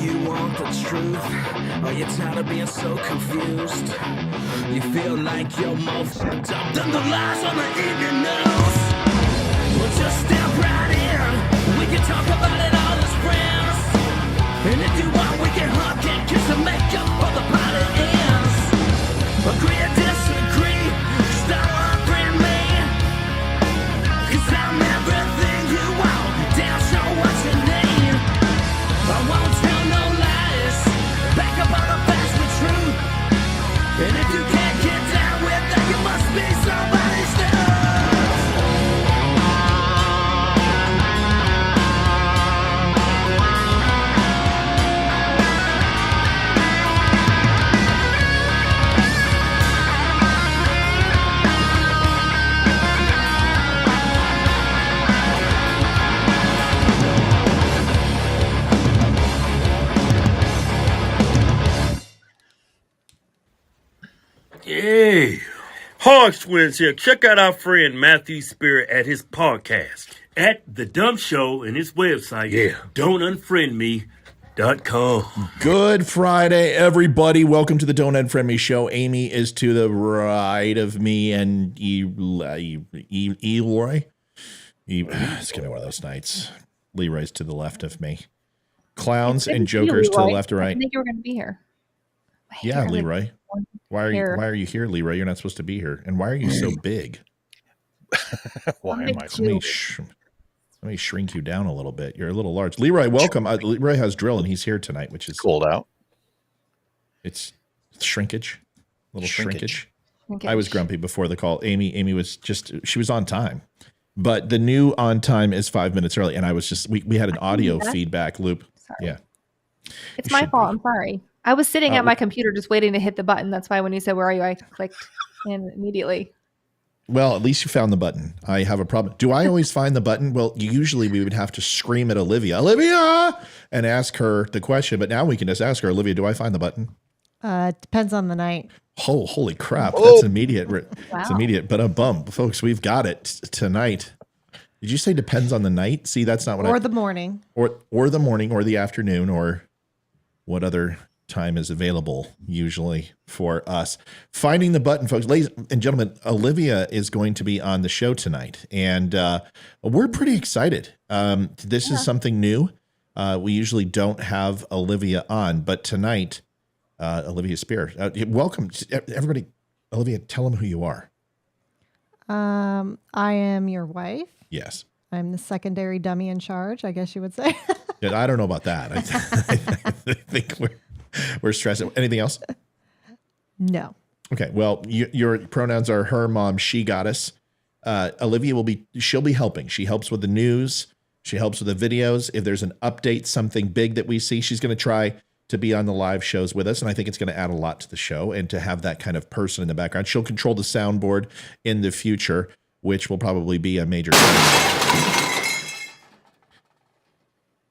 you want the truth? Are you tired of being so confused? You feel like you're more fucked up than the lies on the evening news? Well, just step right in. We can talk about it all as friends. And if you want, we can hug and kiss and make up for the party ends. Agree or disagree, stop offering me. 'Cause I'm everything you want, damn sure what you need. I won't tell no lies, back up all the facts with truth. And if you can't get down with that, you must be somebody's stuff. Hey, Hog Twins here. Check out our friend Matthew Spirit at his podcast at the DUM Show and his website, don'tunfriendme.com. Good Friday, everybody. Welcome to the Don't Unfriend Me Show. Amy is to the right of me, and Eloy. It's going to be one of those nights. Leroy's to the left of me. Clowns and jokers to the left or right. I think you were going to be here. Yeah, Leroy. Why are you here, Leroy? You're not supposed to be here. And why are you so big? Why am I so big? Let me shrink you down a little bit. You're a little large. Leroy, welcome. Leroy has drill, and he's here tonight, which is cold out. It's shrinkage. A little shrinkage. Okay. I was grumpy before the call. Amy was she was on time. But the new on time is 5 minutes early, and I was just we had an audio feedback loop. Sorry. Yeah. It's my fault. I'm sorry. I was sitting at my computer just waiting to hit the button. That's why when you said, "Where are you?" I clicked in immediately. Well, at least you found the button. I have a problem. Do I always find the button? Well, usually we would have to scream at Olivia, and ask her the question. But now we can just ask her, Olivia, do I find the button? Depends on the night. Oh, holy crap. That's immediate. Wow. It's immediate. But a bump. Folks, we've got it tonight. Did you say depends on the night? See, that's not what Or the morning. Or the morning or the afternoon or what other time is available usually for us. Finding the button, folks. Ladies and gentlemen, Olivia is going to be on the show tonight, and we're pretty excited. This is something new. We usually don't have Olivia on, but tonight, Olivia Spear. Welcome, everybody. Olivia, tell them who you are. I am your wife. Yes. I'm the secondary dummy in charge, I guess you would say. I don't know about that. I think we're stressing. Anything else? No. Okay. Well, your pronouns are her, mom, she, goddess. Olivia she'll be helping. She helps with the news. She helps with the videos. If there's an update, something big that we see, she's going to try to be on the live shows with us. And I think it's going to add a lot to the show and to have that kind of person in the background. She'll control the soundboard in the future, which will probably be a major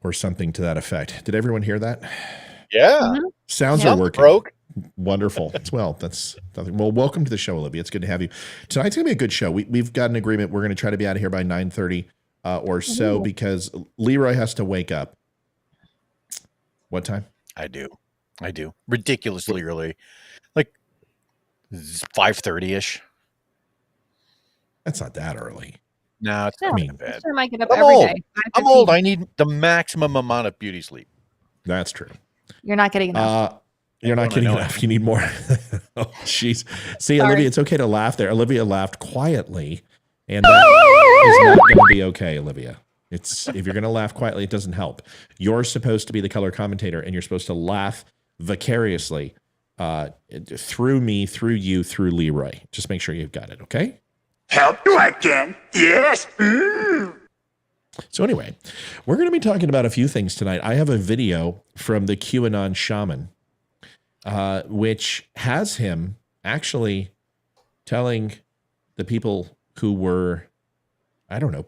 or something to that effect. Did everyone hear that? Yeah. Mm-hmm. Sounds are working. Broke. Wonderful. Well, that's nothing. Well, welcome to the show, Olivia. It's good to have you. Tonight's going to be a good show. We've got an agreement. We're going to try to be out of here by 9:30 or so because Leroy has to wake up. What time? I do. Ridiculously early. Like 5:30-ish. That's not that early. No, it's not that bad. I might get up I'm every old. day. I'm old. I need the maximum amount of beauty sleep. That's true. You're not getting enough. You're not getting enough. You need more. Oh, jeez. See, Olivia, it's okay to laugh there. Olivia laughed quietly, and that is not going to be okay, Olivia. If you're going to laugh quietly, it doesn't help. You're supposed to be the color commentator, and you're supposed to laugh vicariously through me, through you, through Leroy. Just make sure you've got it, okay? Help you again? Yes. So anyway, we're going to be talking about a few things tonight. I have a video from the QAnon Shaman, which has him actually telling the people who were, I don't know,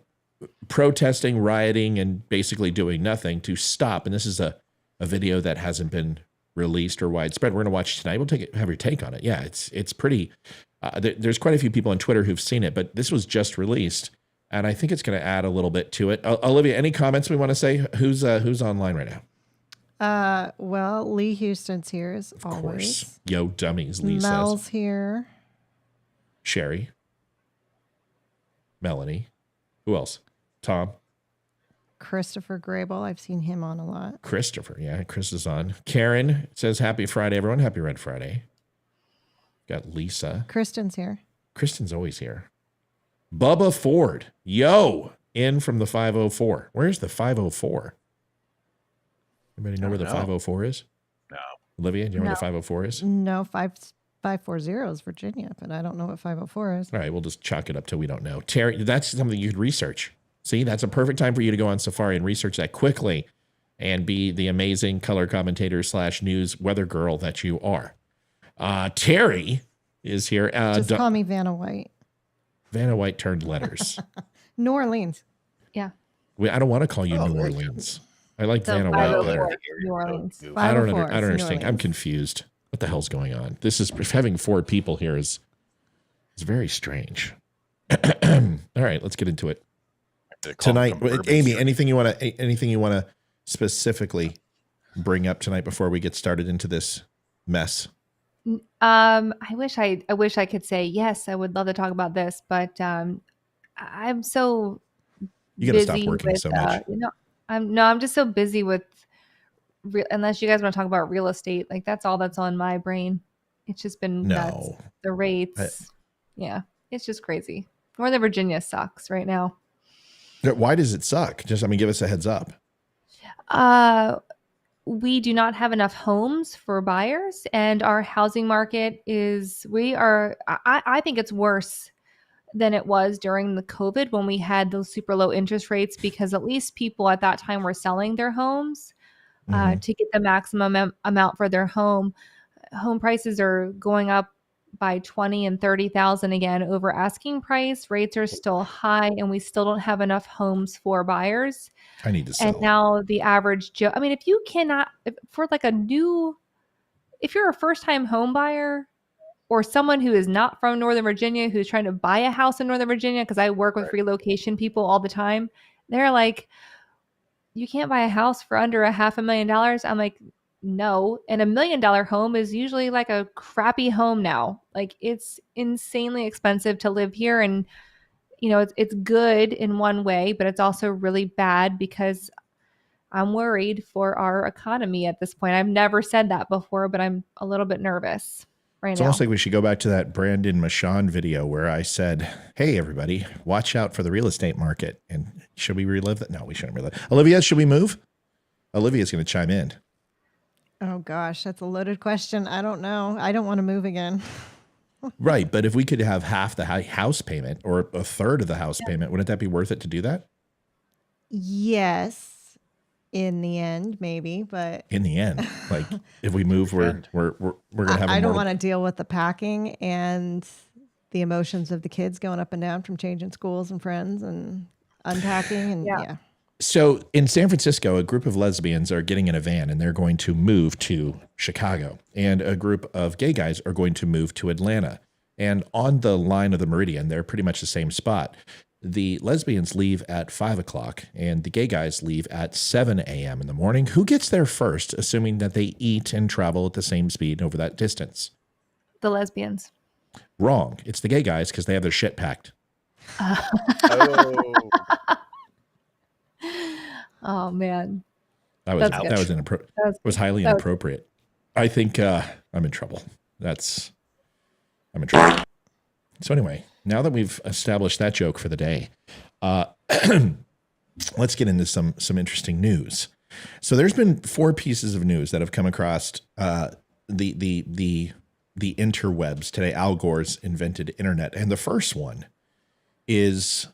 protesting, rioting, and basically doing nothing to stop. And this is a video that hasn't been released or widespread. We're going to watch tonight. We'll have your take on it. Yeah, it's pretty. There's quite a few people on Twitter who've seen it, but this was just released, and I think it's going to add a little bit to it. Olivia, any comments we want to say? Who's online right now? Well, Lee Houston's here as Of always. course. Yo, dummies, Lee Mel's says. here. Sherry. Melanie. Who else? Tom. Christopher Grable. I've seen him on a lot. Christopher. Yeah, Chris is on. Karen says, happy Friday, everyone. Happy Red Friday. Got Lisa. Kristen's here. Kristen's always here. Bubba Ford. Yo. In from the 504. Where's the 504? Anybody know where the 504 is? No. Olivia, do you know where the 504 is? No, 540 is Virginia, but I don't know what 504 is. All right, we'll just chalk it up till we don't know. Terry, that's something you could research. See, that's a perfect time for you to go on Safari and research that quickly and be the amazing color commentator / news weather girl that you are. Terry is here. Just call me Vanna White. Vanna White turned letters. New Orleans. Yeah. I don't want to call you New Orleans. I like So Vanna White 504 better. New Orleans. I don't 504 is New understand. I'm Orleans. confused. What the hell's going on? This is having 4 people here is very strange. All right, let's get into it. Tonight, Amy, anything you want to specifically bring up tonight before we get started into this mess? I wish I could say yes. I would love to talk about this, but I'm so You got to busy stop working with, so much. I'm just so busy with. Unless you guys want to talk about real estate, like that's all that's on my brain. It's just been nuts. The rates, yeah, it's just crazy. Northern Virginia sucks right now. Why does it suck? Just, give us a heads up. We do not have enough homes for buyers, and our housing market I think it's worse than it was during the COVID when we had those super low interest rates, because at least people at that time were selling their homes to get the maximum amount for their home. Home prices are going up by 20 and 30,000 again over asking price. Rates are still high, and we still don't have enough homes for buyers. I need to sell. And now the average Joe, if you cannot, if you're a first time home buyer or someone who is not from Northern Virginia, who's trying to buy a house in Northern Virginia, because I work with relocation people all the time, they're like, you can't buy a house for under $500,000. I'm like, no. And $1 million home is usually like a crappy home now. Like, it's insanely expensive to live here. And, it's good in one way, but it's also really bad because I'm worried for our economy at this point. I've never said that before, but I'm a little bit nervous right It's now. almost like we should go back to that Brandon Michon video where I said, hey, everybody, watch out for the real estate market. And should we relive that? No, we shouldn't relive. Olivia, should we move? Olivia's going to chime in. Oh, gosh, that's a loaded question. I don't know. I don't want to move again. Right. But if we could have half the house payment or a third of the house payment, wouldn't that be worth it to do that? Yes, in the end, maybe, but In the end, like if we move, we're going to have I don't want to deal with the packing and the emotions of the kids going up and down from changing schools and friends and unpacking. And yeah. So in San Francisco, a group of lesbians are getting in a van and they're going to move to Chicago, and a group of gay guys are going to move to Atlanta. And on the line of the Meridian, they're pretty much the same spot. The lesbians leave at 5 o'clock and the gay guys leave at 7 a.m. in the morning. Who gets there first, assuming that they eat and travel at the same speed over that distance? The lesbians. Wrong. It's the gay guys because they have their shit packed. Oh man. That was highly inappropriate. I think I'm in trouble. I'm in trouble. So anyway, now that we've established that joke for the day, let's get into some interesting news. So there's been 4 pieces of news that have come across the interwebs today. Al Gore's invented internet, and the first one is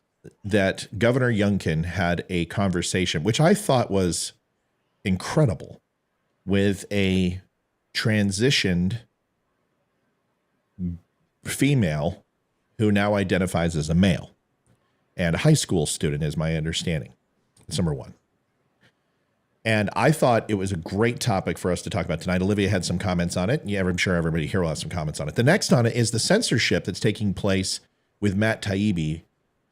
that Governor Youngkin had a conversation, which I thought was incredible, with a transitioned female who now identifies as a male, and a high school student is my understanding. That's number 1. And I thought it was a great topic for us to talk about tonight. Olivia had some comments on it. Yeah, I'm sure everybody here will have some comments on it. The next on it is the censorship that's taking place with Matt Taibbi,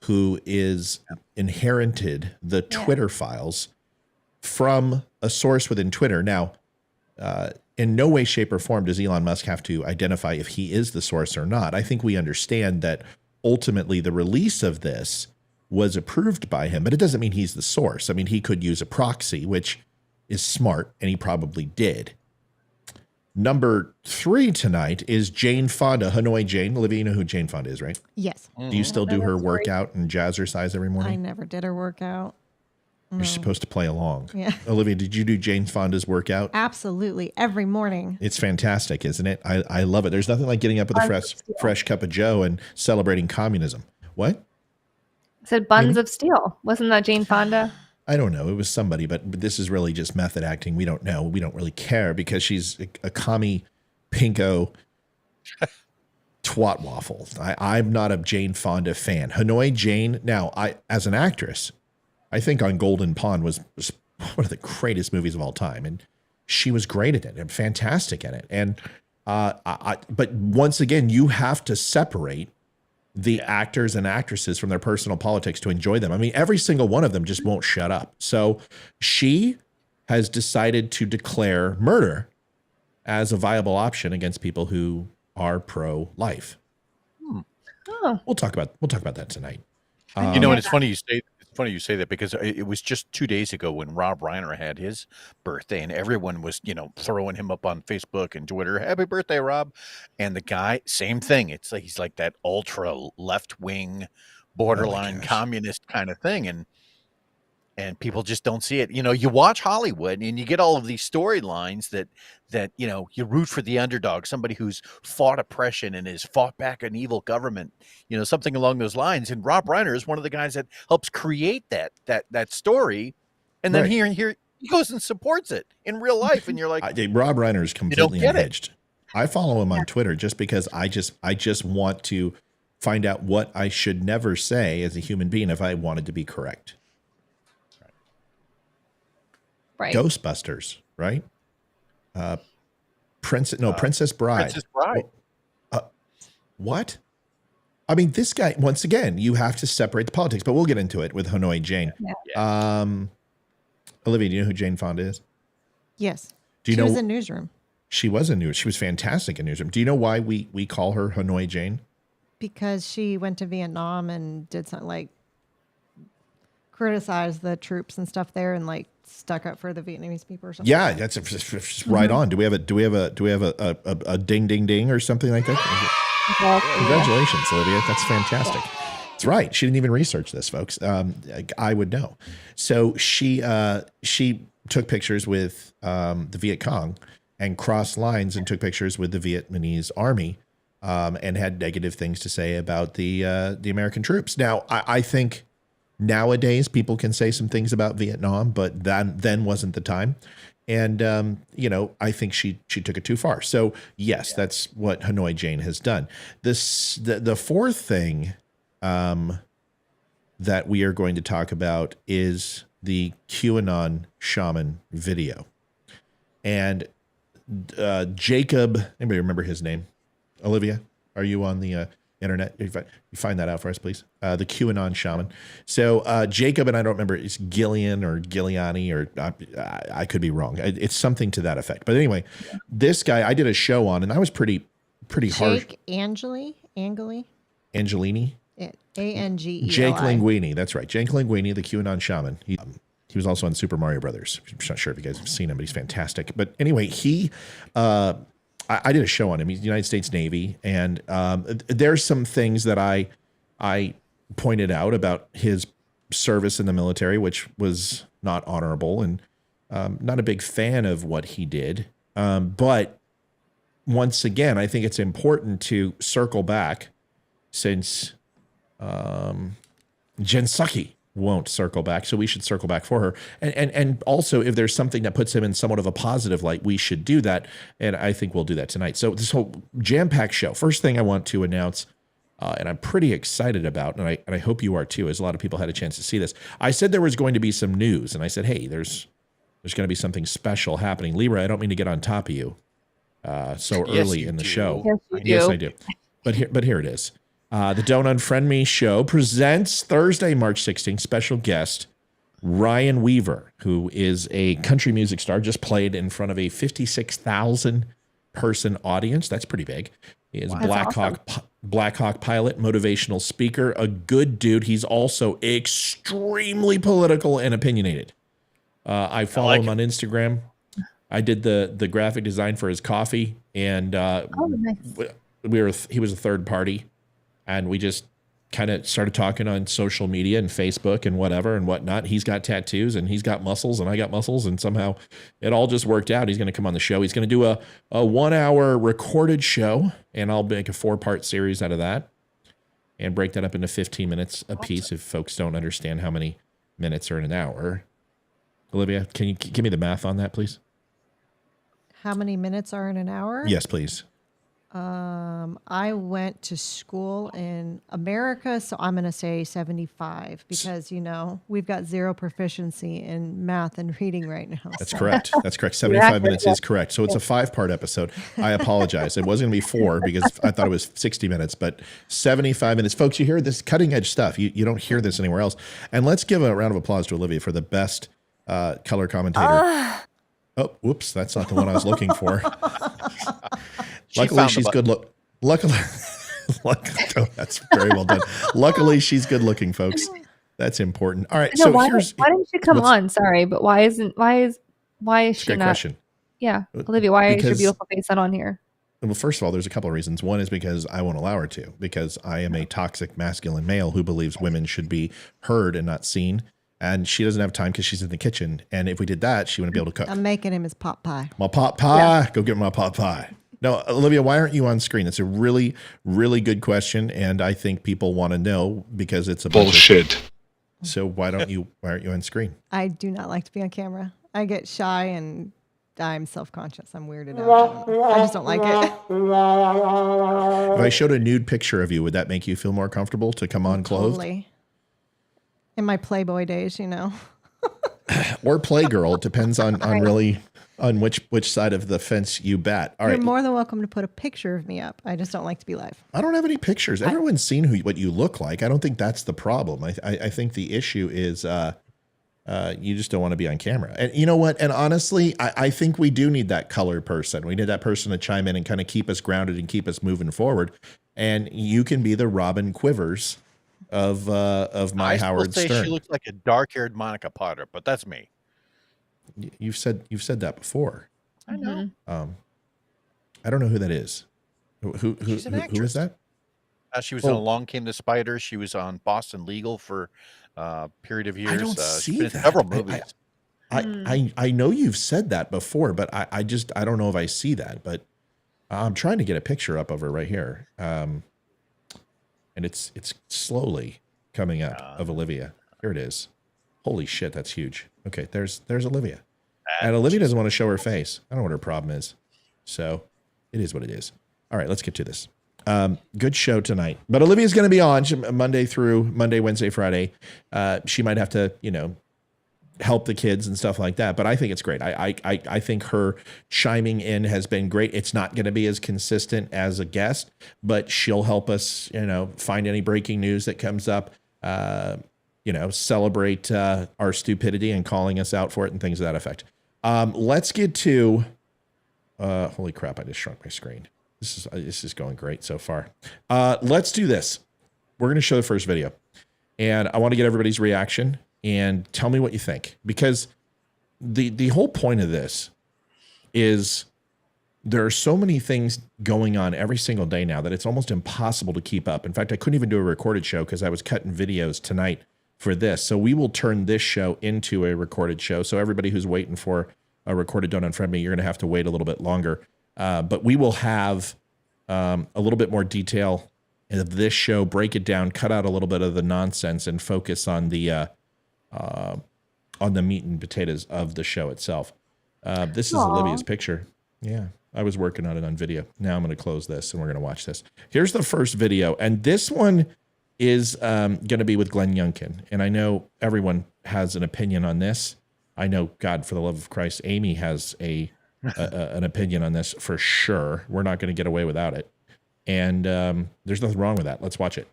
who is inherited the Twitter files from a source within Twitter. Now, in no way, shape, or form does Elon Musk have to identify if he is the source or not. I think we understand that ultimately the release of this was approved by him, but it doesn't mean he's the source. I mean, he could use a proxy, which is smart, and he probably did. Number 3 tonight is Jane Fonda, Hanoi Jane. Olivia, you know who Jane Fonda is, right? Yes. Do you still do her workout and jazzercise every I morning? never did her workout. You're supposed to play along. Yeah. Olivia, did you do Jane Fonda's workout? Absolutely. Every morning. It's fantastic, isn't it? I love it. There's nothing like getting up with a fresh cup of Joe and celebrating communism. What? I said Buns of Steel. Wasn't that Jane Fonda? I don't know. It was somebody, but this is really just method acting. We don't know. We don't really care because she's a commie pinko twat waffle. I'm not a Jane Fonda fan. Hanoi Jane. Now, as an actress, I think On Golden Pond was one of the greatest movies of all time, and she was great at it and fantastic at it. And but once again, you have to separate the actors and actresses from their personal politics to enjoy them. I mean, every single one of them just won't shut up. So she has decided to declare murder as a viable option against people who are pro-life. Oh. We'll talk about that tonight. You know, and it's funny you say that because it was just 2 days ago when Rob Reiner had his birthday, and everyone was, throwing him up on Facebook and Twitter. Happy birthday, Rob! And the guy, same thing. It's like he's like that ultra left wing, borderline communist kind of thing, and people just don't see it. You watch Hollywood and you get all of these storylines that you root for the underdog, somebody who's fought oppression and has fought back an evil government, something along those lines. And Rob Reiner is one of the guys that helps create that story. And then here he goes and supports it in real life. And you're like, Rob Reiner is completely unhinged. I follow him on Twitter just because I just want to find out what I should never say as a human being if I wanted to be correct. Right. Ghostbusters, right? Princess Bride. Princess Bride. What? I mean, this guy, once again, you have to separate the politics, but we'll get into it with Hanoi Jane. Yeah. Olivia, do you know who Jane Fonda is? Yes. She was in Newsroom. She was in Newsroom. She was fantastic in Newsroom. Do you know why we call her Hanoi Jane? Because she went to Vietnam and did something like criticize the troops and stuff there and like stuck up for the Vietnamese people or something. Yeah, that's right on. Do we have a ding ding ding or something like that? Congratulations, Olivia. That's fantastic. That's right. She didn't even research this, folks. I would know. So she took pictures with the Viet Cong and crossed lines and took pictures with the Vietnamese army and had negative things to say about the American troops. Now, I think nowadays people can say some things about Vietnam, but then wasn't the time. And, I think she took it too far. So yes, that's what Hanoi Jane has done. The fourth thing that we are going to talk about is the QAnon Shaman video. And Jacob, anybody remember his name? Olivia, are you on the internet? You find that out for us, please. The QAnon Shaman. So Jacob, and I don't remember, it's Gillian or Giuliani, or I could be wrong. It's something to that effect. But anyway, this guy I did a show on, and I was pretty harsh. Jake Angelini? Angelini? A-N-G-E-L-I. Jake Linguini. That's right. Jake Linguini, the QAnon Shaman. He was also on Super Mario Brothers. I'm not sure if you guys have seen him, but he's fantastic. But anyway, I did a show on him. He's the United States Navy, and there's some things that I pointed out about his service in the military, which was not honorable, and not a big fan of what he did. But once again, I think it's important to circle back, since Jen Psaki won't circle back, so we should circle back for her. And also, if there's something that puts him in somewhat of a positive light, we should do that, and I think we'll do that tonight. So this whole jam-packed show. First thing I want to announce, and I'm pretty excited about, and I hope you are too, as a lot of people had a chance to see this. I said there was going to be some news, and I said, hey, there's going to be something special happening. Libra, I don't mean to get on top of you so early in the show. Yes, I do. But here it is. The Don't Unfriend Me show presents Thursday, March 16th, special guest Ryan Weaver, who is a country music star, just played in front of a 56,000 person audience. That's pretty big. He is a Black Hawk pilot, motivational speaker, a good dude. He's also extremely political and opinionated. I follow him on Instagram. I did the graphic design for his coffee, and nice. he was a third party, and we just kind of started talking on social media and Facebook and whatever and whatnot. He's got tattoos and he's got muscles and I got muscles, and somehow it all just worked out. He's going to come on the show. He's going to do a 1 hour recorded show, and I'll make a 4-part series out of that and break that up into 15 minutes a piece if folks don't understand how many minutes are in an hour. Olivia, can you give me the math on that, please? How many minutes are in an hour? Yes, please. I went to school in America, so I'm going to say 75 because, we've got zero proficiency in math and reading right now. That's correct. That's correct. 75 minutes is correct. So it's a 5-part episode. I apologize. It wasn't going to be 4 because I thought it was 60 minutes, but 75 minutes. Folks, you hear this cutting edge stuff. You don't hear this anywhere else. And let's give a round of applause to Olivia for the best color commentator. Oh, whoops. That's not the one I was looking for. Luckily, she's good look. Luckily, that's very well done. Luckily, she's good looking, folks. That's important. All right. No, So why here's didn't she come on? Sorry, but why is she great not? question. Yeah, Olivia, why is your Because- beautiful face not on here? Well, first of all, there's a couple of reasons. One is because I won't allow her to, because I am a toxic masculine male who believes women should be heard and not seen. And she doesn't have time because she's in the kitchen. And if we did that, she wouldn't be able to cook. I'm making him his pot pie. My pot pie. Yeah. Go get my pot pie. No, Olivia, why aren't you on screen? It's a really, really good question, and I think people want to know because it's a bullshit. So why aren't you on screen? I do not like to be on camera. I get shy and I'm self-conscious. I'm weirded out. I just don't like it. If I showed a nude picture of you, would that make you feel more comfortable to come on clothed? Totally. In my Playboy days, Or Playgirl, depends on really on which side of the fence you bat. All You're right. more than welcome to put a picture of me up. I just don't like to be live. I don't have any pictures. Everyone's seen what you look like. I don't think that's the problem. I think the issue is you just don't want to be on camera. And you know what? And honestly, I think we do need that color person. We need that person to chime in and kind of keep us grounded and keep us moving forward. And you can be the Robin Quivers of my Howard Stern. She looks like a dark-haired Monica Potter, but that's me. You've said that before. I know. I don't know who that is. Who is that? She was in Along Came the Spider. She was on Boston Legal for a period of years. I don't see that. Several movies. I know you've said that before, but I don't know if I see that. But I'm trying to get a picture up of her right here, and it's slowly coming up of Olivia. Here it is. Holy shit, that's huge. Okay, there's Olivia, and Olivia doesn't want to show her face. I don't know what her problem is, so it is what it is. All right, let's get to this. Good show tonight, but Olivia's going to be on Monday, Wednesday, Friday. She might have to, help the kids and stuff like that, but I think it's great. I think her chiming in has been great. It's not going to be as consistent as a guest, but she'll help us, find any breaking news that comes up, celebrate our stupidity and calling us out for it and things of that effect. Let's get to, holy crap, I just shrunk my screen. This is going great so far. Let's do this. We're going to show the first video, and I want to get everybody's reaction and tell me what you think, because the whole point of this is there are so many things going on every single day now that it's almost impossible to keep up. In fact, I couldn't even do a recorded show because I was cutting videos tonight for this. So we will turn this show into a recorded show. So everybody who's waiting for a recorded Don't Unfriend Me, you're going to have to wait a little bit longer. But we will have a little bit more detail of this show, break it down, cut out a little bit of the nonsense, and focus on the meat and potatoes of the show itself. This is Olivia's picture. Yeah, I was working on it on video. Now I'm going to close this, and we're going to watch this. Here's the first video, and this one is going to be with Glenn Youngkin. And I know everyone has an opinion on this. I know, God, for the love of Christ, Amy has an opinion on this for sure. We're not going to get away without it. And there's nothing wrong with that. Let's watch it.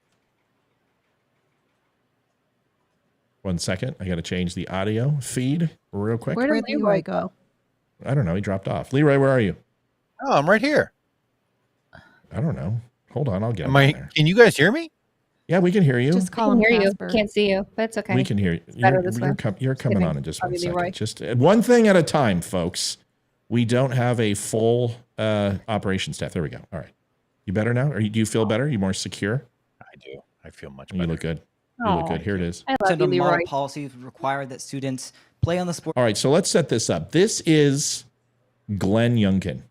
1 second. I got to change the audio feed real quick. Where Where'd did Leroy go? I don't know. He dropped off. Leroy, where are you? Oh, I'm right here. I don't know. Hold on. I'll get him on there. Can you guys hear me? Yeah, we can hear you. Just I call can him hear you. Casper. Can't see you, but it's okay. We can hear you. better this way. You're coming kidding. on in just 1 Probably second. Leroy. Just one thing at a time, folks. We don't have a full operation staff. There we go. All right. You better now? Do you feel better? Are you more secure? I do. I feel much You better. look good. You look good. Here it is. I love you, Gender Leroy. model policies require that students play on the sport. All right, so let's set this up. This is Glenn Youngkin.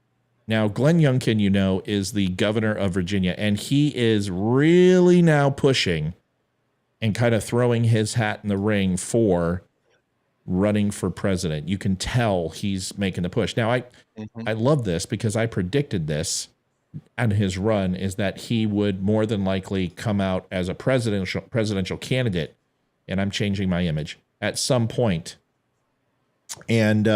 Now, Glenn Youngkin, you know, is the governor of Virginia, and he is really now pushing and kind of throwing his hat in the ring for running for president. You can tell he's making the push. Now, I love this because I predicted this on his run, is that he would more than likely come out as a presidential candidate, and I'm changing my image, at some point. And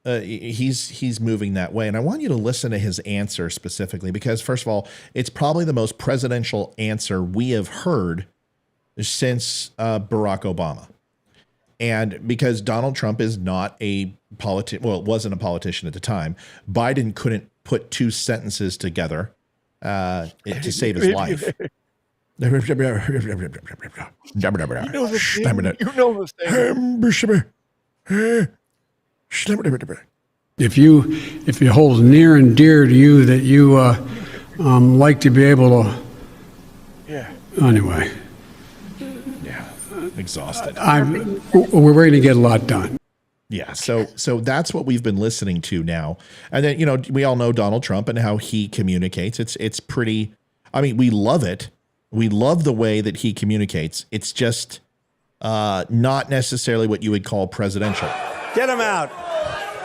he's moving that way. And I want you to listen to his answer specifically because, first of all, it's probably the most presidential answer we have heard since Barack Obama. And because Donald Trump is not a politician, well, it wasn't a politician at the time, Biden couldn't put two sentences together to save his life. You know the thing. If it holds near and dear to you that you like to be able to, anyway, Exhausted. we're ready to get a lot done. Yeah, so that's what we've been listening to now. And then, you know, we all know Donald Trump and how he communicates. It's pretty, I mean, we love it. We love the way that he communicates. It's just not necessarily what you would call presidential. Get him out.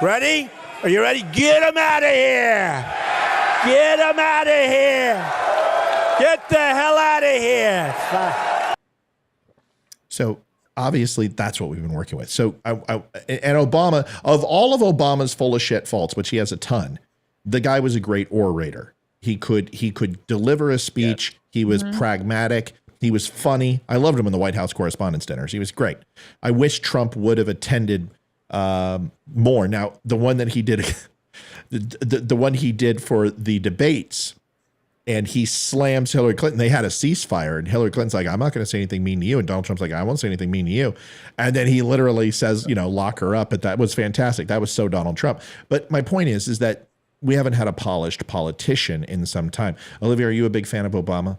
Ready? Are you ready? Get him out of here. Get him out of here. Get the hell out of here. So obviously that's what we've been working with. So and Obama, of all of Obama's full of shit faults, which he has a ton, the guy was a great orator. He could deliver a speech. Yeah. He was pragmatic. He was funny. I loved him in the White House Correspondents' Dinners. He was great. I wish Trump would have attended more. Now, the one that he did, the one he did for the debates, and he slams Hillary Clinton. They had a ceasefire, and Hillary Clinton's like, I'm not going to say anything mean to you. And Donald Trump's like, I won't say anything mean to you. And then he literally says, you know, lock her up. But that was fantastic. That was so Donald Trump. But my point is that we haven't had a polished politician in some time. Olivia, are you a big fan of Obama?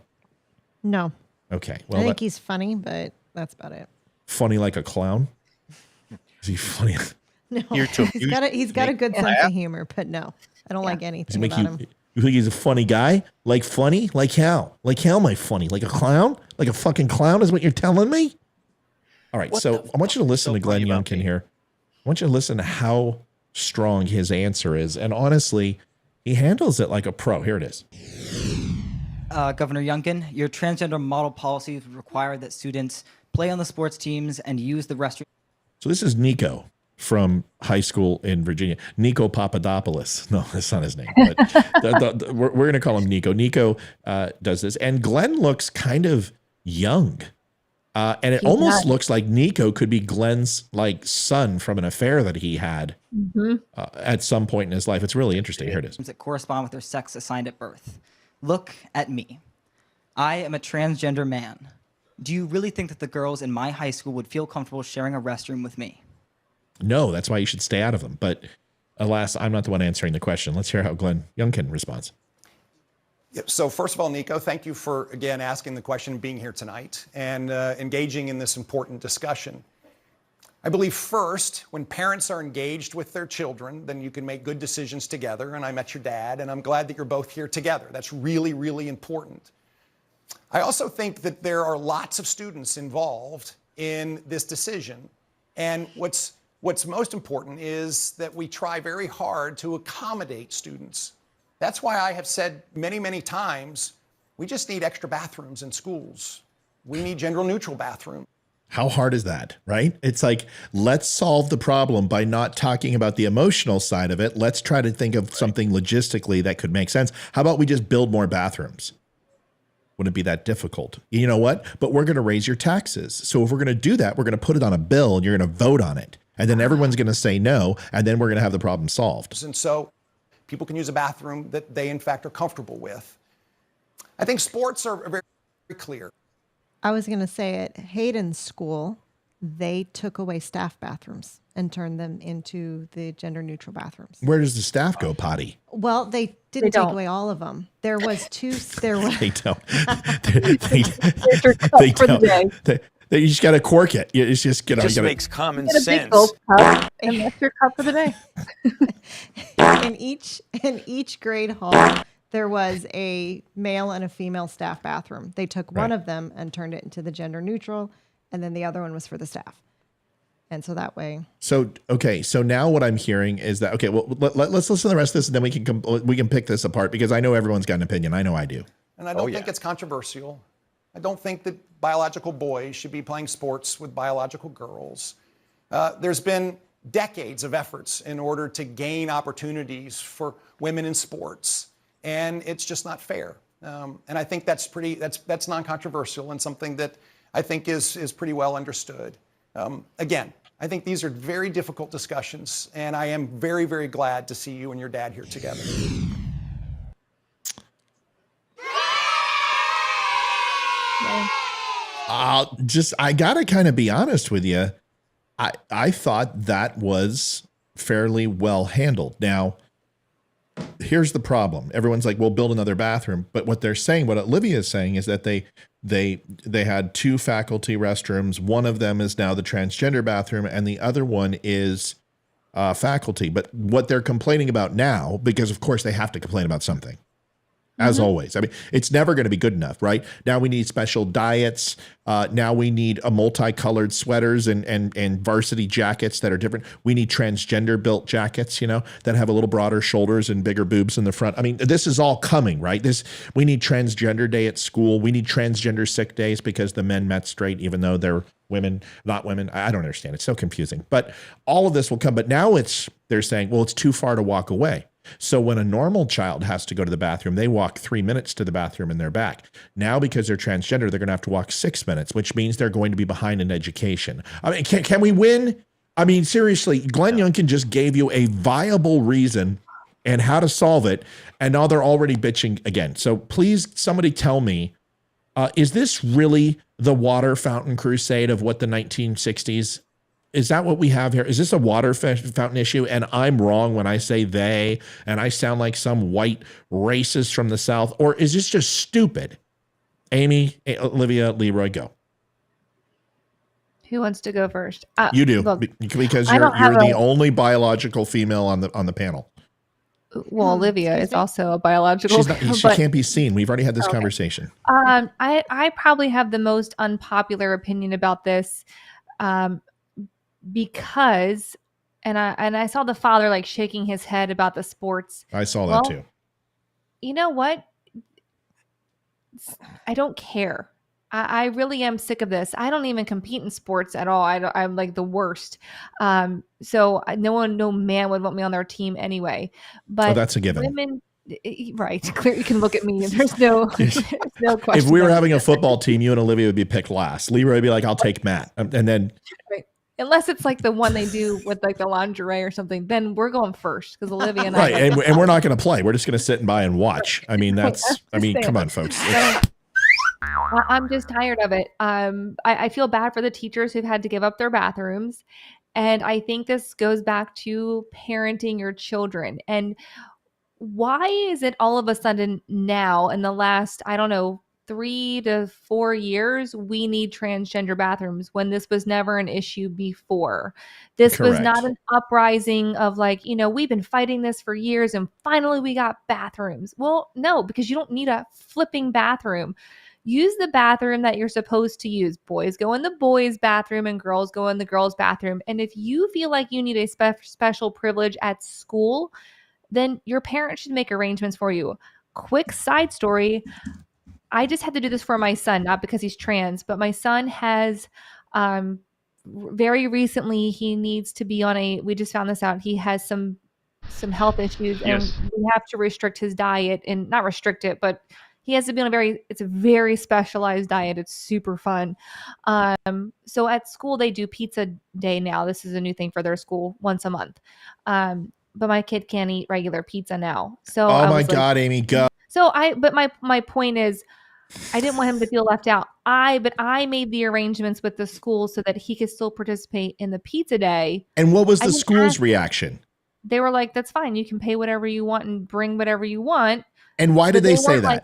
No. Okay. Well, I think he's funny, but that's about it. Funny like a clown? Is he funny? No. Here to He's got a good sense of humor, but no, I don't like Does he anything make about him. you think he's a funny guy? Like funny? Like how? Like how am I funny? Like a clown? Like a fucking clown is what you're telling me? All right, so I want you to listen to Glenn Youngkin here. I want you to listen to how strong his answer is. And honestly, he handles it like a pro. Here it is. Governor Youngkin, your transgender model policies require that students play on the sports teams and use the restroom. So this is Nico from high school in Virginia. Nico Papadopoulos. No, that's not his name. But we're going to call him Nico. Nico does this. And Glenn looks kind of young. And it almost looks like Nico could be Glenn's like son from an affair that he had at some point in his life. It's really interesting. Here it is. That correspond with their sex assigned at birth. Look at me. I am a transgender man. Do you really think that the girls in my high school would feel comfortable sharing a restroom with me? No, that's why you should stay out of them. But alas, I'm not the one answering the question. Let's hear how Glenn Youngkin responds. So first of all, Nico, thank you for, again, asking the question, being here tonight, and engaging in this important discussion. I believe first, when parents are engaged with their children, then you can make good decisions together. And I met your dad, and I'm glad that you're both here together. That's really, really important. I also think that there are lots of students involved in this decision. And what's most important is that we try very hard to accommodate students. That's why I have said many, many times, we just need extra bathrooms in schools. We need gender-neutral bathrooms. How hard is that, right? It's like, let's solve the problem by not talking about the emotional side of it. Let's try to think of something logistically that could make sense. How about we just build more bathrooms? Wouldn't be that difficult. You know what? But we're going to raise your taxes. So if we're going to do that, we're going to put it on a bill and you're going to vote on it. And then everyone's going to say no. And then we're going to have the problem solved. And so people can use a bathroom that they, in fact, are comfortable with. I think sports are very, very clear. I was going to say at Hayden's school, they took away staff bathrooms and turned them into the gender neutral bathrooms. Where does the staff go potty? Well, they didn't take away all of them. There was two. There was. They don't. They don't. You just got to cork it. It's just, you know, just makes common Get a sense. big gulp cup, and that's your cup for the day. in each grade hall, there was a male and a female staff bathroom. They took one of them and turned it into the gender neutral, and then the other one was for the staff. And so that way. So, okay. So now what I'm hearing is that, okay, well, let's listen to the rest of this and then we can pick this apart because I know everyone's got an opinion. I know I do. And I don't think it's controversial. I don't think that biological boys should be playing sports with biological girls. There's been decades of efforts in order to gain opportunities for women in sports, and it's just not fair. And I think that's non-controversial and something that I think is pretty well understood. Again, I think these are very difficult discussions, and I am very, very glad to see you and your dad here together. I gotta kind of be honest with you. I thought that was fairly well handled. Now, here's the problem. Everyone's like, "Well, build another bathroom," but what they're saying, what Olivia is saying, is that they had 2 faculty restrooms. One of them is now the transgender bathroom, and the other one is faculty. But what they're complaining about now, because of course they have to complain about something. As always. I mean, it's never going to be good enough, right? Now we need special diets. Now we need a multicolored sweaters and varsity jackets that are different. We need transgender built jackets, you know, that have a little broader shoulders and bigger boobs in the front. I mean, this is all coming, right? We need transgender day at school. We need transgender sick days because the men met straight, even though they're women, not women. I don't understand. It's so confusing. But all of this will come. But now they're saying, well, it's too far to walk away. So when a normal child has to go to the bathroom, they walk 3 minutes to the bathroom and they're back. Now, because they're transgender, they're going to have to walk 6 minutes, which means they're going to be behind in education. I mean, can we win? I mean, seriously, Glenn Youngkin just gave you a viable reason and how to solve it. And now they're already bitching again. So please, somebody tell me, is this really the water fountain crusade of what the 1960s? Is that what we have here? Is this a water fountain issue? And I'm wrong when I say they, and I sound like some white racist from the South, or is this just stupid? Amy, Olivia, Leroy, go. Who wants to go first? You do, look, because you're the only biological female on the panel. Well, Olivia is also a biological. She can't be seen. We've already had this conversation. I probably have the most unpopular opinion about this. Because, and I saw the father like shaking his head about the sports. I saw that too. You know what? I don't care. I really am sick of this. I don't even compete in sports at all. I'm like the worst. So no man would want me on their team anyway. But that's a given. Women, right? Clear. You can look at me. There's no question. If we were having a football team, you and Olivia would be picked last. Leroy would be like, "I'll take Matt," and then. Right. Unless it's like the one they do with like the lingerie or something, then we're going first because Olivia and I. Right, and we're not going to play. We're just going to sit by and watch. I mean, come on, folks. I'm just tired of it. I feel bad for the teachers who've had to give up their bathrooms. And I think this goes back to parenting your children. And why is it all of a sudden now in the last, 3 to 4 years, we need transgender bathrooms when this was never an issue before? This was not an uprising of like, we've been fighting this for years and finally we got bathrooms. Well, no, because you don't need a flipping bathroom. Use the bathroom that you're supposed to use. Boys go in the boys' bathroom and girls go in the girls' bathroom. And if you feel like you need a special privilege at school, then your parents should make arrangements for you. Quick side story. I just had to do this for my son, not because he's trans, but my son has very recently, he needs to be on we just found this out. He has some health issues and we have to restrict his diet and not restrict it, but he has to be on it's a very specialized diet. It's super fun. So at school they do pizza day now. This is a new thing for their school, once a month. But my kid can't eat regular pizza now. So Oh I my was like, God, Amy, go. but my point is, I didn't want him to feel left out. But I made the arrangements with the school so that he could still participate in the pizza day. And what was I the didn't school's ask- reaction? They were like, that's fine. You can pay whatever you want and bring whatever you want. And why did But they say weren't that? like,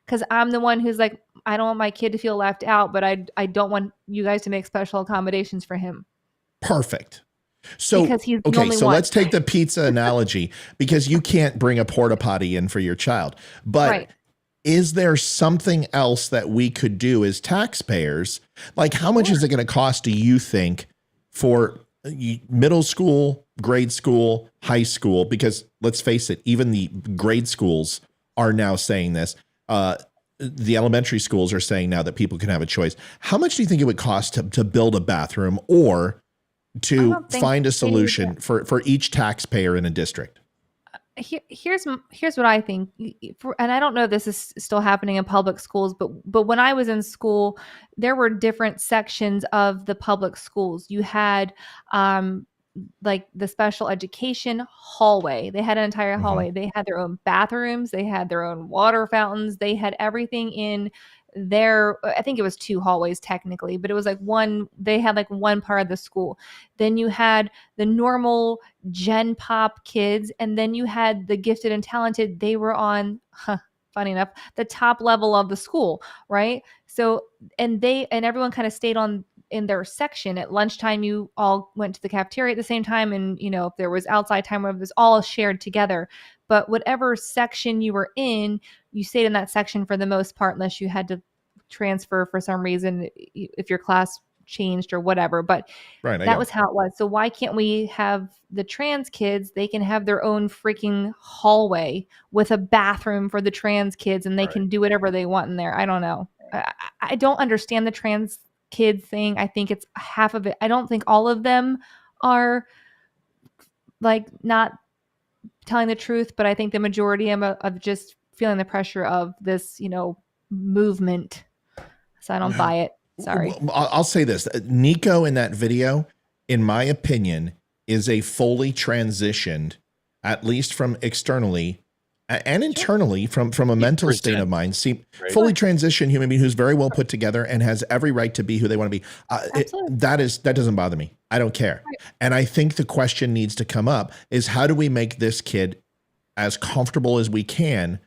because I'm the one who's like, I don't want my kid to feel left out, but I don't want you guys to make special accommodations for him. Perfect. So, Because he's the okay, only so one. let's take the pizza analogy, because you can't bring a porta potty in for your child. But Right. is there something else that we could do as taxpayers? Like, how much is it going to cost, do you think, for middle school, grade school, high school? Because let's face it, even the grade schools are now saying this. The elementary schools are saying now that people can have a choice. How much do you think it would cost to build a bathroom, or to find a solution for each taxpayer in a district? Here's what I think, and I don't know if this is still happening in public schools, but when I was in school, there were different sections of the public schools. You had like the special education hallway. They had an entire hallway. They had their own bathrooms. They had their own water fountains. They had everything in their, I think it was 2 hallways technically, but it was like they had like one part of the school. Then you had the normal Gen Pop kids, and then you had the gifted and talented. They were on, funny enough, the top level of the school, right? So, and everyone kind of stayed in their section. At lunchtime, you all went to the cafeteria at the same time, and if there was outside time, it was all shared together. But whatever section you were in, you stayed in that section for the most part, unless you had to transfer for some reason, if your class changed or whatever. But that was how it was. So why can't we have the trans kids? They can have their own freaking hallway with a bathroom for the trans kids, and they can do whatever they want in there. I don't know. I don't understand the trans kid thing. I think it's half of it. I don't think all of them are like not telling the truth, but I think the majority of just feeling the pressure of this, movement. So I don't buy it. Sorry. I'll say this. Nico in that video, in my opinion, is a fully transitioned, at least from externally and internally, from a mental state of mind, fully transitioned human being who's very well put together and has every right to be who they want to be. That doesn't bother me. I don't care. Right. And I think the question needs to come up is, how do we make this kid as comfortable as we can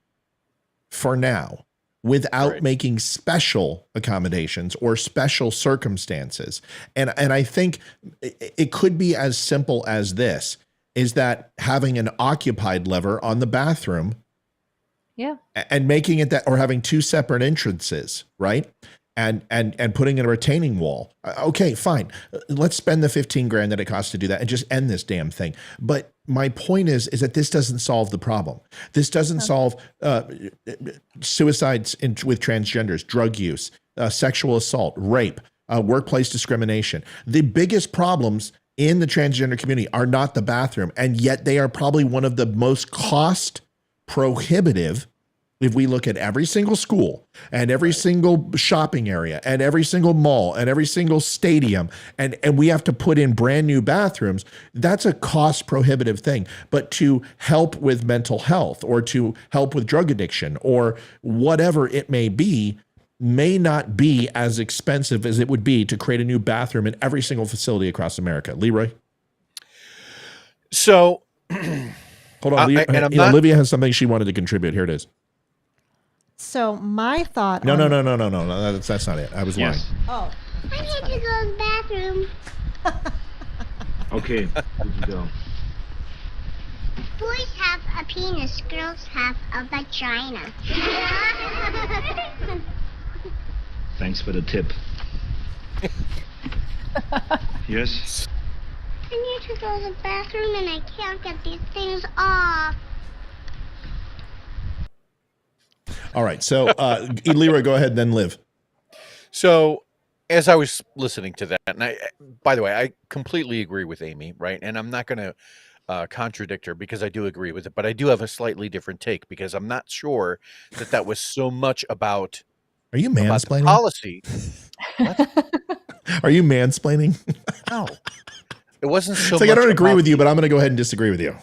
for now, without making special accommodations or special circumstances? And I think it could be as simple as this, is that having an occupied lever on the bathroom, and making it that, or having 2 separate entrances, right? And putting in a retaining wall. Okay, fine. Let's spend the 15 grand that it costs to do that and just end this damn thing. But my point is that this doesn't solve the problem. This doesn't solve suicides with transgenders, drug use, sexual assault, rape, workplace discrimination. The biggest problems in the transgender community are not the bathroom, and yet they are probably one of the most cost prohibitive. If we look at every single school and every single shopping area and every single mall and every single stadium, and we have to put in brand new bathrooms, that's a cost prohibitive thing. But to help with mental health, or to help with drug addiction, or whatever it may not be as expensive as it would be to create a new bathroom in every single facility across America. Leroy? So, hold on. Olivia has something she wanted to contribute. Here it is. So my thought. No. That's not it. I was lying. Oh. I need to go to the bathroom. Okay, here you go. Boys have a penis, girls have a vagina. Thanks for the tip. Yes? I need to go to the bathroom and I can't get these things off. All right. So, Leroy, go ahead and then Liv. So, as I was listening to that, and by the way, I completely agree with Amy, right? And I'm not going to contradict her because I do agree with it, but I do have a slightly different take because I'm not sure that was so much about. Are you about the mansplaining? policy? What? Are you mansplaining? No, it wasn't so. It's like much I don't agree about with you, but I'm going to go ahead and disagree with you.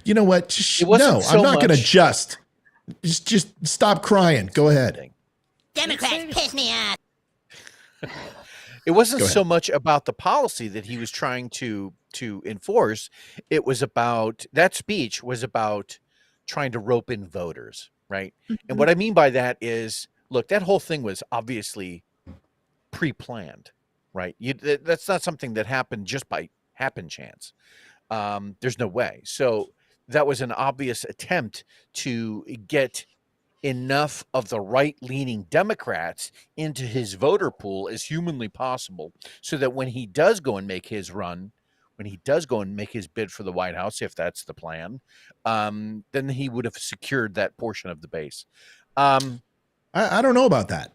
You know what? No, I'm not going to just stop crying. Go ahead. Democrats piss me off. It wasn't so much about the policy that he was trying to enforce. It was about that speech was about trying to rope in voters, right? And what I mean by that is, look, that whole thing was obviously pre-planned, right? That's not something that happened just by happen chance. There's no way. So that was an obvious attempt to get enough of the right-leaning Democrats into his voter pool as humanly possible so that when he does go and make his run, when he does go and make his bid for the White House, if that's the plan, then he would have secured that portion of the base. I don't know about that.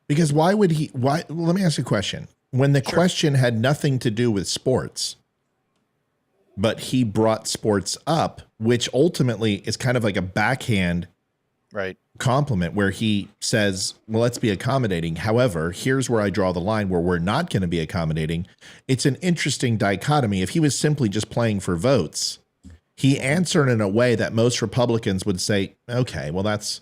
Because why would he? Why? Well, let me ask you a question. When the question had nothing to do with sports, but he brought sports up, which ultimately is kind of like a backhand compliment where he says, well, let's be accommodating. However, here's where I draw the line where we're not going to be accommodating. It's an interesting dichotomy. If he was simply just playing for votes, he answered in a way that most Republicans would say, okay, well, that's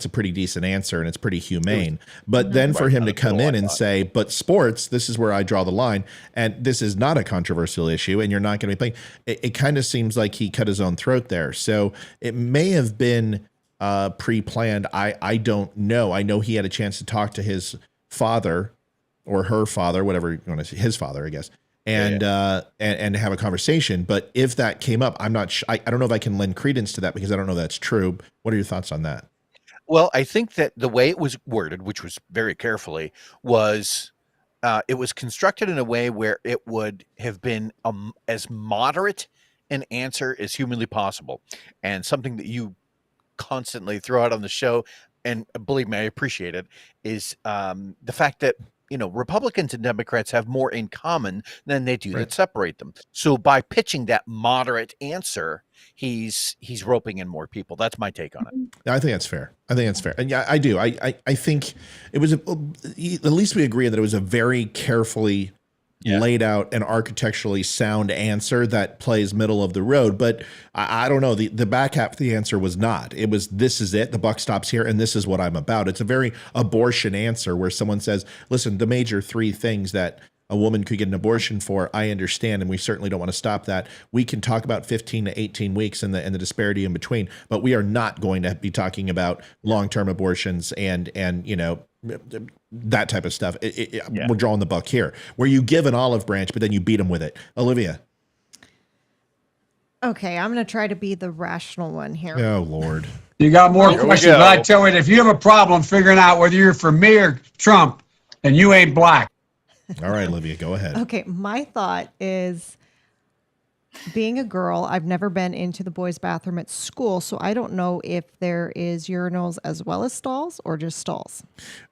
a pretty decent answer and it's pretty humane. But then for him to come in and say, but sports, this is where I draw the line, and this is not a controversial issue, and you're not going to be playing. It kind of seems like he cut his own throat there. So it may have been pre-planned. I don't know. I know he had a chance to talk to his father or her father, whatever you want to say, his father, I guess, and have a conversation. But if that came up, I'm not. I don't know if I can lend credence to that because I don't know that's true. What are your thoughts on that? Well, I think that the way it was worded, which was very carefully, was it was constructed in a way where it would have been as moderate an answer as humanly possible. And something that you constantly throw out on the show, and believe me, I appreciate it, is the fact that, you know, Republicans and Democrats have more in common than they do that separate them. So by pitching that moderate answer, he's roping in more people. That's my take on it. I think that's fair. And yeah, I do. I think it was, at least we agree that it was a very carefully laid out and architecturally sound answer that plays middle of the road. But I don't know, the back half of the answer was not. It was, this is it, the buck stops here, and this is what I'm about. It's a very abortion answer where someone says, listen, the major three things that a woman could get an abortion for, I understand, and we certainly don't want to stop that. We can talk about 15 to 18 weeks and the disparity in between, but we are not going to be talking about long-term abortions and you know, that type of stuff. We're drawing the buck here, where you give an olive branch, but then you beat them with it. Olivia. Okay, I'm going to try to be the rational one here. Oh, Lord. You got more questions, but I tell you, if you have a problem figuring out whether you're for me or Trump, then you ain't black. All right, Olivia, go ahead. Okay, my thought is, being a girl, I've never been into the boys' bathroom at school, so I don't know if there is urinals as well as stalls or just stalls.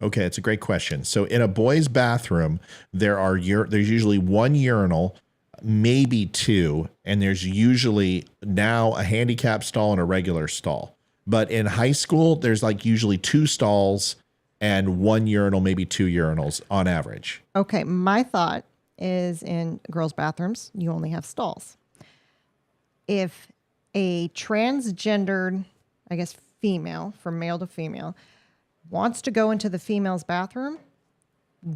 Okay, it's a great question. So in a boys' bathroom, there's usually one urinal, maybe two, and there's usually now a handicap stall and a regular stall. But in high school, there's like usually two stalls and one urinal, maybe two urinals on average. Okay, my thought is in girls' bathrooms, you only have stalls. If a transgendered, I guess female, from male to female, wants to go into the female's bathroom,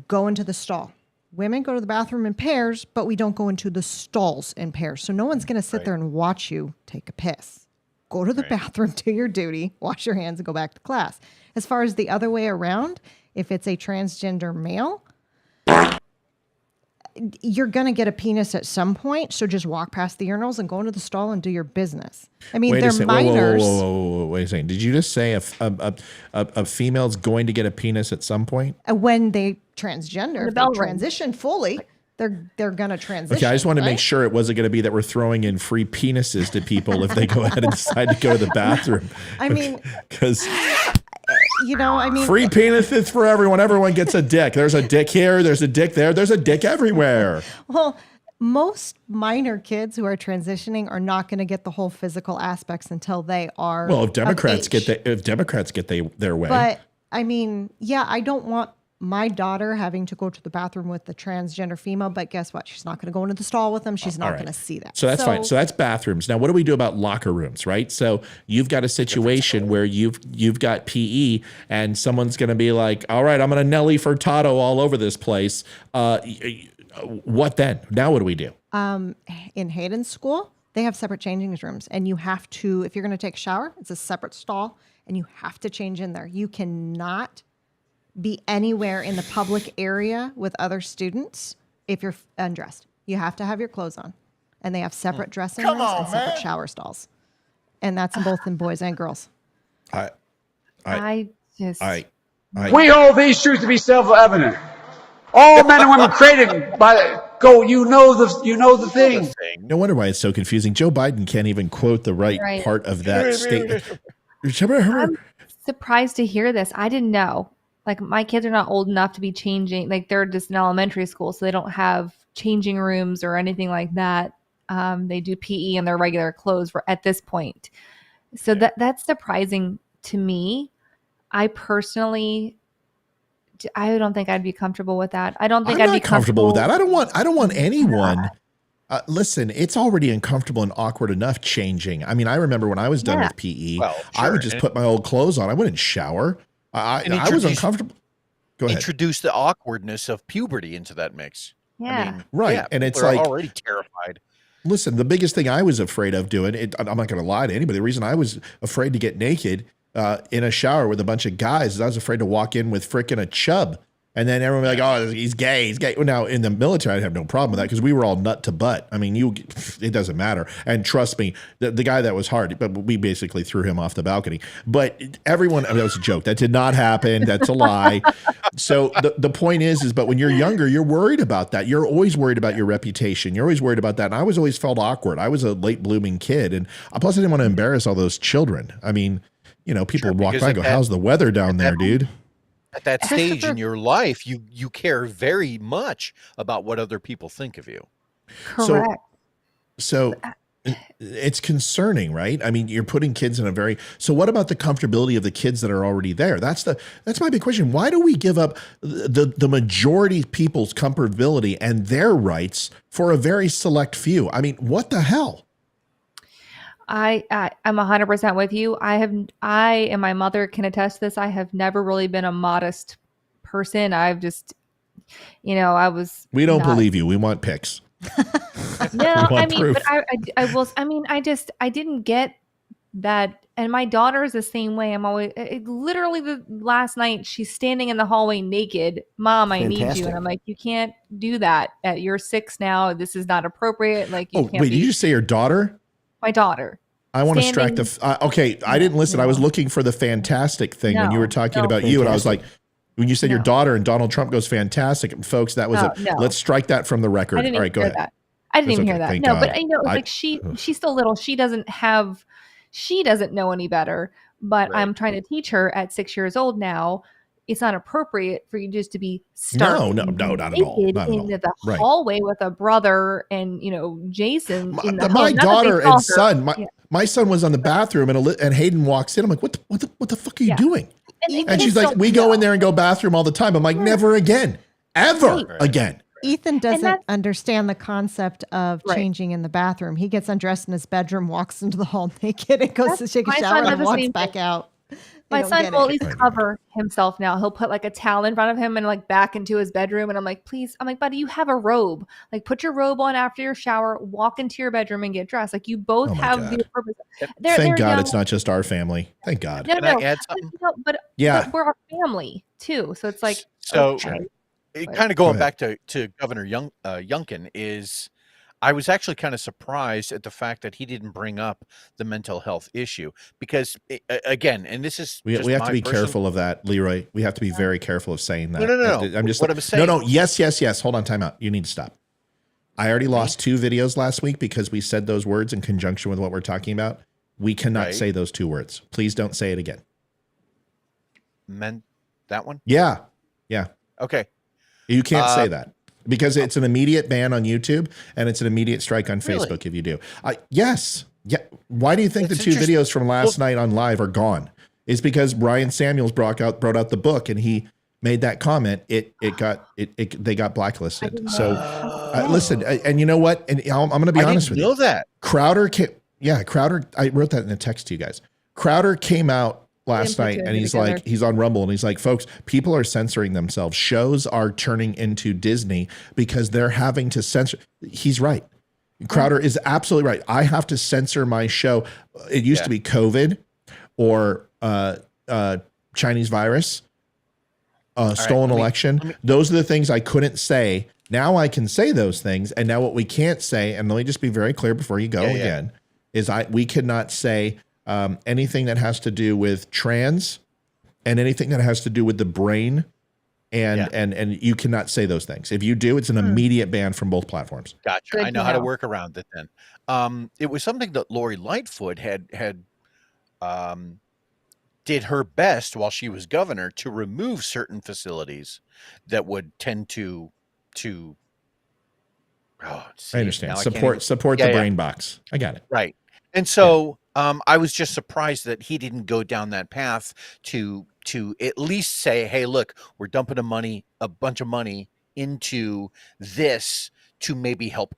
go into the stall. Women go to the bathroom in pairs, but we don't go into the stalls in pairs. So no one's going to sit there and watch you take a piss. Go to the bathroom, do your duty, wash your hands, and go back to class. As far as the other way around, if it's a transgender male, you're going to get a penis at some point, so just walk past the urinals and go into the stall and do your business. I mean, they're minors. Whoa, wait a second. Did you just say a female's going to get a penis at some point? When they transition fully, they're going to transition. Okay, I just want to make sure it wasn't going to be that we're throwing in free penises to people if they go ahead and decide to go to the bathroom. I mean, because... free penises for everyone. Everyone gets a dick. There's a dick here. There's a dick there. There's a dick everywhere. Well, most minor kids who are transitioning are not going to get the whole physical aspects until they are. Well, if Democrats of age. their way, But I mean, yeah, I don't want my daughter having to go to the bathroom with the transgender female, but guess what? She's not going to go into the stall with them. She's not going to see that. So that's fine. So that's bathrooms. Now, what do we do about locker rooms, right? So you've got a situation where you've got PE and someone's going to be like, all right, I'm going to Nelly Furtado all over this place. What then? Now what do we do? In Hayden's school, they have separate changing rooms, and you have to, if you're going to take a shower, it's a separate stall, and you have to change in there. You cannot be anywhere in the public area with other students if you're undressed. You have to have your clothes on, and they have separate dressing rooms and separate shower stalls, and that's in boys and girls. I just We hold these truths to be self-evident. All men and women created by go. You know the thing. No wonder why it's so confusing. Joe Biden can't even quote the right part of that statement. I'm surprised to hear this. I didn't know. Like, my kids are not old enough to be changing. Like, they're just in elementary school, so they don't have changing rooms or anything like that. They do PE in their regular clothes at this point. So that's surprising to me. I personally, I don't think I'd be comfortable with that. I don't think I'd be comfortable with that. I don't want anyone. Listen, it's already uncomfortable and awkward enough changing. I mean, I remember when I was done with PE, I would just put my old clothes on. I wouldn't shower. I was uncomfortable. Go ahead. Introduce the awkwardness of puberty into that mix. Yeah. I mean, right. And it's like like, already terrified. Listen, the biggest thing I was afraid of doing, I'm not going to lie to anybody. The reason I was afraid to get naked in a shower with a bunch of guys is I was afraid to walk in with frickin' a chub. And then everyone would be like, oh, he's gay. He's gay. Well, now, in the military, I'd have no problem with that because we were all nut to butt. I mean, it doesn't matter. And trust me, the guy that was hard, but we basically threw him off the balcony. But everyone, that was a joke. That did not happen. That's a lie. So the point is, but when you're younger, you're worried about that. You're always worried about your reputation. You're always worried about that. And I was always felt awkward. I was a late blooming kid. And plus, I didn't want to embarrass all those children. I mean, people would walk by and go, how's the weather down there, dude? At that stage in your life, you care very much about what other people think of you. Correct. So it's concerning, right? I mean, you're putting kids in a so what about the comfortability of the kids that are already there? That's my big question. Why do we give up the majority of people's comfortability and their rights for a very select few? I mean, what the hell? I'm 100% with you. I and my mother can attest to this. I have never really been a modest person. I've just, I was. We don't believe you. We want pics. No, I mean, proof. But I didn't get that. And my daughter is the same way. I'm always, literally the last night, she's standing in the hallway naked. Mom, I need you. And I'm like, you can't do that. You're 6 now. This is not appropriate. Like, you can't. Wait, did you just say your daughter? My daughter. I want to strike okay. I didn't listen. I was looking for the fantastic thing when you were talking about you. And I was like, when you said your daughter and Donald Trump goes fantastic, folks, that was let's strike that from the record. All right, go ahead. I didn't even hear that. Thank God. But like she's still little. She doesn't know any better, but I'm trying to teach her at 6 years old now. It's not appropriate for you just to be starting not at all. Into the hallway with a brother and Jason. My daughter and son. My son was on the bathroom and Hayden walks in. I'm like, what the fuck are you doing? And she's like, we go in there and go bathroom all the time. I'm like, never again, ever again. Ethan doesn't understand the concept of changing in the bathroom. He gets undressed in his bedroom, walks into the hall naked, and goes to take a shower and walks back out. My son will at least cover himself now. He'll put like a towel in front of him and like back into his bedroom. And I'm like, please. I'm like, buddy, you have a robe. Like, put your robe on after your shower, walk into your bedroom and get dressed. Like, you both have the purpose. Thank God it's not just our family. Thank God. Can I add something? But we're our family too. So it's like, kind of going back to Governor Youngkin is, I was actually kind of surprised at the fact that he didn't bring up the mental health issue because, again, and this is we have to be careful of that, Leroy. We have to be very careful of saying that. No. I'm just what I'm saying. No. Yes. Hold on, time out. You need to stop. I already lost 2 videos last week because we said those words in conjunction with what we're talking about. We cannot say those 2 words. Please don't say it again. That one? Yeah. Okay. You can't say that. because it's an immediate ban on YouTube and it's an immediate strike on Really? Facebook if you do. Yes. Yeah. Why do you think That's the two interesting. videos from last night on live are gone? It's because Ryan Samuels brought out the book and he made that comment. They got blacklisted. So listen, and you know what? And I'm going to be honest with you. I didn't know that. Crowder, I wrote that in a text to you guys. Crowder came out last night and he's like, he's on Rumble and he's like, folks, people are censoring themselves. Shows are turning into Disney because they're having to censor. He's right. Crowder is absolutely right. I have to censor my show. It used to be COVID or Chinese virus, stolen election. Those are the things I couldn't say. Now I can say those things. And now what we can't say, and let me just be very clear before you go again, is we cannot say anything that has to do with trans and anything that has to do with the brain. And you cannot say those things. If you do, it's an immediate ban from both platforms. Gotcha. Good I know to how to know. work around it then. It was something that Lori Lightfoot had did her best while she was governor to remove certain facilities that would tend to I understand. now I can't Support the brain box. I got it. Right. And so I was just surprised that he didn't go down that path to at least say, hey, look, we're dumping a bunch of money into this to maybe help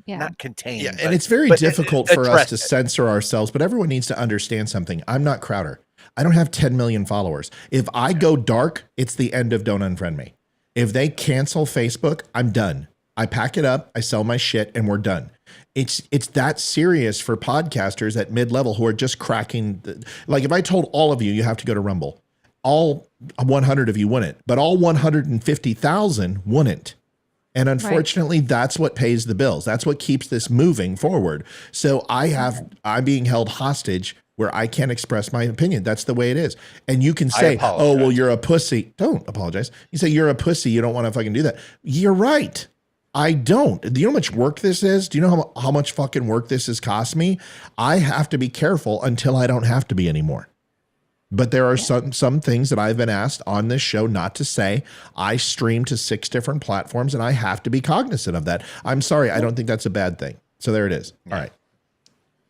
not contain. Yeah, and it's very difficult for us to censor ourselves, but everyone needs to understand something. I'm not Crowder. I don't have 10 million followers. If I go dark, it's the end of Don't Unfriend Me. If they cancel Facebook, I'm done. I pack it up, I sell my shit, and we're done. It's that serious for podcasters at mid-level who are just cracking. Like if I told all of you, you have to go to Rumble, all 100 of you wouldn't, but all 150,000 wouldn't. And unfortunately, that's what pays the bills. That's what keeps this moving forward. So I'm being held hostage where I can't express my opinion. That's the way it is. And you can say, oh, well, you're a pussy. Don't apologize. You say you're a pussy. You don't want to fucking do that. You're right. I don't. Do you know how much work this is? Do you know how much fucking work this has cost me? I have to be careful until I don't have to be anymore. But there are some things that I've been asked on this show not to say. I stream to 6 different platforms and I have to be cognizant of that. I'm sorry. I don't think that's a bad thing. So there it is. All right.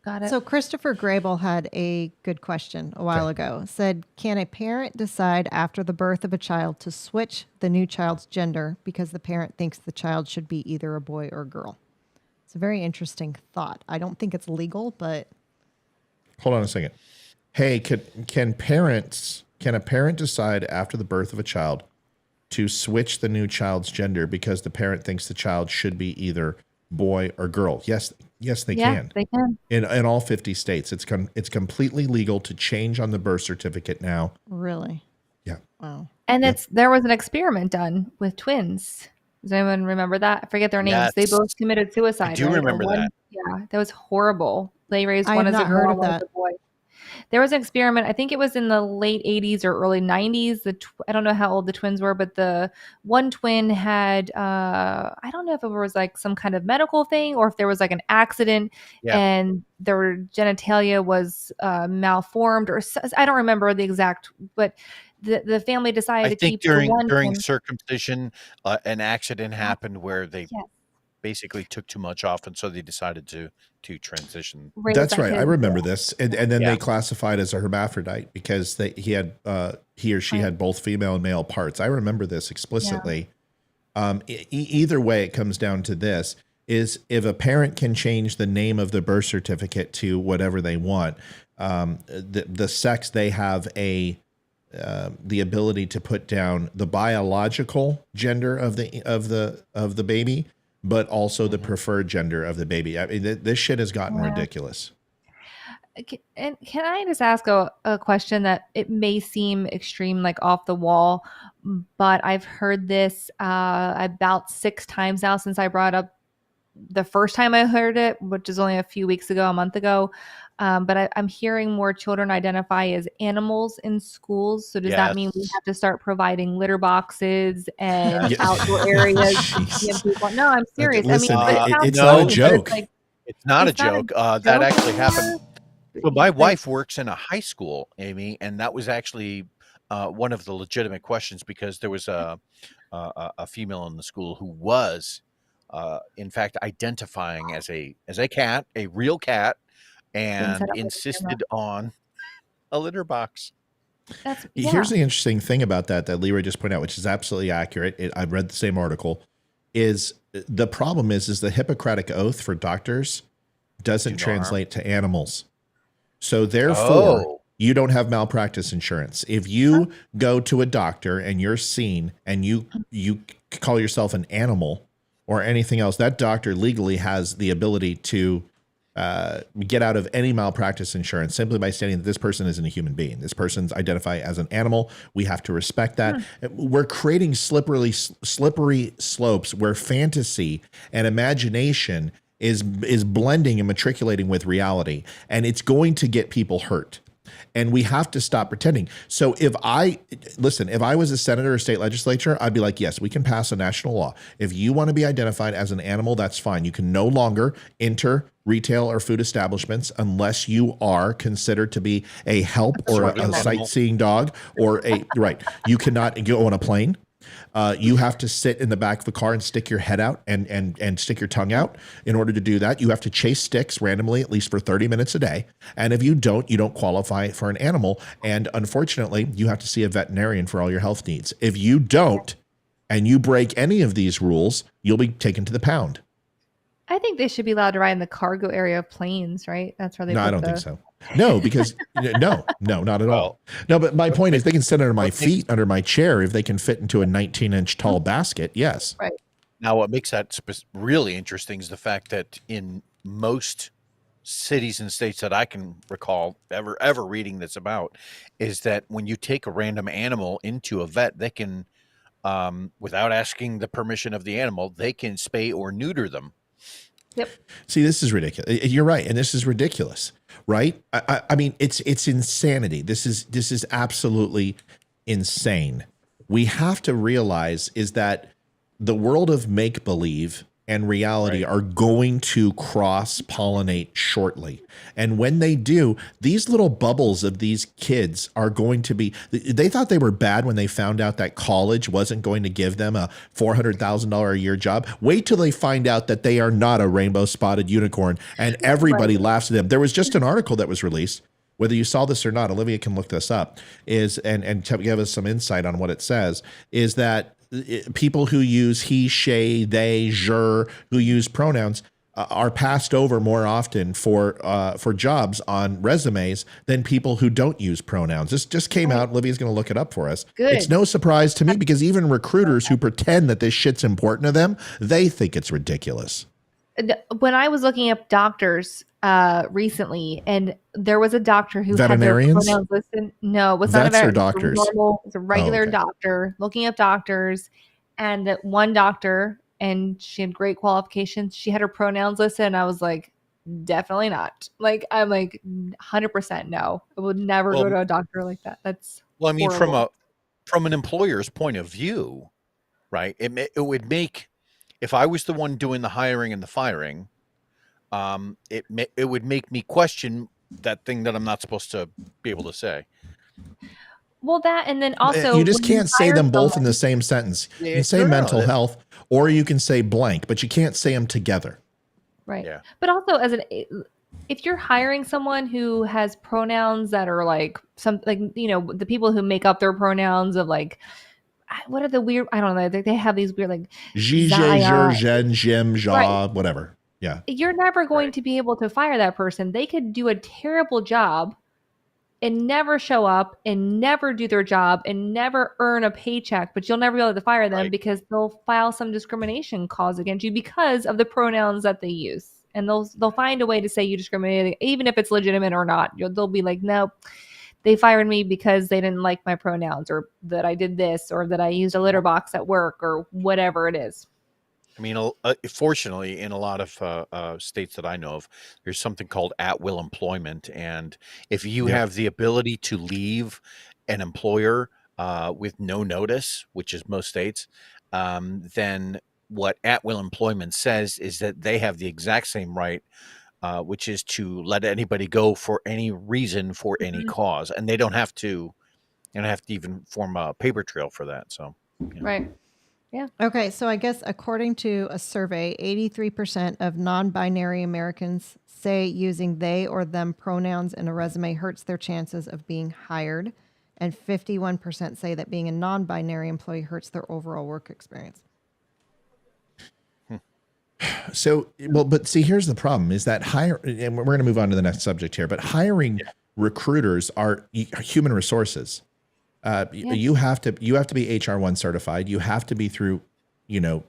Got it. So Christopher Grable had a good question a while ago. Said, can a parent decide after the birth of a child to switch the new child's gender because the parent thinks the child should be either a boy or a girl? It's a very interesting thought. I don't think it's legal, but... Hold on a second. Hey, can a parent decide after the birth of a child to switch the new child's gender because the parent thinks the child should be either boy or girl? Yes, they can. They can. In all 50 states, it's completely legal to change on the birth certificate now. Really? Yeah. Wow. And there was an experiment done with twins. Does anyone remember that? I forget their names. Yes. They both committed suicide. I do remember that. Yeah, that was horrible. They raised I one have as a not girl heard and of one as that. a boy. There was an experiment. I think it was in the late 80s or early 90s. I don't know how old the twins were, but the one twin had, I don't know if it was like some kind of medical thing or if there was like an accident and their genitalia was malformed or I don't remember the exact, but the family decided to keep the one during twin. circumcision, an accident happened where they basically took too much off, and so they decided to transition. That's right. I remember this, and then they classified as a hermaphrodite because he or she had both female and male parts. I remember this explicitly. Either way, it comes down to this: is if a parent can change the name of the birth certificate to whatever they want, the sex they have the ability to put down the biological gender of the baby, but also the preferred gender of the baby. I mean, this shit has gotten ridiculous. And can I just ask a question that it may seem extreme, like off the wall, but I've heard this about 6 times now since I brought up the first time I heard it, which is only a month ago. But I'm hearing more children identify as animals in schools. So does that mean we have to start providing litter boxes and outdoor areas? No, I'm serious. Listen, I mean, it's not a joke. It's not a joke. That actually happened. So my wife works in a high school, Amy, and that was actually one of the legitimate questions because there was a female in the school who was, in fact, identifying as a cat, a real cat, Being set and up with a camera. insisted on a litter box. That's Here's the interesting thing about that Leroy just pointed out, which is absolutely accurate. I read the same article. Is the problem is the Hippocratic Oath for doctors doesn't translate to animals. So therefore, you don't have malpractice insurance. If you go to a doctor and you're seen and you call yourself an animal or anything else, that doctor legally has the ability to get out of any malpractice insurance simply by stating that this person isn't a human being. This person's identified as an animal. We have to respect that. We're creating slippery slopes where fantasy and imagination is blending and matriculating with reality, and it's going to get people hurt. And we have to stop pretending. So if I was a senator or state legislature, I'd be like, yes, we can pass a national law. If you want to be identified as an animal, that's fine. You can no longer enter retail or food establishments unless you are considered to be a help or a sightseeing dog or you cannot go on a plane. You have to sit in the back of the car and stick your head out and stick your tongue out. In order to do that, you have to chase sticks randomly, at least for 30 minutes a day. And if you don't qualify for an animal. And unfortunately, you have to see a veterinarian for all your health needs. If you don't, and you break any of these rules, you'll be taken to the pound. I think they should be allowed to ride in the cargo area of planes, right? That's where they. No, I don't think so. No, because no, not at all. No, but my point is they can sit under my feet, under my chair, if they can fit into a 19-inch tall basket. Yes. Right. Now, what makes that really interesting is the fact that in most cities and states that I can recall ever reading this about, is that when you take a random animal into a vet, they can, without asking the permission of the animal, they can spay or neuter them. Yep. See, this is ridiculous. You're right, and this is ridiculous, right? I mean, it's insanity. This is absolutely insane. We have to realize is that the world of make-believe and reality are going to cross-pollinate shortly. And when they do, these little bubbles of these kids are going to be, they thought they were bad when they found out that college wasn't going to give them a $400,000 a year job. Wait till they find out that they are not a rainbow-spotted unicorn and everybody laughs at them. There was just an article that was released, whether you saw this or not, Olivia can look this up, and give us some insight on what it says, is that people who use he, she, they, her, who use pronouns are passed over more often for jobs on resumes than people who don't use pronouns. This just came out. Olivia's going to look it up for us. Good. It's no surprise to me because even recruiters who pretend that this shit's important to them, they think it's ridiculous. When I was looking up doctors recently, and there was a doctor who Veterinarians? had their pronouns listed. No, it was Vets not a or vet. doctors? It was a regular doctor looking up doctors, and that one doctor, and she had great qualifications. She had her pronouns listed, and I was like, definitely not. Like, I'm like 100% no. I would never go to a doctor like that. That's I mean, horrible. from an employer's point of view, right? It would make, if I was the one doing the hiring and the firing, it would make me question that thing that I'm not supposed to be able to say. Well, that, and then also you just when can't say hire them both in someone- the same sentence. You Yeah, can say no, mental that- health, or you can say blank, but you can't say them together. Right. Yeah. But also if you're hiring someone who has pronouns that are like the people who make up their pronouns of like, what are the weird, I don't know, they have these weird like Zhe, Zaya. Jen, Jim, Ja, Right. whatever. Yeah. You're never going to be able to fire that person. They could do a terrible job and never show up and never do their job and never earn a paycheck, but you'll never be able to fire them because they'll file some discrimination cause against you because of the pronouns that they use. And they'll find a way to say you discriminated, even if it's legitimate or not. They'll be like, no, they fired me because they didn't like my pronouns, or that I did this, or that I used a litter box at work, or whatever it is. I mean, fortunately, in a lot of states that I know of, there's something called at-will employment. And if you have the ability to leave an employer with no notice, which is most states, then what at-will employment says is that they have the exact same right, which is to let anybody go for any reason, for any cause. And they don't have to even form a paper trail for that. So, Right. Yeah. Okay, so I guess according to a survey, 83% of non-binary Americans say using they or them pronouns in a resume hurts their chances of being hired, and 51% say that being a non-binary employee hurts their overall work experience. So, well, but see, here's the problem is that and we're going to move on to the next subject here, but hiring recruiters are human resources. You have to be HR1 certified. You have to be through,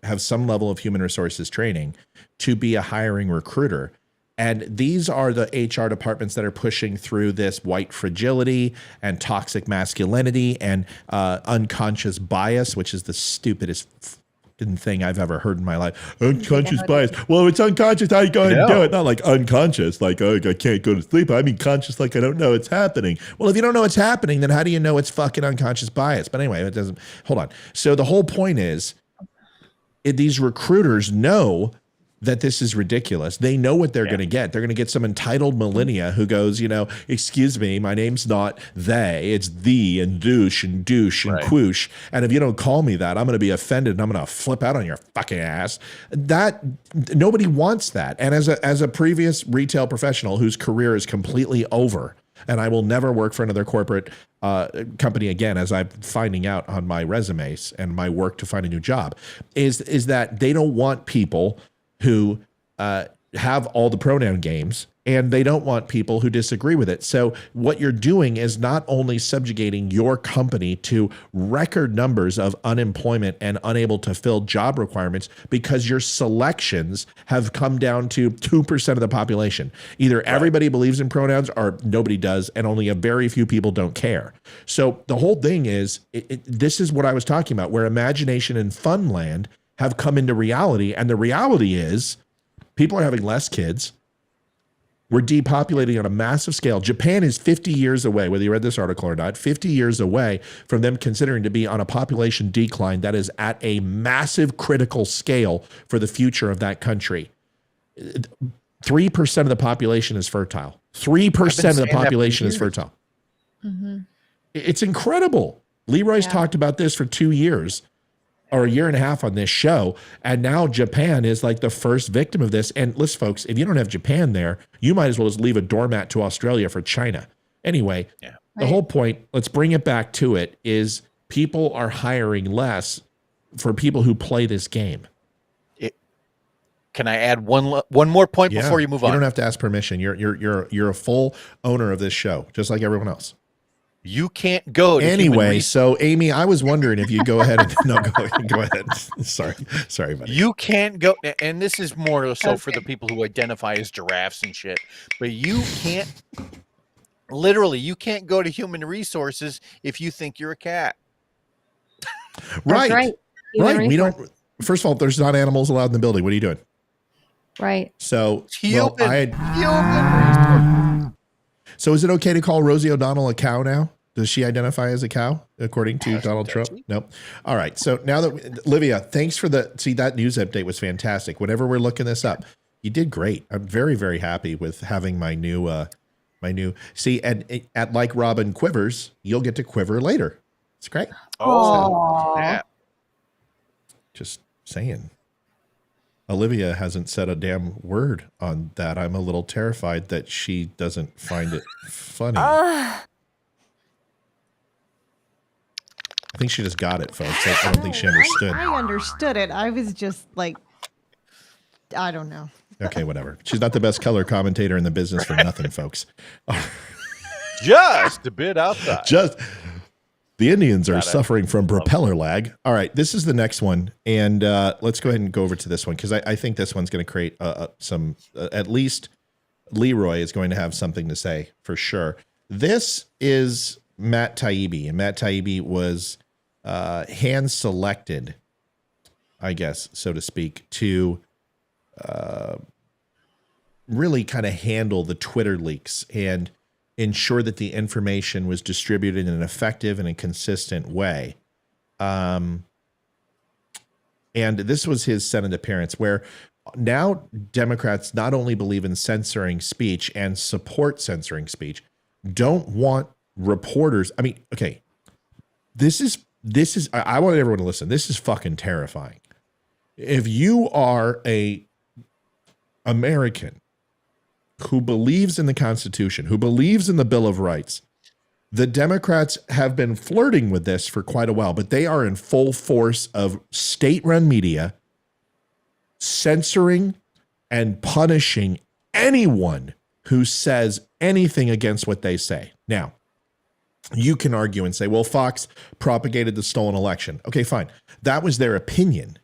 have some level of human resources training to be a hiring recruiter. And these are the HR departments that are pushing through this white fragility and toxic masculinity and unconscious bias, which is the stupidest thing I've ever heard in my life. Unconscious bias. Well, it's unconscious. How you go ahead and do it? Not like unconscious, like, oh, I can't go to sleep. I mean conscious, like I don't know it's happening. Well, if you don't know it's happening, then how do you know it's fucking unconscious bias? But anyway, it doesn't. Hold on. So the whole point is, these recruiters know that this is ridiculous. They know what they're going to get. They're going to get some entitled millennia who goes, excuse me, my name's not they, it's thee and douche and quoosh. And if you don't call me that, I'm going to be offended and I'm going to flip out on your fucking ass. That nobody wants that. And as a previous retail professional whose career is completely over, and I will never work for another corporate company again, as I'm finding out on my resumes and my work to find a new job, is that they don't want people who have all the pronoun games, and they don't want people who disagree with it. So what you're doing is not only subjugating your company to record numbers of unemployment and unable to fill job requirements because your selections have come down to 2% of the population. Either everybody believes in pronouns or nobody does, and only a very few people don't care. So the whole thing is, this is what I was talking about, where imagination and fun land have come into reality. And the reality is people are having less kids. We're depopulating on a massive scale. Japan is 50 years away, whether you read this article or not, 50 years away from them considering to be on a population decline that is at a massive critical scale for the future of that country. 3% of the population is fertile. 3% of the population is fertile. Mm-hmm. It's incredible. Leroy's talked about this for 2 years. Or a year and a half on this show. And now Japan is like the first victim of this. And listen, folks, if you don't have Japan there, you might as well just leave a doormat to Australia for China. Anyway, the whole point, let's bring it back to it, is people are hiring less for people who play this game. Can I add one more point before you move on? You don't have to ask permission. You're a full owner of this show, just like everyone else. You can't go to anyway. So, Amy, I was wondering if you go ahead and go ahead. Sorry, buddy. You can't go, and this is more so for the people who identify as giraffes and shit. But you can't, literally, you can't go to human resources if you think you're a cat. Right. Right. We don't. First of all, there's not animals allowed in the building. What are you doing? Right. So, human. So is it okay to call Rosie O'Donnell a cow now? Does she identify as a cow, according to Donald Trump? Nope. All right. So now that, Olivia, thanks for that news update was fantastic. Whenever we're looking this up, you did great. I'm very, very happy with having my new, and at Like Robin Quivers, you'll get to quiver later. It's great. Oh, yeah. Just saying. Olivia hasn't said a damn word on that. I'm a little terrified that she doesn't find it funny. I think she just got it, folks. I don't think she understood. I understood it. I was just like, I don't know. Okay, whatever. She's not the best color commentator in the business for nothing, folks. Just a bit outside. The Indians are suffering from propeller lag. All right, this is the next one. And let's go ahead and go over to this one, because I think this one's going to create some, at least Leroy is going to have something to say for sure. This is Matt Taibbi, and Matt Taibbi was hand-selected, I guess, so to speak, to really kind of handle the Twitter leaks and ensure that the information was distributed in an effective and a consistent way. And this was his Senate appearance, where now Democrats not only believe in censoring speech and support censoring speech, don't want reporters. I mean, okay, this is this is, I want everyone to listen. This is fucking terrifying. If you are a American who believes in the Constitution, who believes in the Bill of Rights, the Democrats have been flirting with this for quite a while, but they are in full force of state-run media censoring and punishing anyone who says anything against what they say. Now, you can argue and say, well, Fox propagated the stolen election. Okay, fine. That was their opinion.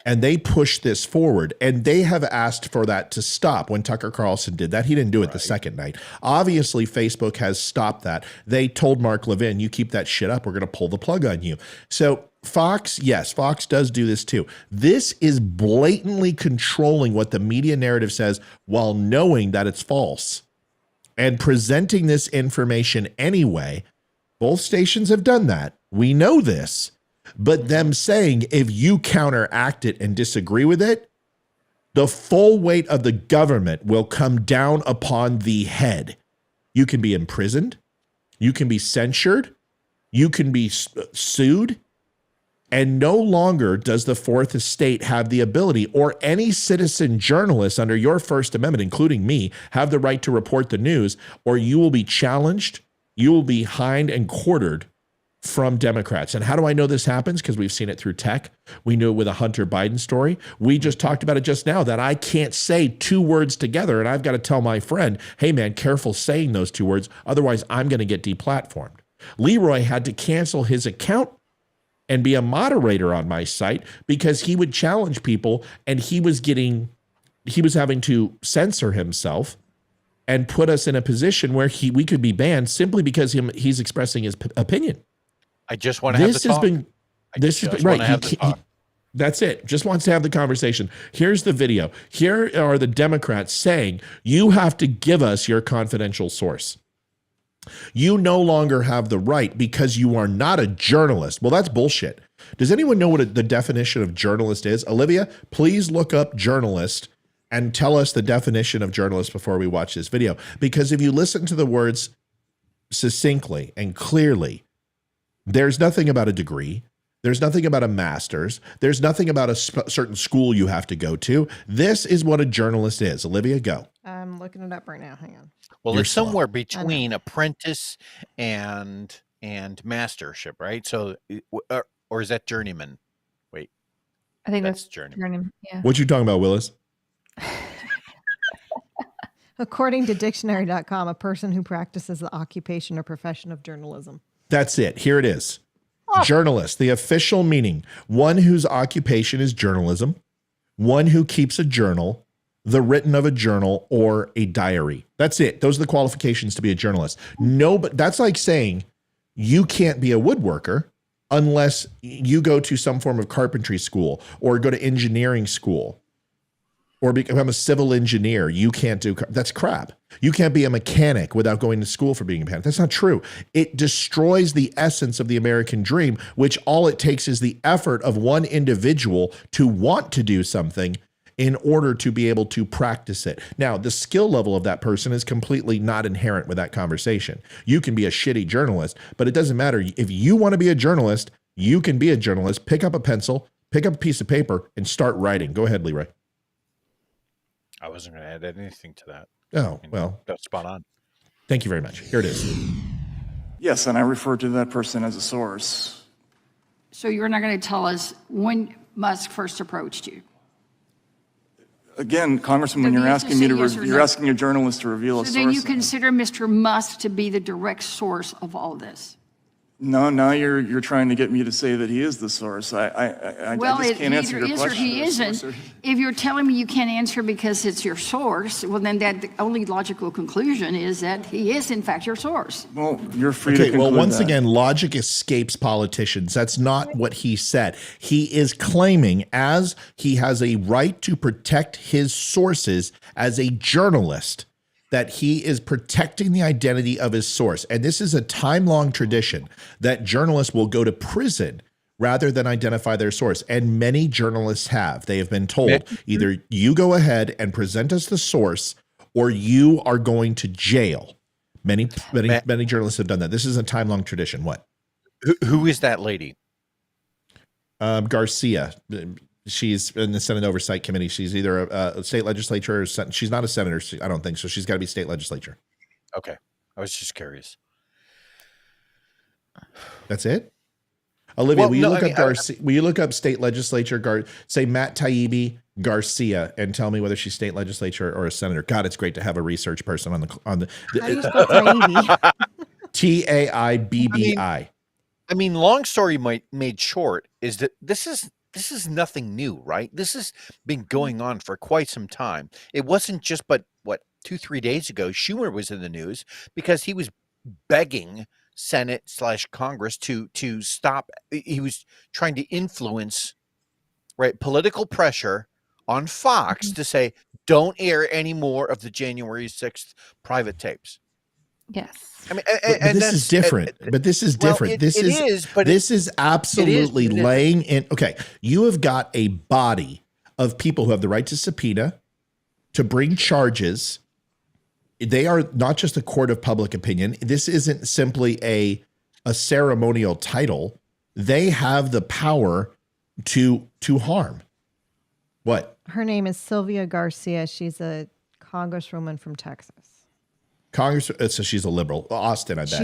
And they pushed this forward, and they have asked for that to stop. When Tucker Carlson did that, he didn't do it the second night. Obviously, Facebook has stopped that. They told Mark Levin, you keep that shit up, we're going to pull the plug on you. So Fox, yes, Fox does do this too. This is blatantly controlling what the media narrative says while knowing that it's false and presenting this information anyway. Both stations have done that. We know this. But them saying, if you counteract it and disagree with it, the full weight of the government will come down upon the head. You can be imprisoned. You can be censured. You can be sued. And no longer does the Fourth Estate have the ability, or any citizen journalist under your First Amendment, including me, have the right to report the news, or you will be challenged. You will be hined and quartered from Democrats. And how do I know this happens? Because we've seen it through tech. We knew it with a Hunter Biden story. We just talked about it just now, that I can't say two words together, and I've got to tell my friend, hey man, careful saying those two words, otherwise I'm going to get deplatformed. Leroy had to cancel his account and be a moderator on my site because he would challenge people, and he was having to censor himself and put us in a position where we could be banned simply because he's expressing his opinion. I just want to have the talk. This has been right. That's it. Just wants to have the conversation. Here's the video. Here are the Democrats saying, you have to give us your confidential source. You no longer have the right because you are not a journalist. Well, that's bullshit. Does anyone know what the definition of journalist is? Olivia, please look up journalist and tell us the definition of journalist before we watch this video. Because if you listen to the words succinctly and clearly, there's nothing about a degree. There's nothing about a master's. There's nothing about a certain school you have to go to. This is what a journalist is. Olivia, go. I'm looking it up right now. Hang on. Well, it's somewhere between apprentice and mastership, right? So, or is that journeyman? Wait, I think that's journeyman. Yeah. What you talking about, Willis? According to dictionary.com, a person who practices the occupation or profession of journalism. That's it. Here it is. Journalist, the official meaning, one whose occupation is journalism, one who keeps a journal, the written of a journal, or a diary. That's it. Those are the qualifications to be a journalist. No, but that's like saying you can't be a woodworker unless you go to some form of carpentry school or go to engineering school or become a civil engineer. You can't do, that's crap. You can't be a mechanic without going to school for being a mechanic. That's not true. It destroys the essence of the American dream, which all it takes is the effort of one individual to want to do something in order to be able to practice it. Now, the skill level of that person is completely not inherent with that conversation. You can be a shitty journalist, but it doesn't matter. If you want to be a journalist, you can be a journalist. Pick up a pencil, pick up a piece of paper, and start writing. Go ahead, Leroy. I wasn't going to add anything to that. Oh, well. That's spot on. Thank you very much. Here it is. Yes, and I refer to that person as a source. So you're not going to tell us when Musk first approached you? Again, Congressman, when you're asking me to, you're asking a journalist to reveal a source. So then you consider Mr. Musk to be the direct source of all this? No, now you're trying to get me to say that he is the source. I just can't answer your question. Well, he isn't. If you're telling me you can't answer because it's your source, well, then that the only logical conclusion is that he is, in fact, your source. Well, you're free to conclude well, once that. again, logic escapes politicians. That's not what he said. He is claiming, as he has a right to protect his sources as a journalist, that he is protecting the identity of his source. And this is a time-long tradition that journalists will go to prison rather than identify their source. And many journalists have. They have been told, either you go ahead and present us the source or you are going to jail. Many journalists have done that. This is a time-long tradition. What? Who is that lady? Garcia. She's in the Senate Oversight Committee. She's either a state legislature or she's not a senator. I don't think so. She's got to be state legislature. Okay. I was just curious. That's it? Olivia, will you look up Garcia? Will you look up state legislature? Say Matt Taibbi Garcia and tell me whether she's state legislature or a senator. God, it's great to have a research person on the How do you spell Taibbi? Taibbi. I mean, long story made short is that this is nothing new, right? This has been going on for quite some time. It wasn't just, but what, 2-3 days ago, Schumer was in the news because he was begging Senate/Congress to stop. He was trying to influence, right, political pressure on Fox to say, don't air any more of the January 6th private tapes. Yes. I mean, but this is different. But this is different. This is absolutely laying in. Okay, you have got a body of people who have the right to subpoena, to bring charges. They are not just a court of public opinion. This isn't simply a ceremonial title. They have the power to harm. What? Her name is Sylvia Garcia. She's a congresswoman from Texas. So she's a liberal. Austin, I bet.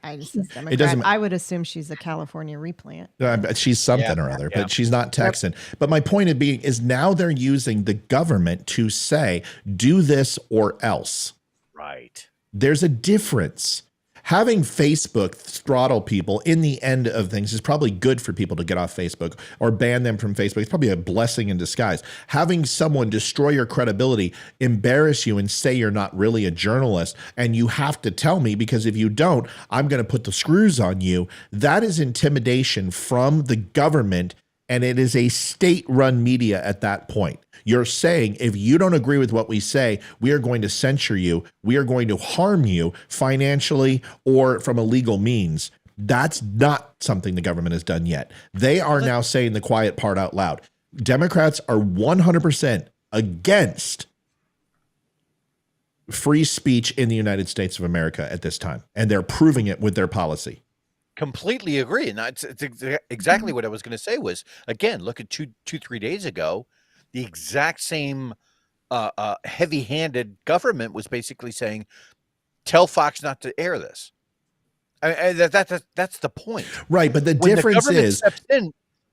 I just Democrat. I would assume she's a California replant. She's something or other, but she's not Texan. But my point of being is now they're using the government to say, do this or else. Right. There's a difference. Having Facebook throttle people in the end of things is probably good for people to get off Facebook or ban them from Facebook. It's probably a blessing in disguise. Having someone destroy your credibility, embarrass you, and say you're not really a journalist, and you have to tell me because if you don't, I'm going to put the screws on you. That is intimidation from the government, and it is a state-run media at that point. You're saying, if you don't agree with what we say, we are going to censor you. We are going to harm you financially or from a legal means. That's not something the government has done yet. They are now saying the quiet part out loud. Democrats are 100% against free speech in the United States of America at this time, and they're proving it with their policy. Completely agree. And that's exactly what I was going to say was, again, look at 2-3 days ago, the exact same heavy-handed government was basically saying, tell Fox not to air this. That's the point. Right, but the difference is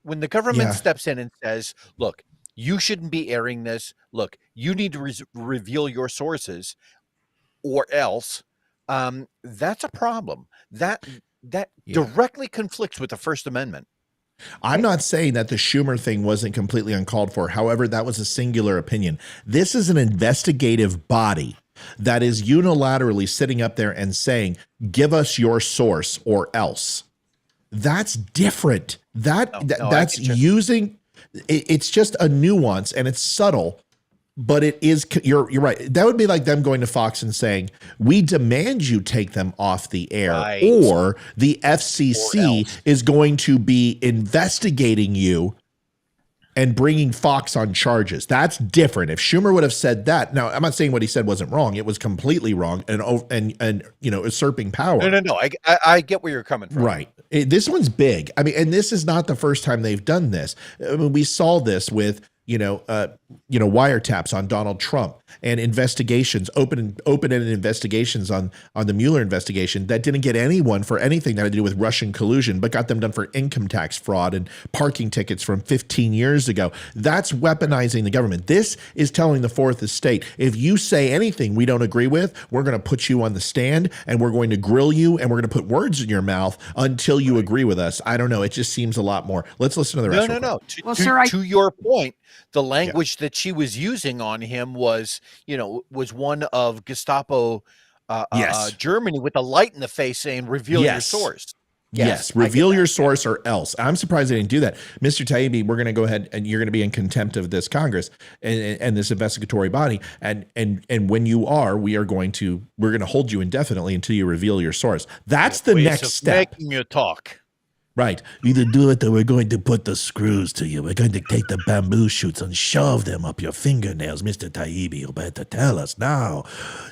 when the government steps in and says, look, you shouldn't be airing this. Look, you need to reveal your sources or else that's a problem. That directly conflicts with the First Amendment. I'm not saying that the Schumer thing wasn't completely uncalled for. However, that was a singular opinion. This is an investigative body that is unilaterally sitting up there and saying, give us your source or else. That's different. That's using, it's just a nuance and it's subtle. But it is, you're right. That would be like them going to Fox and saying, we demand you take them off the air, or the FCC is going to be investigating you and bringing Fox on charges. That's different. If Schumer would have said that, now I'm not saying what he said wasn't wrong. It was completely wrong and usurping power. No. I get where you're coming from. Right. This one's big. I mean, and this is not the first time they've done this. I mean, we saw this with wiretaps on Donald Trump and investigations, open-ended investigations on the Mueller investigation that didn't get anyone for anything that had to do with Russian collusion, but got them done for income tax fraud and parking tickets from 15 years ago. That's weaponizing the government. This is telling the fourth estate, if you say anything we don't agree with, we're going to put you on the stand and we're going to grill you and we're going to put words in your mouth until you agree with us. I don't know. It just seems a lot more. Let's listen to the rest. No. To your point, the language that she was using on him was one of Gestapo Germany with a light in the face saying, reveal your source. Yes, reveal your source or else. I'm surprised they didn't do that. Mr. Taibbi, we're going to go ahead and you're going to be in contempt of this Congress and this investigatory body. And when you are, we're going to hold you indefinitely until you reveal your source. That's the next step. Making you talk. Right. Either do it or we're going to put the screws to you. We're going to take the bamboo shoots and shove them up your fingernails. Mr. Taibbi, you better tell us now.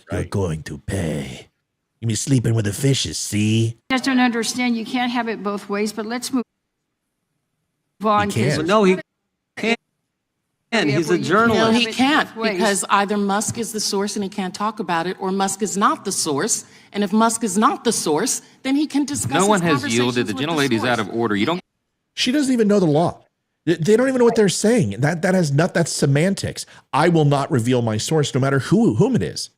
You're going to pay. You be sleeping with the fishes, see? Just don't understand. You can't have it both ways, but let's move on. You can't. No, he can't. He's a journalist. No, he can't, because either Musk is the source and he can't talk about it, or Musk is not the source. And if Musk is not the source, then he can discuss. No one his has yielded. The gentlelady's out of order. You don't. She doesn't even know the law. They don't even know what they're saying. That's semantics. I will not reveal my source, no matter whom it is.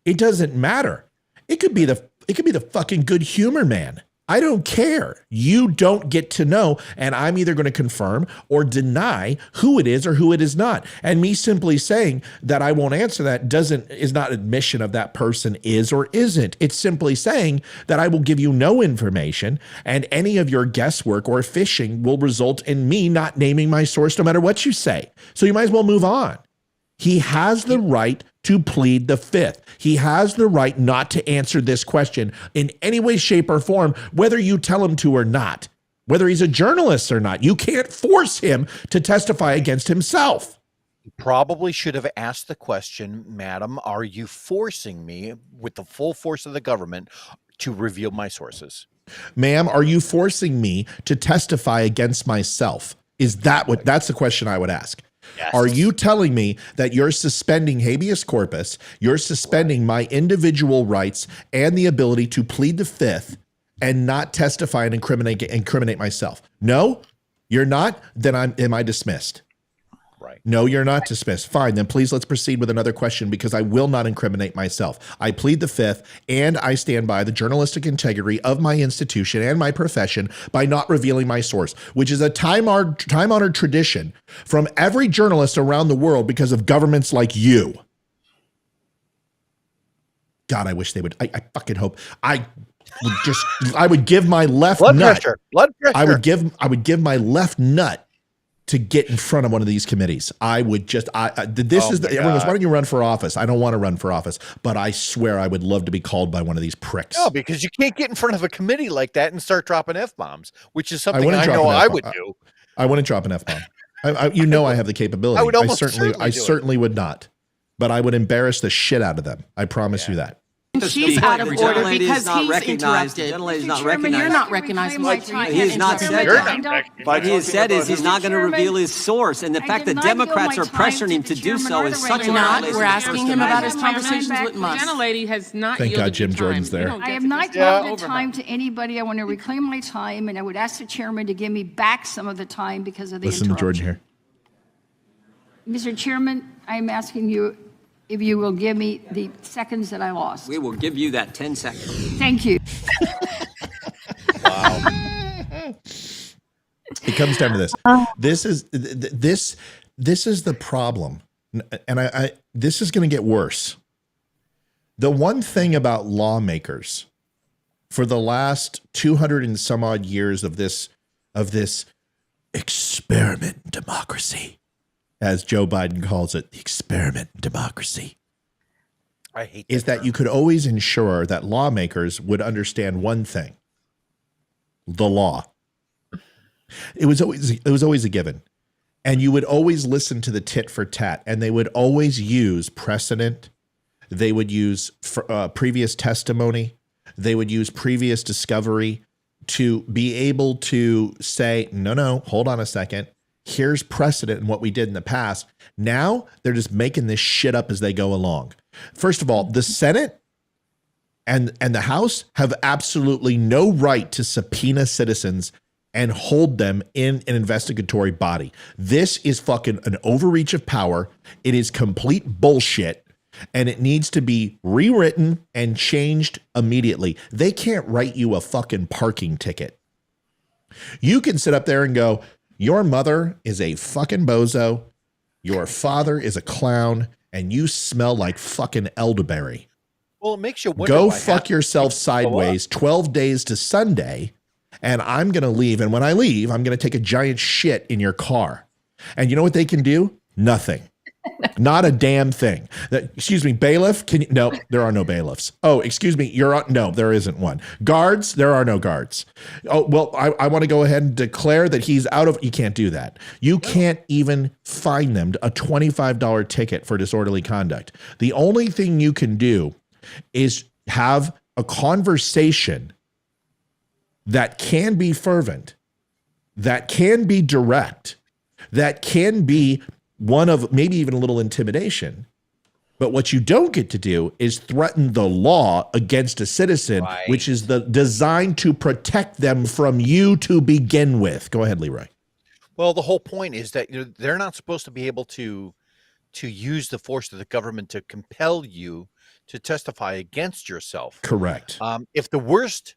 It doesn't matter. It could be the fucking good humor man. I don't care. You don't get to know, and I'm either going to confirm or deny who it is or who it is not. And me simply saying that I won't answer that is not admission of that person is or isn't. It's simply saying that I will give you no information, and any of your guesswork or fishing will result in me not naming my source no matter what you say. So you might as well move on. He has the right to plead the fifth. He has the right not to answer this question in any way, shape, or form, whether you tell him to or not, whether he's a journalist or not. You can't force him to testify against himself. You probably should have asked the question, madam, are you forcing me with the full force of the government to reveal my sources? Ma'am, are you forcing me to testify against myself? That's the question I would ask. Yes. Are you telling me that you're suspending habeas corpus, you're suspending my individual rights and the ability to plead the fifth and not testify and incriminate myself? No, you're not? Then am I dismissed? Right. No, you're not dismissed. Fine, then please let's proceed with another question, because I will not incriminate myself. I plead the fifth, and I stand by the journalistic integrity of my institution and my profession by not revealing my source, which is a time-honored tradition from every journalist around the world because of governments like you. God, I wish they would. I fucking hope. I would give my left nut. Blood pressure. I would give my left nut to get in front of one of these committees. I would just, everyone goes, why don't you run for office? I don't want to run for office, but I swear I would love to be called by one of these pricks. No, because you can't get in front of a committee like that and start dropping F-bombs, which is something I know I would do. I wouldn't drop an F-bomb. I have the capability. I certainly would not, but I would embarrass the shit out of them. I promise you that. She's out of order because he's interrupted. Chairman, you're not recognized. He has not said that. What he has said is he's not going to reveal his source, and the fact that Democrats are pressuring him to do so is such a violation. We're asking him about his conversations with Musk. The gentlelady has not. Thank God Jim Jordan's there. I have not yielded time to anybody. I want to reclaim my time, and I would ask the chairman to give me back some of the time because of the Listen to Jordan here. Mr. Chairman, I am asking you if you will give me the seconds that I lost. We will give you that 10 seconds. Thank you. Wow. It comes down to this. This is the problem, and this is going to get worse. The one thing about lawmakers for the last 200 and some odd years of this experiment in democracy, as Joe Biden calls it, the experiment in democracy, I hate is that you could always ensure that lawmakers would understand one thing: the law. It was always a given, and you would always listen to the tit for tat, and they would always use precedent. They would use previous testimony. They would use previous discovery to be able to say, no, hold on a second. Here's precedent in what we did in the past. Now they're just making this shit up as they go along. First of all, the Senate and the House have absolutely no right to subpoena citizens and hold them in an investigatory body. This is fucking an overreach of power. It is complete bullshit, and it needs to be rewritten and changed immediately. They can't write you a fucking parking ticket. You can sit up there and go, your mother is a fucking bozo, your father is a clown, and you smell like fucking elderberry. Well, it makes you wonder. Go fuck yourself sideways 12 days to Sunday, and I'm going to leave. And when I leave, I'm going to take a giant shit in your car. And you know what they can do? Nothing. Not a damn thing. Excuse me, bailiff? No, there are no bailiffs. Oh, excuse me, no, there isn't one. Guards? There are no guards. Oh, well, I want to go ahead and declare that he's out of. You can't do that. You can't even fine them a $25 ticket for disorderly conduct. The only thing you can do is have a conversation that can be fervent, that can be direct, that can be one of maybe even a little intimidation. But what you don't get to do is threaten the law against a citizen, which is designed to protect them from you to begin with. Go ahead, Leroy. Well, the whole point is that they're not supposed to be able to use the force of the government to compel you to testify against yourself. Correct. If the worst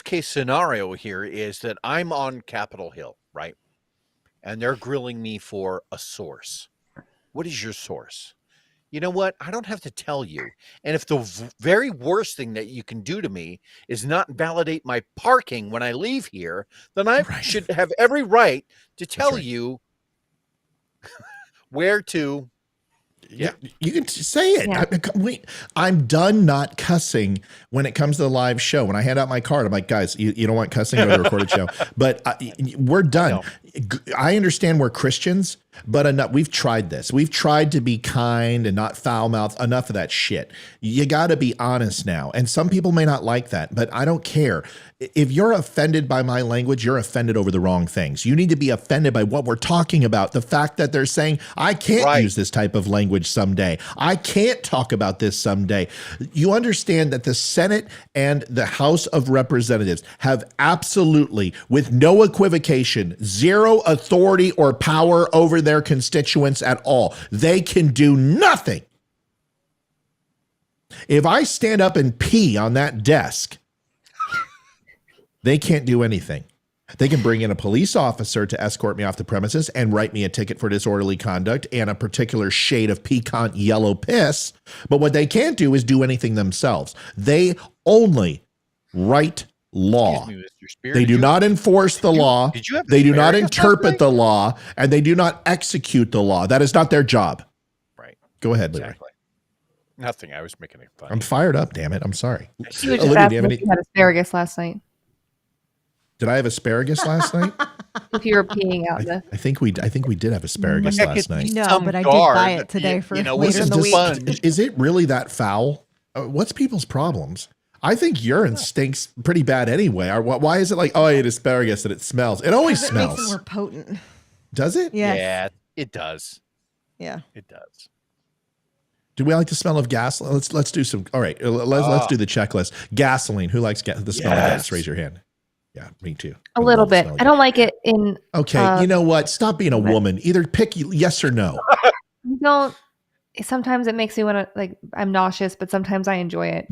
case scenario here is that I'm on Capitol Hill, right, and they're grilling me for a source. What is your source? You know what? I don't have to tell you. And if the very worst thing that you can do to me is not validate my parking when I leave here, then I should have every right to tell you where to. Yeah, you can say it. Yeah. I'm done not cussing when it comes to the live show. When I hand out my card, I'm like, guys, you don't want cussing on the recorded show. But we're done. I understand we're Christians, but enough. We've tried this. We've tried to be kind and not foul mouth. Enough of that shit. You got to be honest now. And some people may not like that, but I don't care. If you're offended by my language, you're offended over the wrong things. You need to be offended by what we're talking about. The fact that they're saying, I can't use this type of language someday. I can't talk about this someday. You understand that the Senate and the House of Representatives have absolutely, with no equivocation, zero authority or power over their constituents at all. They can do nothing. If I stand up and pee on that desk, they can't do anything. They can bring in a police officer to escort me off the premises and write me a ticket for disorderly conduct and a particular shade of piquant yellow piss. But what they can't do is do anything themselves. They only write law. They do not enforce the law. They do not interpret the law, and they do not execute the law. That is not their job. Right. Go ahead, Larry. Exactly. Nothing. I was making it fun. I'm fired up, damn it. I'm sorry. You were just asking if you had asparagus last night. Did I have asparagus last night? If you were peeing out I think we did have asparagus last night. No, but I did buy it today for later in the week. Is it really that foul? What's people's problems? I think urine stinks pretty bad anyway. Why is it like, oh, I ate asparagus and it smells? It always smells. It makes it more potent. Does it? Yes. Yeah, it does. Yeah, it does. Do we like the smell of gas? Let's do some. All right, let's do the checklist. Gasoline. Who likes the smell of gas? Raise your hand. Yeah, me too. A little bit. I don't like it in. Okay, you know what? Stop being a woman. Either pick yes or no. You don't. Sometimes it makes me want to, like, I'm nauseous, but sometimes I enjoy it.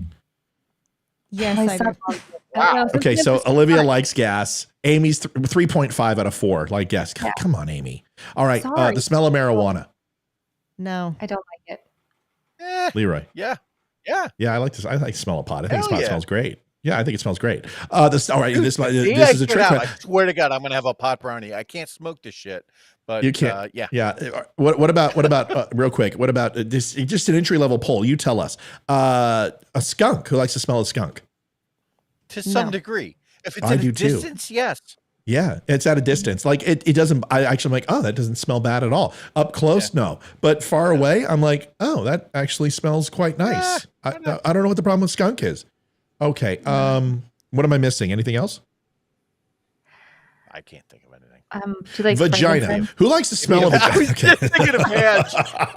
Yes, I do. Wow. Okay, so Olivia likes gas. Amy's 3.5 out of 4. Like, yes. Yeah. Come on, Amy. All right. The smell of marijuana. No, I don't like it. Leroy. Yeah. I like this. I like the smell of pot. I think pot smells great. Yeah, I think it smells great. All right. This is a trick. I swear to God, I'm gonna have a pot brownie. I can't smoke this shit. But you can't. Yeah. What about real quick? What about this? Just an entry level poll. You tell us. A skunk. Who likes the smell of skunk? To some degree. If it's I at do a distance, yes. Yeah, it's at a distance. Like it doesn't. I actually am like, oh, that doesn't smell bad at all. Up close, no. But far away, I'm like, oh, that actually smells quite nice. I don't know what the problem with skunk is. Okay. What am I missing? Anything else? I can't think of anything. Do they vagina. Who likes the smell of vagina? I was just thinking of Madge.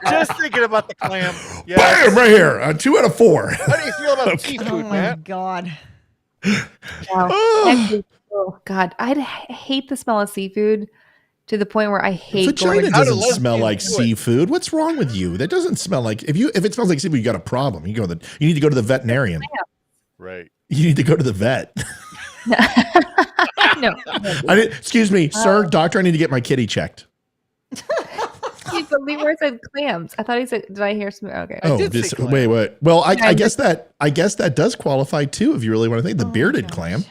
Just thinking about the clam. Yes. Bam! Right here. 2 out of 4. How do you feel about seafood, Oh Matt? my God. Wow. Actually, oh God, I hate the smell of seafood to the point where I hate vagina going. doesn't smell like seafood. What's wrong with you? That doesn't smell like if it smells like seafood, you got a problem. You need to go to the veterinarian. Right. You need to go to the vet. No. Excuse me, sir, doctor. I need to get my kitty checked. But Leroy said clams. I thought he said. Did I hear some? Okay. Wait. Well, I guess that does qualify too. If you really want to think the bearded clam.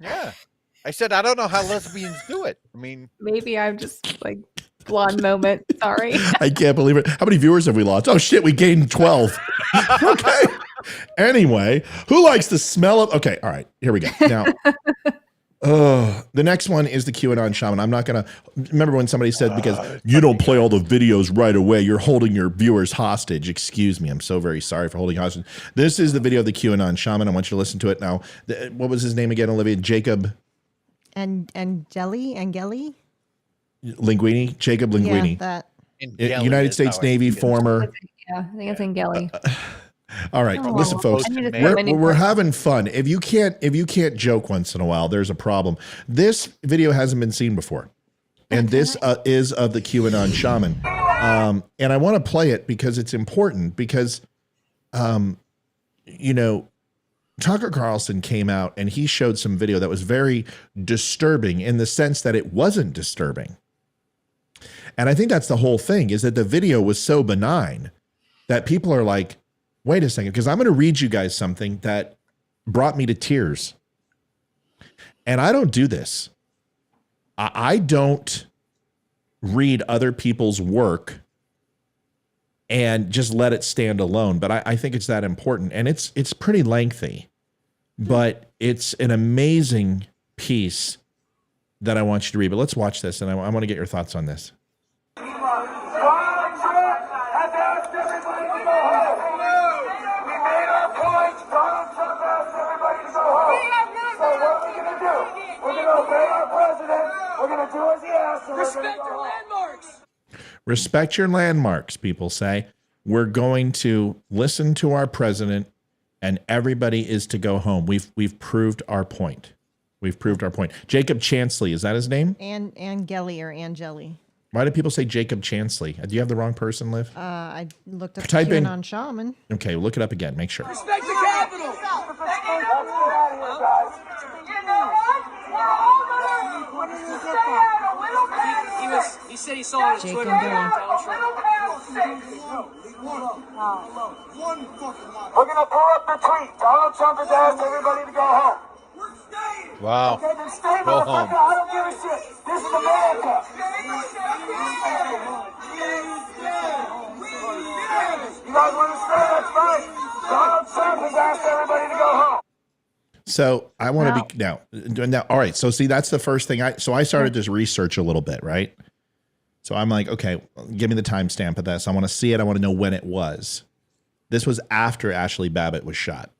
Yeah. I said I don't know how lesbians do it. I mean, maybe I'm just like blonde moment. Sorry. I can't believe it. How many viewers have we lost? Oh shit, we gained 12. Okay. Anyway, who likes the smell of? Okay, all right. Here we go. Now, The next one is the QAnon Shaman. I'm not going to remember when somebody said, because you don't play all the videos right away, you're holding your viewers hostage. Excuse me. I'm so very sorry for holding hostage. This is the video of the QAnon Shaman. I want you to listen to it now. What was his name again, Olivia? Jacob? Angeli? Linguini? Jacob Linguini. Yeah, that. United States Navy, former. Yeah, I think it's Angeli. All right, listen, folks. We're having fun. If you can't joke once in a while, there's a problem. This video hasn't been seen before, and this is of the QAnon Shaman. And I want to play it because it's important. Because, you know, Tucker Carlson came out and he showed some video that was very disturbing in the sense that it wasn't disturbing. And I think that's the whole thing, is that the video was so benign that people are like, wait a second, because I'm going to read you guys something that brought me to tears. And I don't do this. I don't read other people's work and just let it stand alone. But I think it's that important. And it's pretty lengthy. But it's an amazing piece that I want you to read. But let's watch this, and I want to get your thoughts on this. Respect your landmarks. Respect your landmarks, people say. We're going to listen to our president, and everybody is to go home. We've proved our point. We've proved our point. Jacob Chansley, is that his name? Angeli or Angeli. Why do people say Jacob Chansley? Do you have the wrong person, Liv? I looked up Type in QAnon Shaman. Okay, look it up again. Make sure. Respect the Capitol. He said he saw it on Twitter. We're gonna pull up the tweet. Donald Trump has asked everybody to go home. Wow. Okay, then stay, Go home. motherfucker. I don't give a shit. This is America. You guys want to stay? That's fine. Donald Trump has asked everybody to go home. So I want to be now. All right. So see, that's the first thing I started this research a little bit, right? So I'm like, okay, give me the timestamp of this. I want to see it. I want to know when it was. This was after Ashley Babbitt was shot.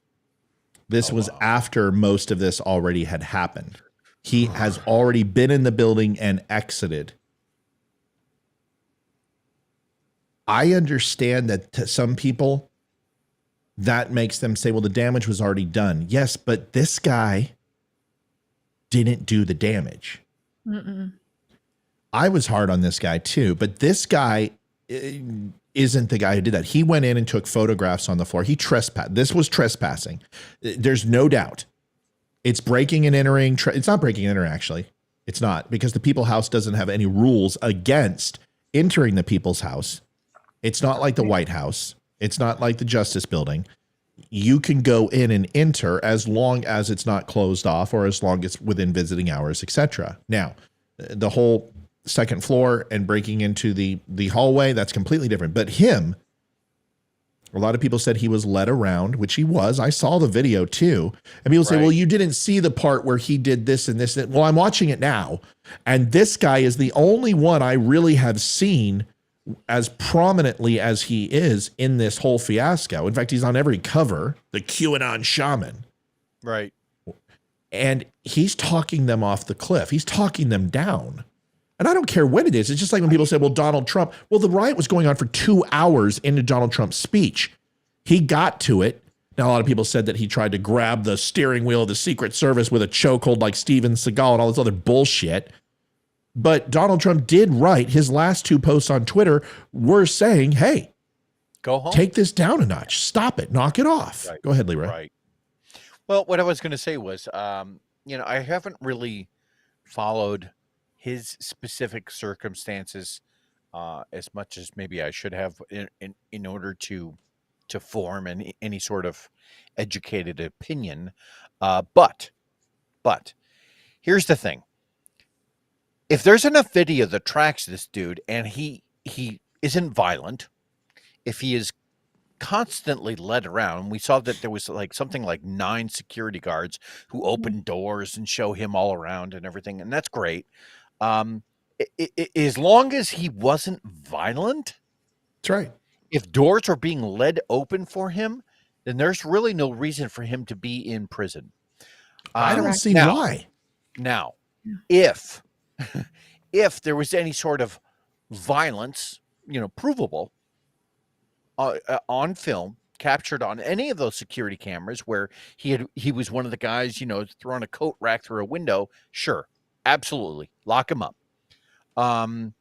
This was after most of this already had happened. He has already been in the building and exited. I understand that to some people, that makes them say, well, the damage was already done. Yes, but this guy didn't do the damage. I was hard on this guy too, but this guy isn't the guy who did that. He went in and took photographs on the floor. He trespassed. This was trespassing. There's no doubt. It's breaking and entering. It's not breaking and entering, actually. It's not, because the People's House doesn't have any rules against entering the People's House. It's not like the White House. It's not like the Justice Building. You can go in and enter as long as it's not closed off or as long as it's within visiting hours, etc. Now, the whole second floor and breaking into the hallway, that's completely different. But him, a lot of people said he was led around, which he was. I saw the video too. And people say, well, you didn't see the part where he did this and this. Well, I'm watching it now. And this guy is the only one I really have seen as prominently as he is in this whole fiasco. In fact, he's on every cover, the QAnon Shaman. Right. And he's talking them off the cliff. He's talking them down. And I don't care when it is. It's just like when people say, well, Donald Trump. Well, the riot was going on for 2 hours into Donald Trump's speech. He got to it. Now, a lot of people said that he tried to grab the steering wheel of the Secret Service with a chokehold like Steven Seagal and all this other bullshit. But Donald Trump did write, his last 2 posts on Twitter were saying, hey, go home. Take this down a notch. Stop it. Knock it off. Right. Go ahead, Leroy. Right. Well, what I was going to say was, I haven't really followed his specific circumstances as much as maybe I should have in order to form any sort of educated opinion. But here's the thing. If there's enough video that tracks this dude and he isn't violent, if he is constantly led around. We saw that there was like something like 9 security guards who open doors and show him all around and everything, and that's great. As long as he wasn't violent, that's right. If doors are being led open for him, then there's really no reason for him to be in prison. I don't see why. Now, if there was any sort of violence, provable on film, captured on any of those security cameras where he was one of the guys, throwing a coat rack through a window, sure, absolutely, lock him up. But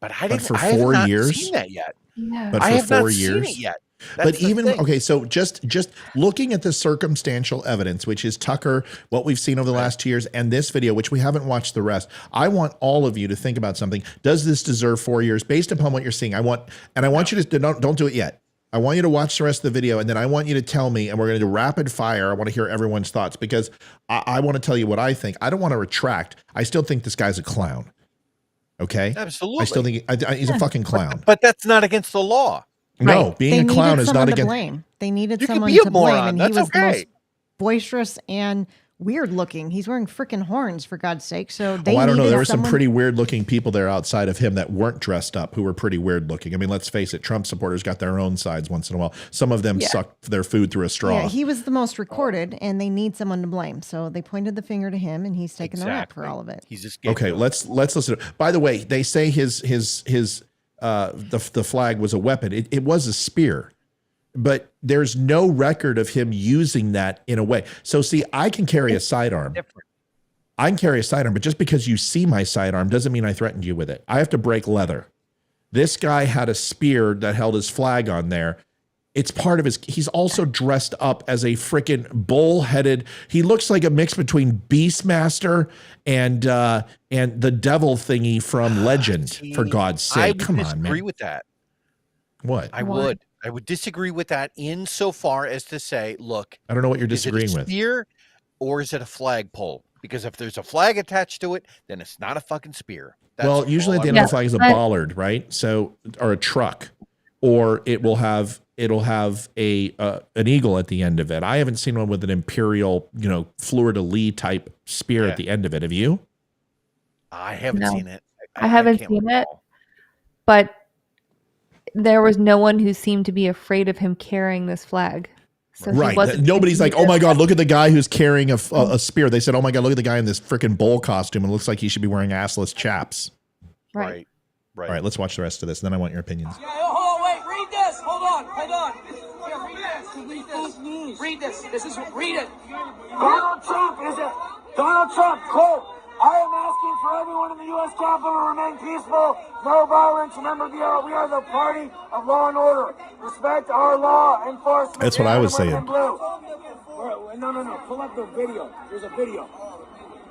I have not seen that yet. Yeah. But I for have not 4 seen years it yet. But even okay, so just looking at the circumstantial evidence, which is Tucker, what we've seen over the last 2 years, and this video, which we haven't watched the rest, I want all of you to think about something. Does this deserve 4 years based upon what you're seeing? I want you to don't do it yet. I want you to watch the rest of the video, and then I want you to tell me, and we're going to do rapid fire. I want to hear everyone's thoughts because I want to tell you what I think. I don't want to retract. I still think this guy's a clown. Okay, absolutely. I still think he's a fucking clown. But that's not against the law. No, being a clown is not against. Blame. They needed You could someone be a to blame, moron. and That's he was the most okay. boisterous and weird looking. He's wearing freaking horns, for God's sake. So they I don't know. needed There were some someone- pretty weird looking people there outside of him that weren't dressed up, who were pretty weird looking. I mean, let's face it, Trump supporters got their own sides once in a while. Some of them sucked their food through a straw. Yeah, he was the most recorded, and they need someone to blame. So they pointed the finger to him, and he's taking the rap for all of it. He's just Okay, let's listen. By the way, they say the flag was a weapon. It was a spear. But there's no record of him using that in a way. So see, I can carry a sidearm. I can carry a sidearm, but just because you see my sidearm doesn't mean I threatened you with it. I have to break leather. This guy had a spear that held his flag on there. It's part of he's also dressed up as a freaking bull-headed. He looks like a mix between Beastmaster and the devil thingy from Legend, for God's sake. Come on, man. I would disagree with that. What? I would disagree with that insofar as to say, look, I don't know what you're disagreeing with. Is it a spear or is it a flagpole? Because if there's a flag attached to it, then it's not a fucking spear. Well, usually at the end of the flag is a bollard, right? So, or a truck, or it'll have an eagle at the end of it. I haven't seen one with an imperial, fleur-de-lis type spear at the end of it. Have you? I haven't seen it. I haven't seen it, but there was no one who seemed to be afraid of him carrying this flag. So right. Nobody's like, oh my God, look at the guy who's carrying a spear. They said, oh my God, look at the guy in this freaking bull costume. It looks like he should be wearing assless chaps. Right. All right, let's watch the rest of this. Then I want your opinions. Yeah, hold on, wait, read this. Hold on. Here, read this. Read it. Donald Trump, quote, I am asking for everyone in the U.S. Capitol to remain peaceful, no violence. Remember, we are the party of law and order. Respect our law enforcement. That's what I was saying. No. Pull up the video. There's a video.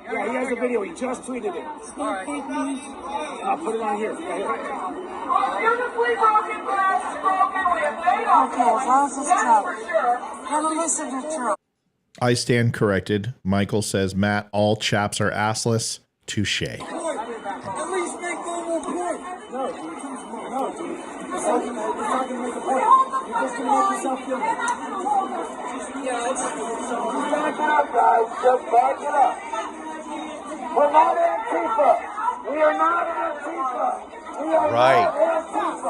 Yeah, he has a video. He just tweeted it. I'll put it on here. Beautifully broken glass is broken. We have laid off. Okay, as long as it's That's Trump. for sure. Never listen to Trump. I stand corrected. Michael says, Matt, all chaps are assless. Touche. At least make one more point. No. It's not going to make a point. You're just going to make yourself feel good. Back it up, guys. Just back it up. We're not Antifa. We are not Antifa. Right.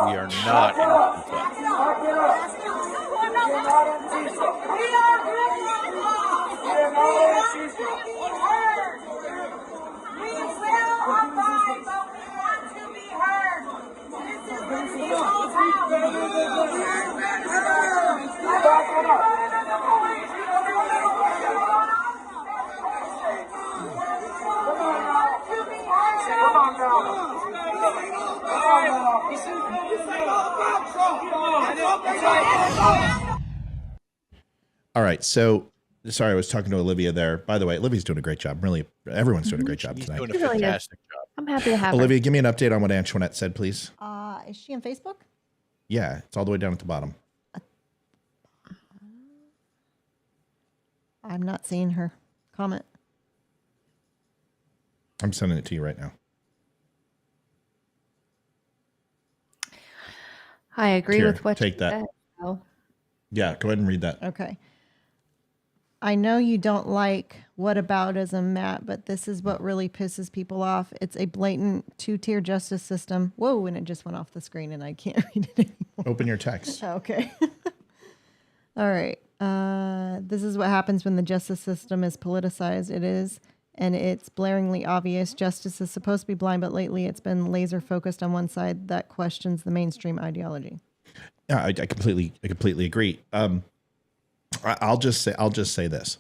We are not Antifa. Back it up. We are not Antifa. We are not Antifa. We will abide, but we want to be heard. This is the people's house. Back it up. Come on now. All right, so sorry, I was talking to Olivia there. By the way, Olivia's doing a great job. Really, everyone's doing a great job tonight. Doing a fantastic job. I'm happy to have her. Olivia, give me an update on what Antoinette said, please. Is she on Facebook? Yeah, it's all the way down at the bottom. I'm not seeing her comment. I'm sending it to you right now. I agree Here, with what take you that. said. So. Yeah, go ahead and read that. Okay. I know you don't like whataboutism, Matt, but this is what really pisses people off. It's a blatant two-tier justice system. Whoa, and it just went off the screen and I can't read it anymore. Open your text. Okay. All right. This is what happens when the justice system is politicized. It is, and it's blaringly obvious. Justice is supposed to be blind, but lately it's been laser focused on one side that questions the mainstream ideology. Yeah, I completely agree. I'll just say this.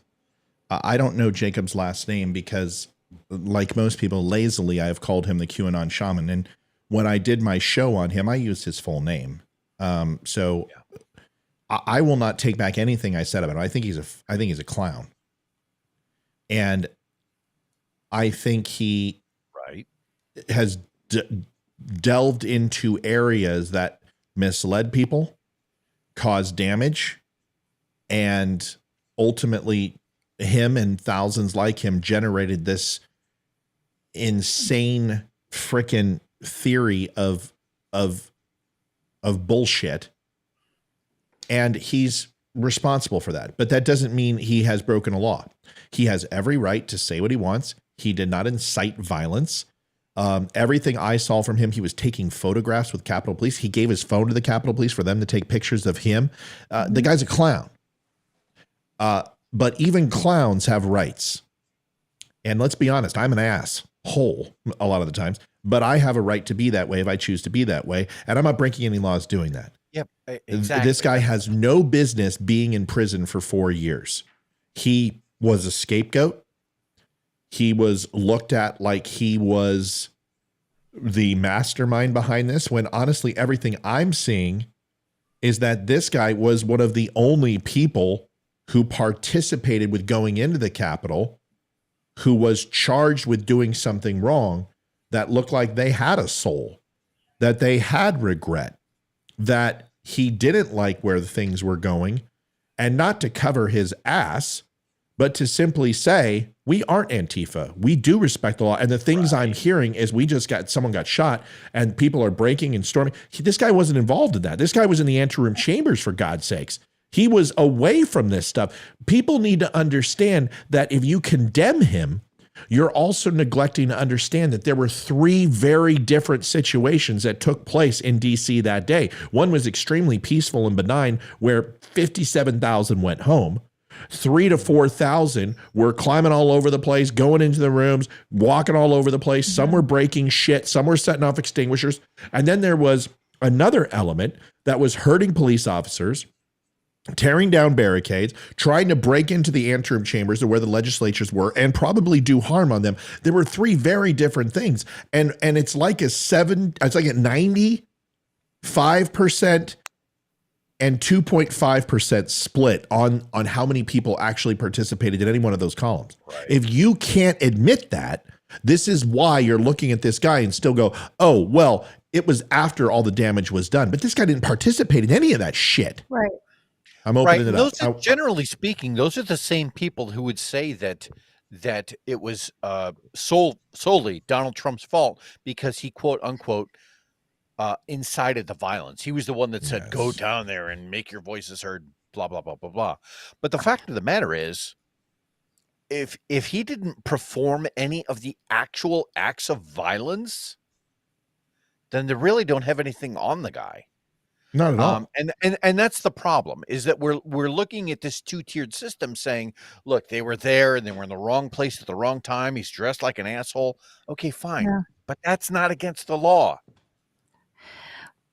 I don't know Jacob's last name because, like most people, lazily I have called him the QAnon Shaman. And when I did my show on him, I used his full name. So I will not take back anything I said about him. I think he's a clown, and I think he has delved into areas that misled people, caused damage, and ultimately him and thousands like him generated this insane freaking theory of bullshit. And he's responsible for that. But that doesn't mean he has broken a law. He has every right to say what he wants. He did not incite violence. Everything I saw from him, he was taking photographs with Capitol Police. He gave his phone to the Capitol Police for them to take pictures of him. The guy's a clown. But even clowns have rights. And let's be honest, I'm an asshole a lot of the times, but I have a right to be that way if I choose to be that way. And I'm not breaking any laws doing that. Yep, exactly. This guy has no business being in prison for 4 years. He was a scapegoat. He was looked at like he was the mastermind behind this, when honestly, everything I'm seeing is that this guy was one of the only people who participated with going into the Capitol, who was charged with doing something wrong, that looked like they had a soul, that they had regret, that he didn't like where the things were going, and not to cover his ass, but to simply say, we aren't Antifa. We do respect the law. And the things I'm hearing is someone got shot and people are breaking and storming. This guy wasn't involved in that. This guy was in the anteroom chambers, for God's sakes. He was away from this stuff. People need to understand that if you condemn him, you're also neglecting to understand that there were 3 very different situations that took place in DC that day. One was extremely peaceful and benign, where 57,000 went home. 3,000 to 4,000 were climbing all over the place, going into the rooms, walking all over the place. Some were breaking shit. Some were setting off extinguishers. And then there was another element that was hurting police officers, tearing down barricades, trying to break into the anteroom chambers of where the legislatures were, and probably do harm on them. There were 3 very different things. And it's like a 95% and 2.5% split on how many people actually participated in any one of those columns. Right. If you can't admit that, this is why you're looking at this guy and still go, oh, well, it was after all the damage was done. But this guy didn't participate in any of that shit. Right. I'm opening it up. Generally speaking, those are the same people who would say that it was solely Donald Trump's fault because he, quote unquote, incited the violence. He was the one that said, go down there and make your voices heard, blah, blah, blah, blah, blah. But the fact of the matter is, if he didn't perform any of the actual acts of violence, then they really don't have anything on the guy. Not at all. And that's the problem, is that we're looking at this 2-tiered system saying, look, they were there and they were in the wrong place at the wrong time. He's dressed like an asshole. Okay, fine. Yeah. But that's not against the law.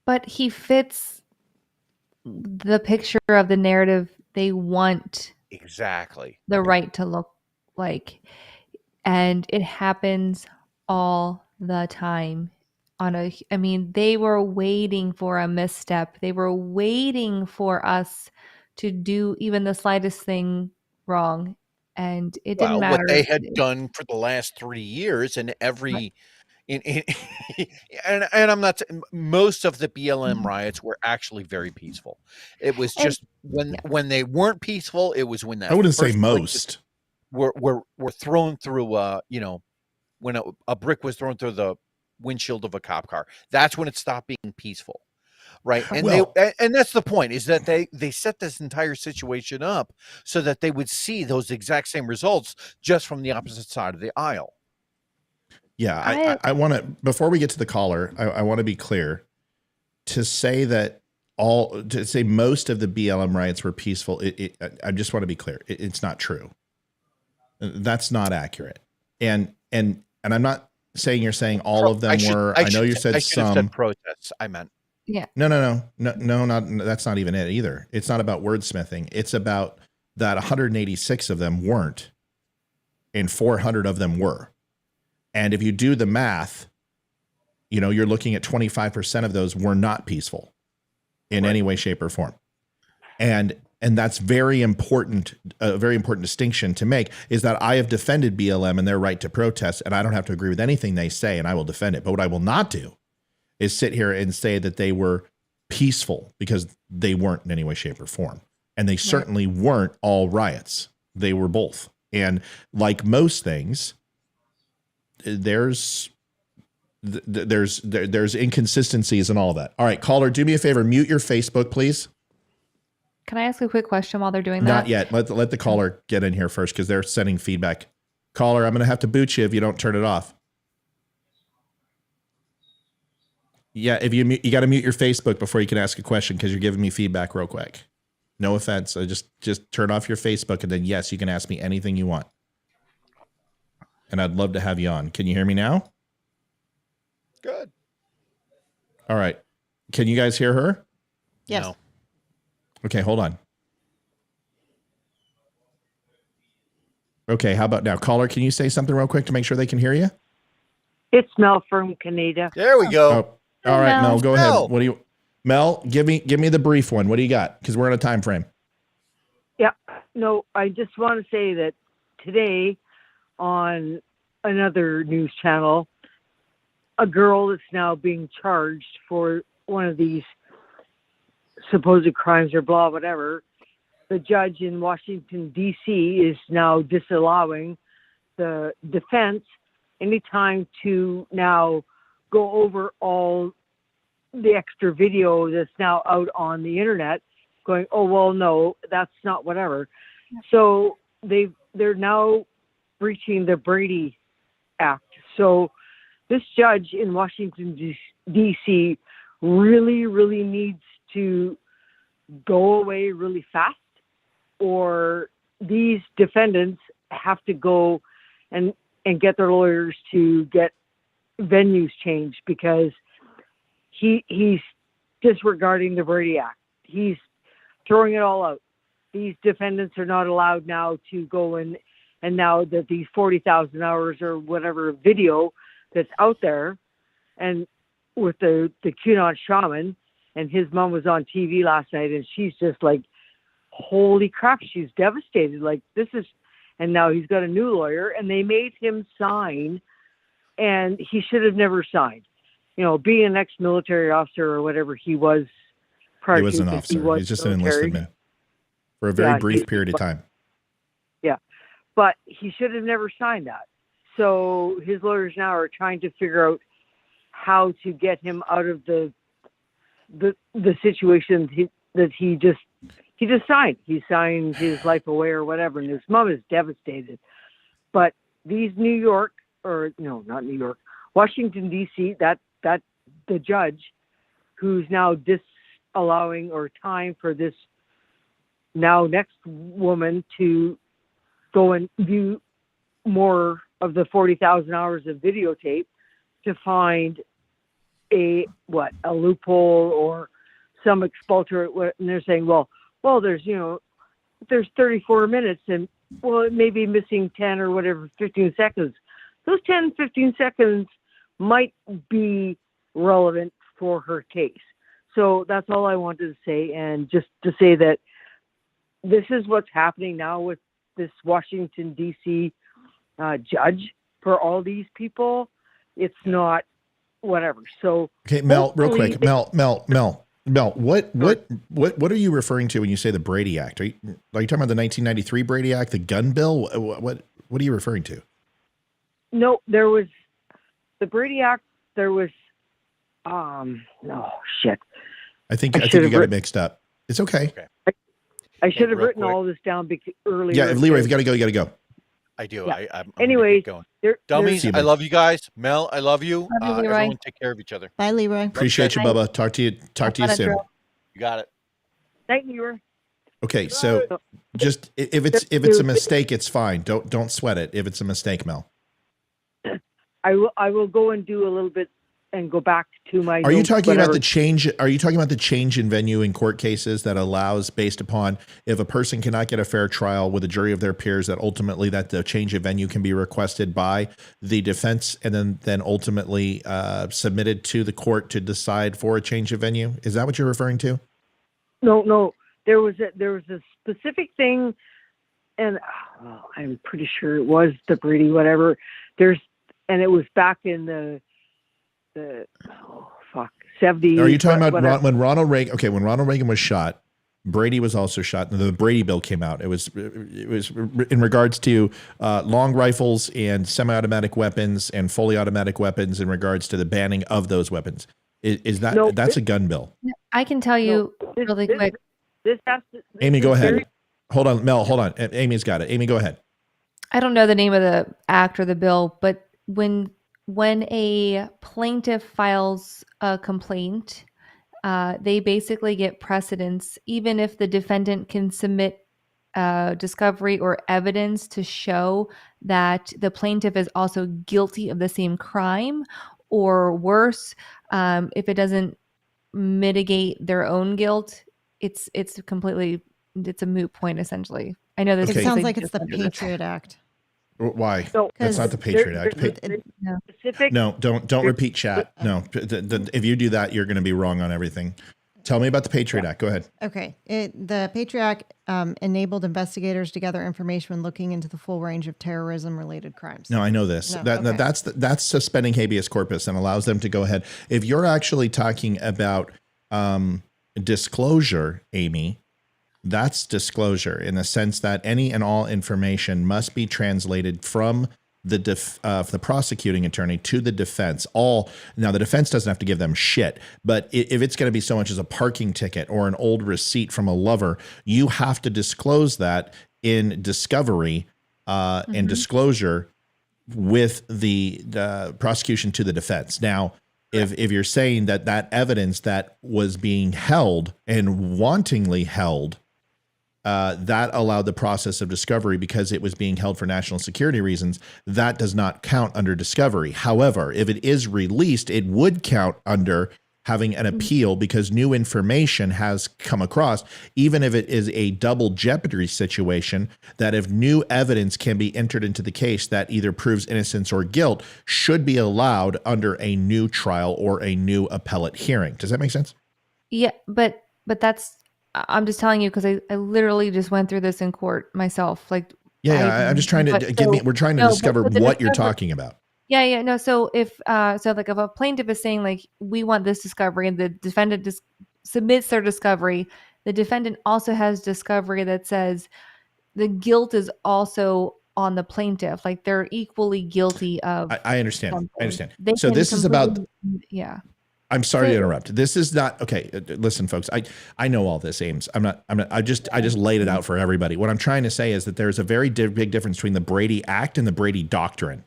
But he fits the picture of the narrative they want exactly the right to look like. And it happens all the time. They were waiting for a misstep. They were waiting for us to do even the slightest thing wrong. And it didn't matter. What they had done for the last 3 years, and every and I'm not. Most of the BLM riots were actually very peaceful. It was just when they weren't peaceful, it was when that I wouldn't say most were thrown through. When a brick was thrown through the windshield of a cop car, that's when it stopped being peaceful. right? And and that's the point, is that they set this entire situation up so that they would see those exact same results just from the opposite side of the aisle. Yeah, I want to, before we get to the caller, I want to be clear. To say most of the BLM riots were peaceful, I just want to be clear. It's not true. That's not accurate. And I'm not saying you're saying all of them were. I know you said some. Said protests. I meant. Yeah. No, not that's not even it either. It's not about wordsmithing. It's about that 186 of them weren't, and 400 of them were. And if you do the math, you're looking at 25% of those were not peaceful in any way, shape, or form. And that's very important. A very important distinction to make is that I have defended BLM and their right to protest, and I don't have to agree with anything they say, and I will defend it. But what I will not do is sit here and say that they were peaceful, because they weren't in any way, shape, or form. And they certainly weren't all riots. They were both. And like most things, there's inconsistencies and all of that. All right, caller, do me a favor, mute your Facebook, please. Can I ask a quick question while they're doing that? Not yet. Let the caller get in here first, because they're sending feedback. Caller, I'm going to have to boot you if you don't turn it off. Yeah, if you got to mute your Facebook before you can ask a question, because you're giving me feedback real quick. No offense. I just turn off your Facebook, and then yes, you can ask me anything you want. And I'd love to have you on. Can you hear me now? Good. All right. Can you guys hear her? Yes. No. Okay, hold on. Okay, how about now? Caller, can you say something real quick to make sure they can hear you? It's Mel from Canada. There we go. Oh, all right, Mel, go ahead. What do you, Mel, give me the brief one. What do you got? Because we're on a time frame. Yeah. No, I just want to say that today on another news channel, a girl is now being charged for one of these supposed crimes or blah, whatever. The judge in Washington, D.C. is now disallowing the defense any time to now go over all the extra video that's now out on the internet going, oh, well, no, that's not whatever. So they're now breaching the Brady Act. So this judge in Washington, D.C. really, really needs to go away really fast, or these defendants have to go and get their lawyers to get venues changed, because he's disregarding the Brady Act. He's throwing it all out. These defendants are not allowed now to go in, and now that these 40,000 hours or whatever video that's out there, and with the QAnon Shaman, and his mom was on TV last night, and she's just like, holy crap, she's devastated. Like, this is, and now he's got a new lawyer, and they made him sign, and he should have never signed. Being an ex-military officer or whatever he was prior to. He was an officer. He's just an enlisted man for a very brief period of time. Yeah, but he should have never signed that. So his lawyers now are trying to figure out how to get him out of the situation that he just signed. He signed his life away or whatever, and his mom is devastated. But these Washington, D.C., that the judge who's now disallowing or time for this now next woman to go and view more of the 40,000 hours of videotape to find a loophole or some expulsory, and they're saying, well, there's 34 minutes, and it may be missing 10 or whatever, 15 seconds. Those 10, 15 seconds might be relevant for her case. So that's all I wanted to say. And just to say that this is what's happening now with this Washington, D.C. Judge for all these people. It's not whatever. So okay, Mel, real quick, Mel, what are you referring to when you say the Brady Act? Are you talking about the 1993 Brady Act, the gun bill? What are you referring to? No, there was the Brady Act. There was, I think you got it mixed up. It's okay. I should have real written quick. all this down earlier. Yeah, Leroy, if you got to go, you got to go. I do. Yeah. I'm Anyways, gonna get going. there- Dummies, See you, I man. love you guys. Mel, I love you. Love you, Leroy. Everyone take care of each other. Bye, Leroy. Appreciate you, Bubba. Talk to you soon. You got it. Thank you, Leroy. Okay, so just if it's a mistake, it's fine. Don't sweat it. If it's a mistake, Mel. I will go and do a little bit and go back to my. Are you notes, talking about whatever. the change? Are you talking about the change in venue in court cases that allows, based upon if a person cannot get a fair trial with a jury of their peers, that ultimately that the change of venue can be requested by the defense and then ultimately submitted to the court to decide for a change of venue? Is that what you're referring to? No. There was a specific thing, and I'm pretty sure it was the Brady whatever. And it was back in the 70s. Are you talking about whatever. when Ronald Reagan? Okay, when Ronald Reagan was shot, Brady was also shot. The Brady bill came out. It was in regards to long rifles and semi-automatic weapons and fully automatic weapons in regards to the banning of those weapons. Is that that's a gun bill? I can tell you really quick. This has to. Amy, go ahead. Hold on, Mel. Hold on. Amy's got it. Amy, go ahead. I don't know the name of the act or the bill, but when a plaintiff files a complaint, they basically get precedence, even if the defendant can submit discovery or evidence to show that the plaintiff is also guilty of the same crime or worse. If it doesn't mitigate their own guilt, it's a moot point essentially. I know this. It sounds like it's the Patriot Act. Why? No, that's not the Patriot Act. No, don't repeat chat. No, if you do that, you're going to be wrong on everything. Tell me about the Patriot Act. Go ahead. Okay. The Patriot Act enabled investigators to gather information when looking into the full range of terrorism-related crimes. No, I know this. No, okay. That's suspending habeas corpus and allows them to go ahead. If you're actually talking about disclosure, Amy, that's disclosure in the sense that any and all information must be translated from the prosecuting attorney to the defense. Now the defense doesn't have to give them shit, but if it's going to be so much as a parking ticket or an old receipt from a lover, you have to disclose that in discovery and disclosure with the prosecution to the defense. Now, if you're saying that evidence that was being held and wantingly held, that allowed the process of discovery because it was being held for national security reasons, that does not count under discovery. However, if it is released, it would count under having an appeal because new information has come across, even if it is a double jeopardy situation, that if new evidence can be entered into the case that either proves innocence or guilt, should be allowed under a new trial or a new appellate hearing. Does that make sense? Yeah, but that's, I'm just telling you because I literally just went through this in court myself. Like, I'm just trying to we're trying to discover what you're talking about. Yeah. No. So if a plaintiff is saying like, we want this discovery and the defendant submits their discovery, the defendant also has discovery that says the guilt is also on the plaintiff. Like they're equally guilty of. I understand. Something. I understand. They So this is about. Yeah. I'm sorry to interrupt. This is not okay. Listen, folks, I know all this, Ames. I just laid it out for everybody. What I'm trying to say is that there's a very big difference between the Brady Act and the Brady Doctrine.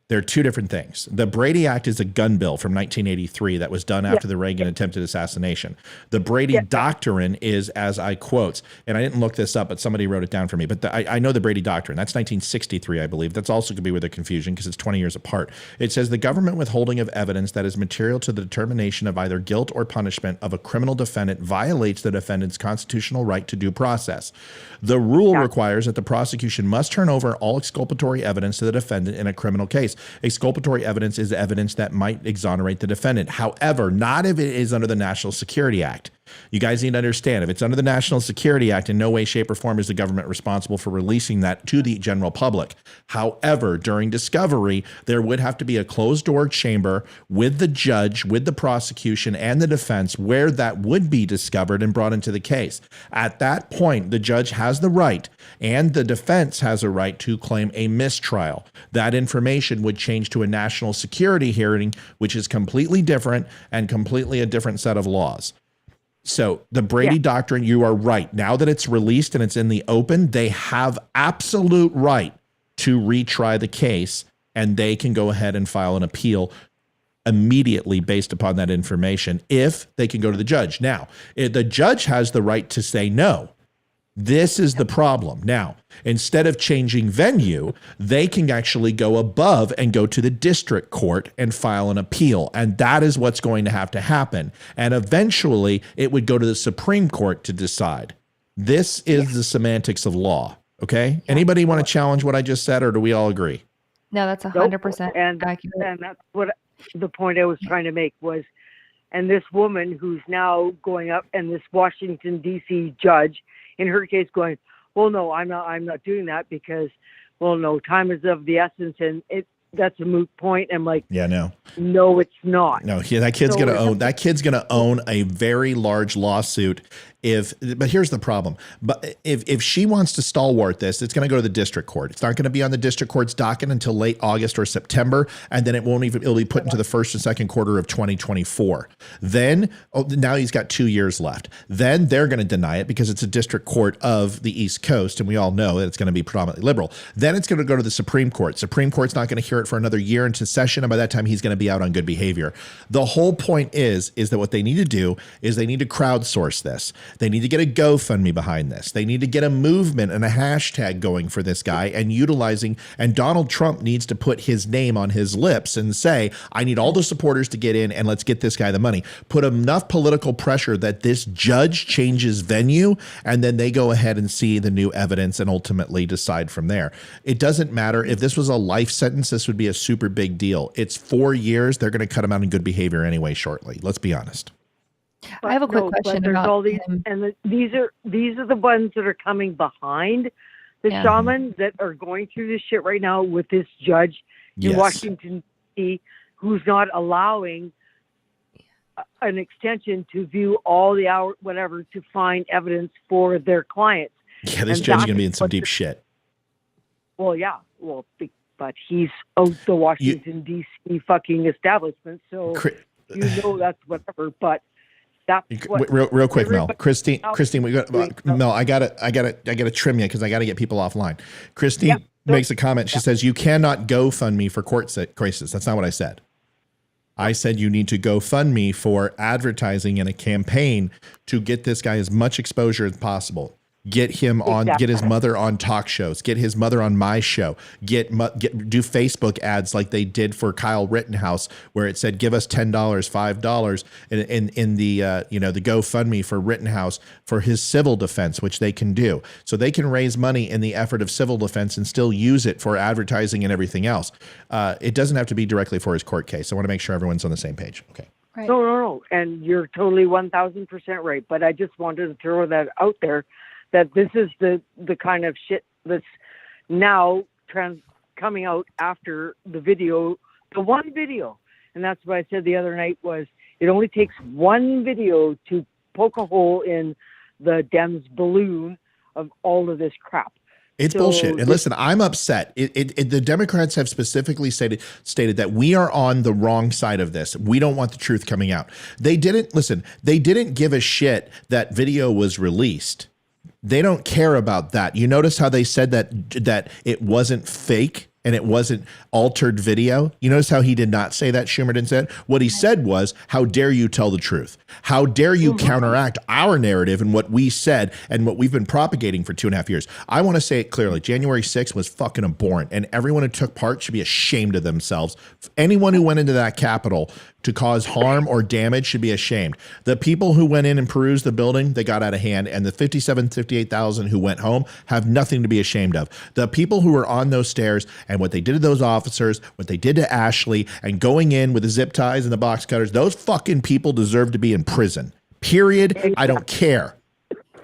They're two different things. The Brady Act is a gun bill from 1983 that was done after the Reagan attempted assassination. The Brady Doctrine is, as I quote, and I didn't look this up, but somebody wrote it down for me, but I know the Brady Doctrine. That's 1963, I believe. That's also could be with a confusion because it's 20 years apart. It says the government withholding of evidence that is material to the determination of either guilt or punishment of a criminal defendant violates the defendant's constitutional right to due process. The rule requires that the prosecution must turn over all exculpatory evidence to the defendant in a criminal case. Exculpatory evidence is evidence that might exonerate the defendant. However, not if it is under the National Security Act. You guys need to understand, if it's under the National Security Act, in no way, shape, or form is the government responsible for releasing that to the general public. However, during discovery, there would have to be a closed-door chamber with the judge, with the prosecution, and the defense where that would be discovered and brought into the case. At that point, the judge has the right, and the defense has a right to claim a mistrial. That information would change to a national security hearing, which is completely different and completely a different set of laws. So the Brady Doctrine, you are right. Now that it's released and it's in the open, they have absolute right to retry the case, and they can go ahead and file an appeal immediately based upon that information if they can go to the judge. Now, the judge has the right to say no. This is the problem. Now, instead of changing venue, they can actually go above and go to the district court and file an appeal. And that is what's going to have to happen. And eventually, it would go to the Supreme Court to decide. This is the semantics of law. Okay? Anybody want to challenge what I just said, or do we all agree? No, that's 100% accurate. And that's what the point I was trying to make was, and this woman who's now going up, and this Washington, D.C. judge, in her case, going, well, no, I'm not doing that because, well, no, time is of the essence, and that's a moot point. I'm like, no, it's not. No, that kid's gonna own a very large lawsuit. But here's the problem. But if she wants to stalwart this, it's going to go to the district court. It's not going to be on the district court's docket until late August or September, and then it'll be put into the first and second quarter of 2024. Then now he's got 2 years left. Then they're going to deny it because it's a district court of the East Coast, and we all know that it's going to be predominantly liberal. Then it's going to go to the Supreme Court. Supreme Court's not going to hear it for another year into session, and by that time he's going to be out on good behavior. The whole point is that what they need to do is they need to crowdsource this. They need to get a GoFundMe behind this. They need to get a movement and a hashtag going for this guy and Donald Trump needs to put his name on his lips and say, I need all the supporters to get in and let's get this guy the money. Put enough political pressure that this judge changes venue, and then they go ahead and see the new evidence and ultimately decide from there. It doesn't matter. If this was a life sentence, this would be a super big deal. It's 4 years. They're going to cut him out in good behavior anyway shortly. Let's be honest. I have a quick question about all these, and these are the ones that are coming behind the shamans that are going through this shit right now with this judge in Washington, D.C., who's not allowing an extension to view all the hour, whatever, to find evidence for their clients. Yeah, this judge is going to be in some deep shit. Well, yeah. Well, but he's out the Washington, D.C. fucking establishment, so that's whatever, but real quick, Mel. Christine, we got Mel. I gotta trim you because I gotta get people offline. Christine makes a comment. She says you cannot GoFundMe for court cases. That's not what I said. I said you need to GoFundMe for advertising in a campaign to get this guy as much exposure as possible. Get him on, get his mother on talk shows, get his mother on my show, do Facebook ads like they did for Kyle Rittenhouse, where it said, give us $10, $5 in the, the GoFundMe for Rittenhouse for his civil defense, which they can do. So they can raise money in the effort of civil defense and still use it for advertising and everything else. It doesn't have to be directly for his court case. I want to make sure everyone's on the same page. Okay. Right. No. And you're totally 1000% right. But I just wanted to throw that out there, that this is the kind of shit that's now coming out after the one video. And that's what I said the other night was it only takes one video to poke a hole in the Dems balloon of all of this crap. It's bullshit. And listen, I'm upset. The Democrats have specifically stated that we are on the wrong side of this. We don't want the truth coming out. They didn't give a shit that video was released. They don't care about that. You notice how they said that it wasn't fake and it wasn't altered video? You notice how he did not say that? Schumer didn't say it. What he said was, how dare you tell the truth? How dare you counteract our narrative and what we said and what we've been propagating for 2.5 years? I want to say it clearly. January 6th was fucking abhorrent, and everyone who took part should be ashamed of themselves. Anyone who went into that Capitol to cause harm or damage should be ashamed. The people who went in and perused the building, they got out of hand, and the 58,000 who went home have nothing to be ashamed of. The people who were on those stairs and what they did to those officers, what they did to Ashley, and going in with the zip ties and the box cutters, those fucking people deserve to be in prison. Period. I don't care.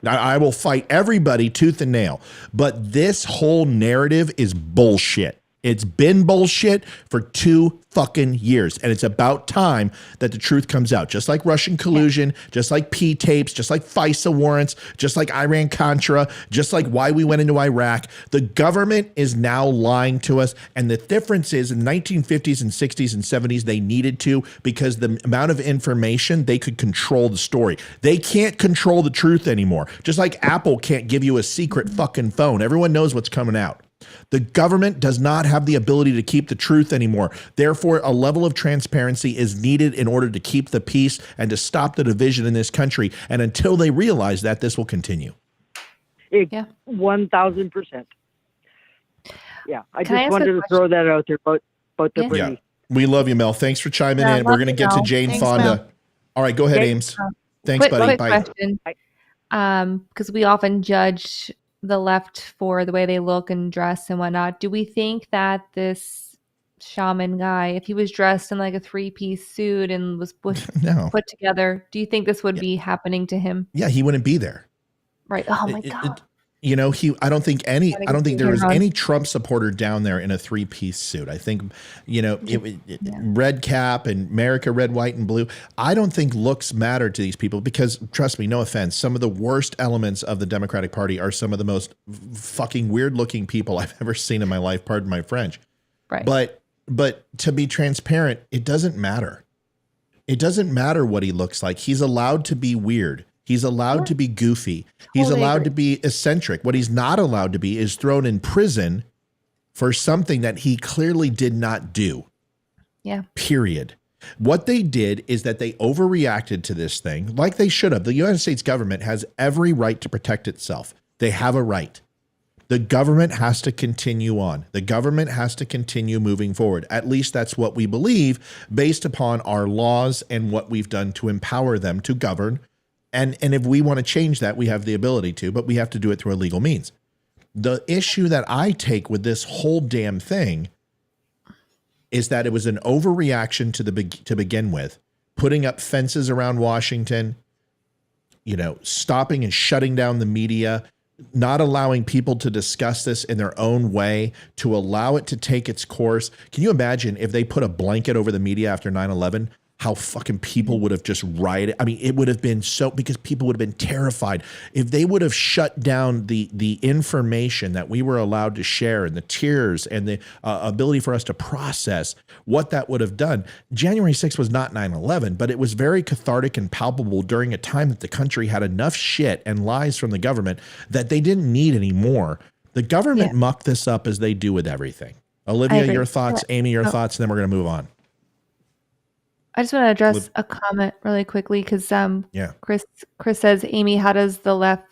I will fight everybody tooth and nail. But this whole narrative is bullshit. It's been bullshit for 2 fucking years. And it's about time that the truth comes out. Just like Russian collusion, just like P tapes, just like FISA warrants, just like Iran-Contra, just like why we went into Iraq. The government is now lying to us. And the difference is in the 1950s and 60s and 70s, they needed to, because the amount of information, they could control the story. They can't control the truth anymore. Just like Apple can't give you a secret fucking phone. Everyone knows what's coming out. The government does not have the ability to keep the truth anymore. Therefore, a level of transparency is needed in order to keep the peace and to stop the division in this country. And until they realize that, this will continue. 1,000%. Yeah, I just wanted to throw that out there about the Brady. Yeah, we love you, Mel. Thanks for chiming in. We're going to get to Jane Fonda. Mel. All right, go ahead, Ames. Thanks, buddy. Bye. Question. Because we often judge the left for the way they look and dress and whatnot. Do we think that this shaman guy, if he was dressed in like a 3-piece suit and was put together, do you think this would be happening to him? Yeah, he wouldn't be there. Right. Oh my God. I don't think there was any Trump supporter down there in a 3-piece suit. I think, red cap and America, red, white, and blue. I don't think looks matter to these people because, trust me, no offense, some of the worst elements of the Democratic Party are some of the most fucking weird looking people I've ever seen in my life. Pardon my French. Right. But to be transparent, it doesn't matter. It doesn't matter what he looks like. He's allowed to be weird. He's allowed to be goofy. He's allowed to be eccentric. What he's not allowed to be is thrown in prison for something that he clearly did not do. Yeah. Period. What they did is that they overreacted to this thing like they should have. The United States government has every right to protect itself. They have a right. The government has to continue on. The government has to continue moving forward. At least that's what we believe based upon our laws and what we've done to empower them to govern. And if we want to change that, we have the ability to, but we have to do it through a legal means. The issue that I take with this whole damn thing is that it was an overreaction to begin with, putting up fences around Washington, stopping and shutting down the media, not allowing people to discuss this in their own way, to allow it to take its course. Can you imagine if they put a blanket over the media after 9/11? How fucking people would have just rioted. I mean, it would have been because people would have been terrified. If they would have shut down the information that we were allowed to share and the tears and the ability for us to process what that would have done. January 6th was not 9/11, but it was very cathartic and palpable during a time that the country had enough shit and lies from the government that they didn't need any more. The government mucked this up as they do with everything. Olivia, your thoughts, Amy, your thoughts, and then we're going to move on. I just want to address a comment really quickly because Chris says, Amy, how does the left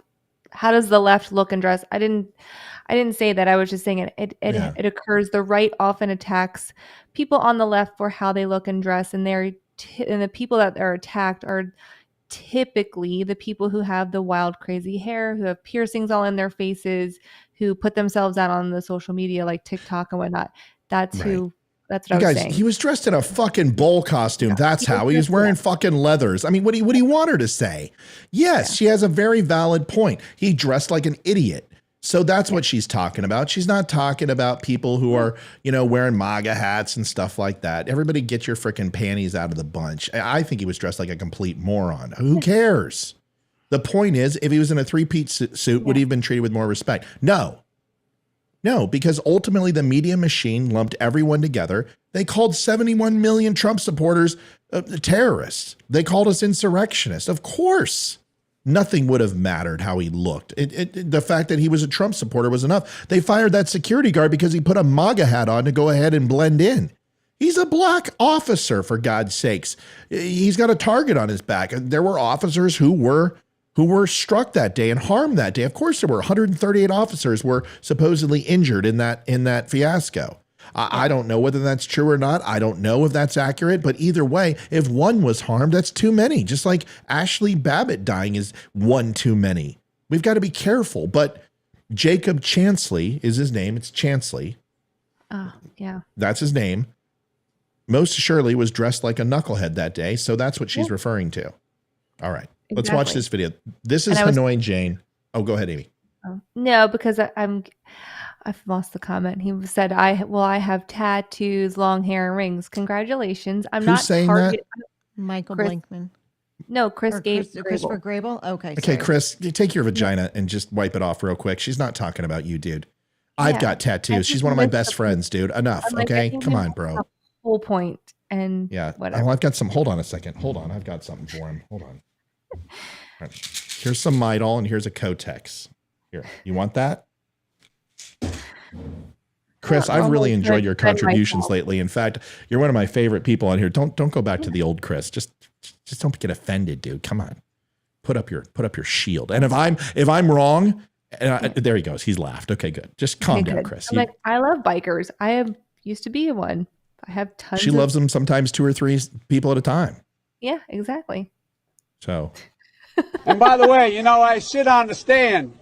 look and dress? I didn't say that. I was just saying it occurs. The right often attacks people on the left for how they look and dress, and and the people that are attacked are typically the people who have the wild, crazy hair, who have piercings all in their faces, who put themselves out on the social media like TikTok and whatnot. That's who. That's what I was saying. He was dressed in a fucking bull costume. That's how he was wearing fucking leathers. I mean, what do you want her to say? Yes, she has a very valid point. He dressed like an idiot. So that's what she's talking about. She's not talking about people who are, wearing MAGA hats and stuff like that. Everybody get your freaking panties out of the bunch. I think he was dressed like a complete moron. Who cares? The point is, if he was in a 3-piece suit, would he have been treated with more respect? No, because ultimately the media machine lumped everyone together. They called 71 million Trump supporters terrorists. They called us insurrectionists. Of course, nothing would have mattered how he looked. The fact that he was a Trump supporter was enough. They fired that security guard because he put a MAGA hat on to go ahead and blend in. He's a black officer, for God's sakes. He's got a target on his back. There were officers who were struck that day and harmed that day. Of course, there were 138 officers were supposedly injured in that fiasco. I don't know whether that's true or not. I don't know if that's accurate, but either way, if one was harmed, that's too many. Just like Ashley Babbitt dying is one too many. We've got to be careful. But Jacob Chansley is his name. It's Chansley. Oh, yeah. That's his name. Most assuredly was dressed like a knucklehead that day. So that's what she's referring to. All right. Let's watch this video. This is Hanoi Jane. Oh, go ahead, Amy. No, because I've lost the comment. He said, I have tattoos, long hair, and rings. Congratulations. I'm Who's not saying that? Michael Chris- Blankman. No, Chris gave Christopher Grable. Okay. Okay, sorry. Chris, you take your vagina and just wipe it off real quick. She's not talking about you, dude. I've got tattoos. She's one of my best friends, dude. Enough. Okay. Come on, bro. Whole point. And yeah. whatever. Oh, I've got some. Hold on a second. Hold on. I've got something for him. Hold on. All right. Here's some Midol and here's a Kotex. Here. You want that? Chris, I've really enjoyed your contributions lately. In fact, you're one of my favorite people on here. Don't go back to the old Chris. Just don't get offended, dude. Come on. Put up your shield. And if I'm wrong, there he goes. He's laughed. Okay, good. Just calm down, Chris. I'm I love bikers. Used to be one. I have tons. She loves them sometimes 2 or 3 people at a time. Yeah, exactly. So. And by the way, I sit on the stand,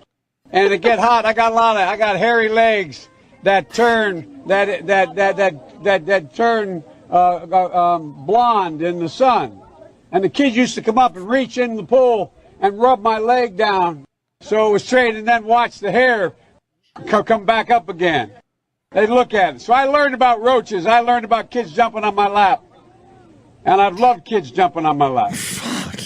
and it get hot. I got hairy legs that turn blonde in the sun. And the kids used to come up and reach in the pool and rub my leg down so it was straight, and then watch the hair come back up again. They'd look at it. So I learned about roaches. I learned about kids jumping on my lap. And I've loved kids jumping on my lap. Fuck.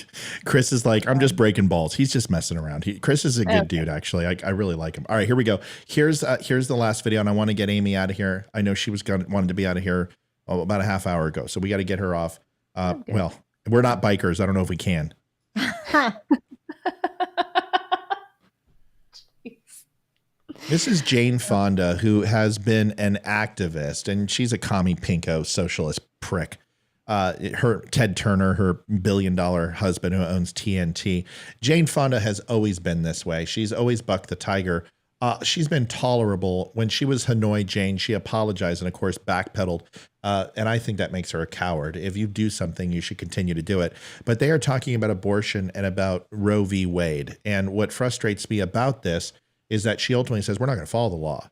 Chris is like, I'm just breaking balls. He's just messing around. Chris is a good dude, actually. I really like him. All right, here we go. Here's the last video, and I want to get Amy out of here. I know she wanted to be out of here about a half hour ago, so we got to get her off. Well, we're not bikers. I don't know if we can. This is Jane Fonda, who has been an activist, and she's a commie pinko socialist prick. Her Ted Turner, her $1 billion husband who owns TNT. Jane Fonda has always been this way. She's always bucked the tiger. She's been tolerable. When she was Hanoi Jane, she apologized and, of course, backpedaled. And I think that makes her a coward. If you do something, you should continue to do it. But they are talking about abortion and about Roe v. Wade. And what frustrates me about this is that she ultimately says, we're not going to follow the law.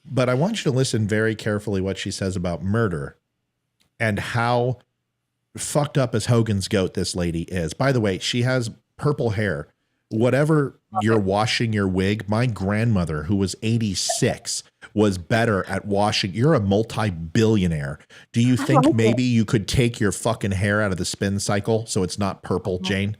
But I want you to listen very carefully what she says about murder and how fucked up as Hogan's goat this lady is. By the way, she has purple hair. Whatever you're washing your wig, my grandmother, who was 86, was better at washing. You're a multi-billionaire. Do you think maybe you could take your fucking hair out of the spin cycle so it's not purple, Jane?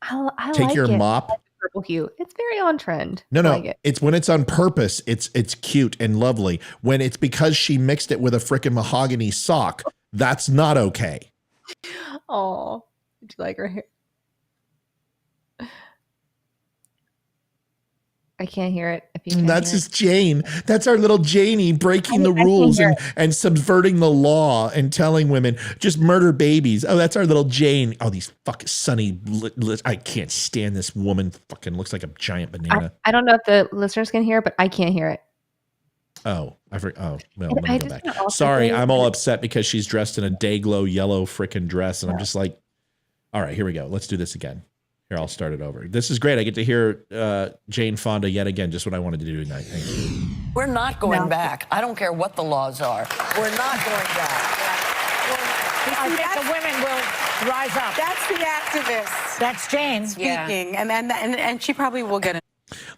I take like your it. mop. Purple hue. It's very on trend. No, I like it. it's when it's on purpose. It's cute and lovely. When it's because she mixed it with a freaking mahogany sock, that's not okay. Oh, did you like her hair? I can't hear it. If you can That's hear just Jane. That's our little Janie breaking the rules and subverting the law and telling women just murder babies. Oh, that's our little Jane. Oh, these fucking sunny. I can't stand this woman. Fucking looks like a giant banana. I don't know if the listeners can hear, but I can't hear it. Oh, well, let me go back. Sorry, I'm all upset because she's dressed in a Dayglow yellow freaking dress, and I'm just like, all right, here we go. Let's do this again. Here, I'll start it over. This is great. I get to hear Jane Fonda yet again, just what I wanted to do tonight. Thank you. We're not going back. I don't care what the laws are. We're not going back. I think the women will rise up. That's the activist. That's Jane speaking, and she probably will get it.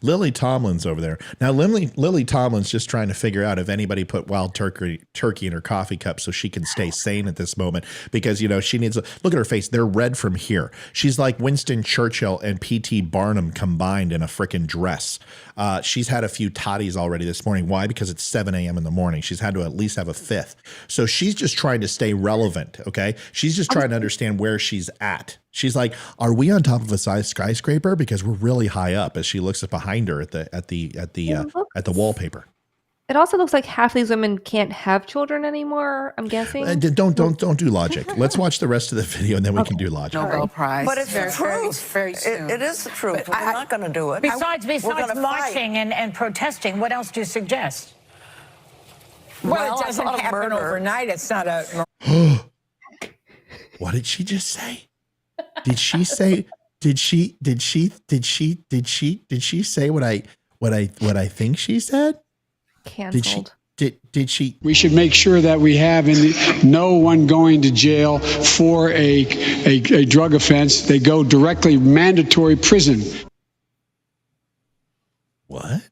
Lily Tomlin's over there. Now, Lily Tomlin's just trying to figure out if anybody put wild turkey in her coffee cup so she can stay sane at this moment because, she needs to look at her face. They're red from here. She's like Winston Churchill and P.T. Barnum combined in a freaking dress. She's had a few toddies already this morning. Why? Because it's 7 a.m. in the morning. She's had to at least have a fifth. So she's just trying to stay relevant, okay? She's just trying to understand where she's at. She's like, are we on top of a skyscraper? Because we're really high up as she looks behind her at the wallpaper. It also looks like half these women can't have children anymore, I'm guessing. Don't do logic. Let's watch the rest of the video and then we can do logic. Nobel Prize. But it's the truth. Very soon. It is the truth. We're not going to do it. Besides marching and protesting, what else do you suggest? Well, it doesn't happen overnight. It's not a... What did she just say? Did she say? Did she say what I think she said? Canceled. Did she? We should make sure that we have no one going to jail for a drug offense. They go directly mandatory prison. What?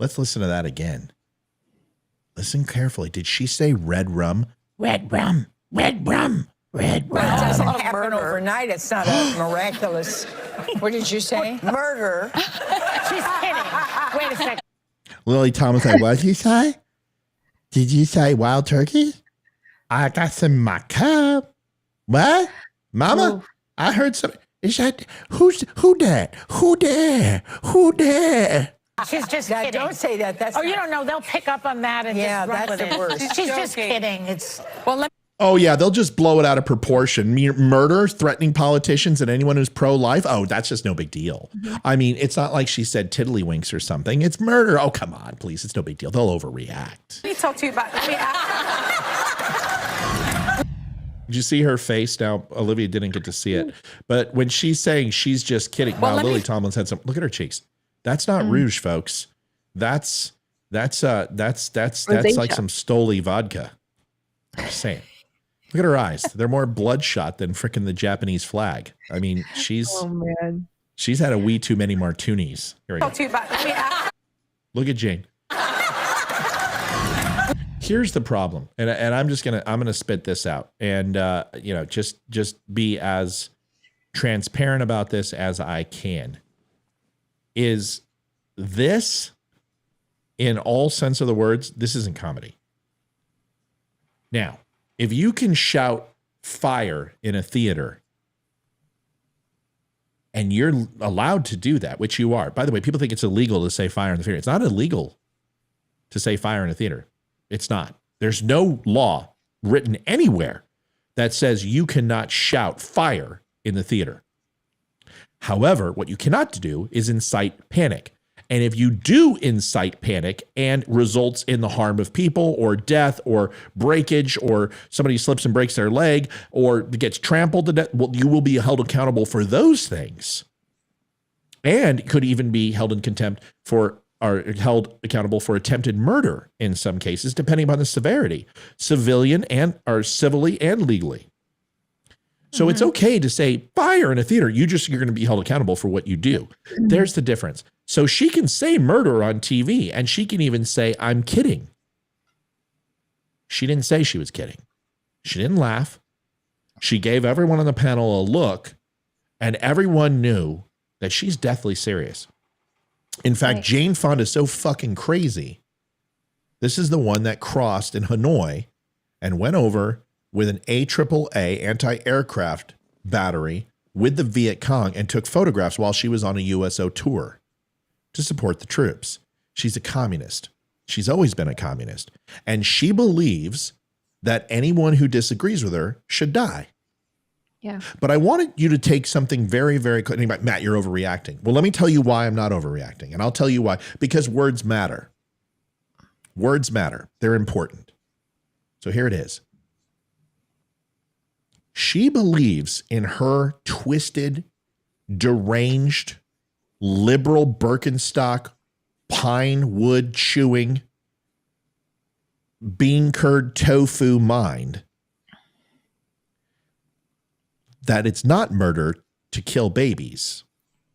Let's listen to that again. Listen carefully. Did she say red rum? Red rum. Red rum. Red rum. Well, it doesn't happen overnight. It's not a miraculous. What did you say? Murder. She's kidding. Wait a second. Lily Thomas, what did you say? Did you say wild turkey? I got some in my cup. What? Mama? I heard some. Is that who that? Who there? She's just kidding. Don't say that. That's you don't know. They'll pick up on that and just run with it. Worst. She's just kidding. It's Oh, yeah, they'll just blow it out of proportion. Murder, threatening politicians and anyone who's pro-life. Oh, that's just no big deal. I mean, it's not like she said tiddlywinks or something. It's murder. Oh, come on, please. It's no big deal. They'll overreact. Let me talk to you about. Did you see her face? Now, Olivia didn't get to see it. But when she's saying she's just kidding. Wow, Lily Tomlin had some. Look at her cheeks. That's not rouge, folks. That's like some Stoli vodka. I'm just saying. Look at her eyes. They're more bloodshot than frickin' the Japanese flag. I mean, she's had a wee too many martinis. Here we go. Look at Jane. Here's the problem, and I'm gonna spit this out, and just be as transparent about this as I can. Is this, in all sense of the words, this isn't comedy. Now, if you can shout fire in a theater and you're allowed to do that, which you are. By the way, people think it's illegal to say fire in the theater. It's not illegal to say fire in a theater. It's not. There's no law written anywhere that says you cannot shout fire in the theater. However, what you cannot do is incite panic. And if you do incite panic and results in the harm of people or death or breakage or somebody slips and breaks their leg or gets trampled to death, well, you will be held accountable for those things. And could even be held in contempt or held accountable for attempted murder in some cases, depending upon the severity, civilly and legally. So it's okay to say fire in a theater. You're going to be held accountable for what you do. There's the difference. So she can say murder on TV and she can even say, I'm kidding. She didn't say she was kidding. She didn't laugh. She gave everyone on the panel a look and everyone knew that she's deathly serious. In fact, Jane Fonda is so fucking crazy. This is the one that crossed in Hanoi and went over with an AAA anti-aircraft battery with the Viet Cong and took photographs while she was on a USO tour to support the troops. She's a communist. She's always been a communist. And she believes that anyone who disagrees with her should die. Yeah. But I wanted you to take something very, very quick. Matt, you're overreacting. Well, let me tell you why I'm not overreacting. And I'll tell you why. Because words matter. Words matter. They're important. So here it is. She believes in her twisted, deranged, liberal Birkenstock, pine wood chewing, bean curd tofu mind that it's not murder to kill babies.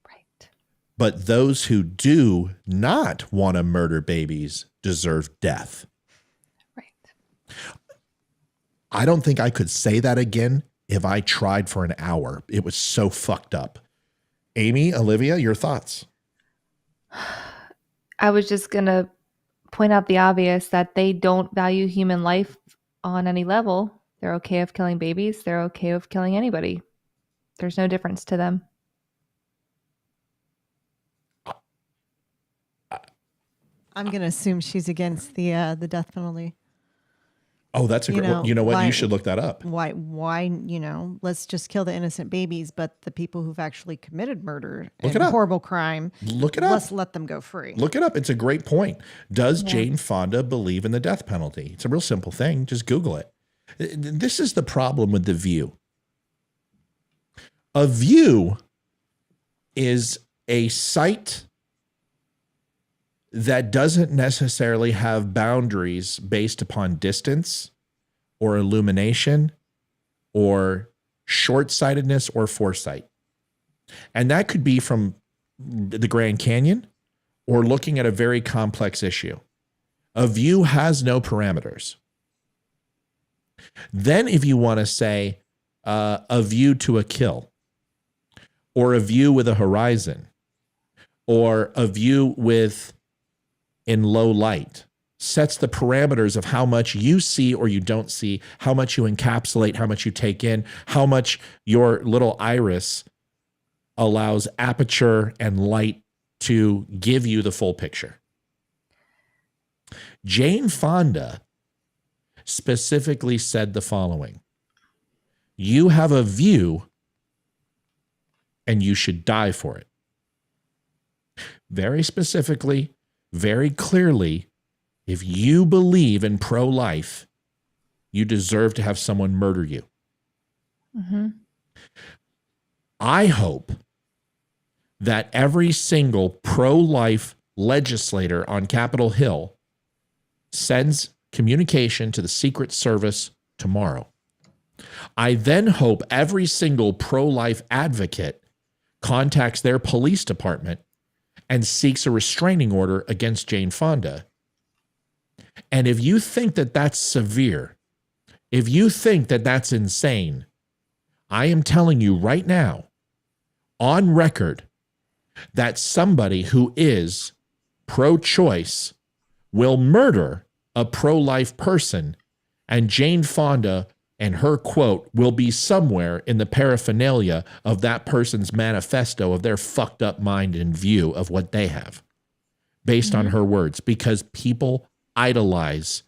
Right. But those who do not want to murder babies deserve death. Right. I don't think I could say that again if I tried for an hour. It was so fucked up. Amy, Olivia, your thoughts? I was just going to point out the obvious that they don't value human life on any level. They're okay with killing babies. They're okay with killing anybody. There's no difference to them. I'm going to assume she's against the death penalty. Oh, that's a great, you know what? You should look that up. Why, let's just kill the innocent babies, but the people who've actually committed murder and horrible crime, look it up. Let's let them go free. Look it up. It's a great point. Does Jane Fonda believe in the death penalty? It's a real simple thing. Just Google it. This is the problem with The View. A View is a site that doesn't necessarily have boundaries based upon distance or illumination or short-sightedness or foresight. And that could be from the Grand Canyon or looking at a very complex issue, a view has no parameters. Then if you want to say a view to a kill, or a view with a horizon, or a view with in low light, sets the parameters of how much you see or you don't see, how much you encapsulate, how much you take in, how much your little iris allows aperture and light to give you the full picture. Jane Fonda specifically said the following: you have a view and you should die for it. Very specifically, very clearly, if you believe in pro-life, you deserve to have someone murder you. Mm-hmm. I hope that every single pro-life legislator on Capitol Hill sends communication to the Secret Service tomorrow. I then hope every single pro-life advocate contacts their police department and seeks a restraining order against Jane Fonda. And if you think that that's severe, if you think that that's insane, I am telling you right now, on record, that somebody who is pro-choice will murder a pro-life person, and Jane Fonda and her quote will be somewhere in the paraphernalia of that person's manifesto of their fucked up mind and view of what they have, based on her words, because people idolize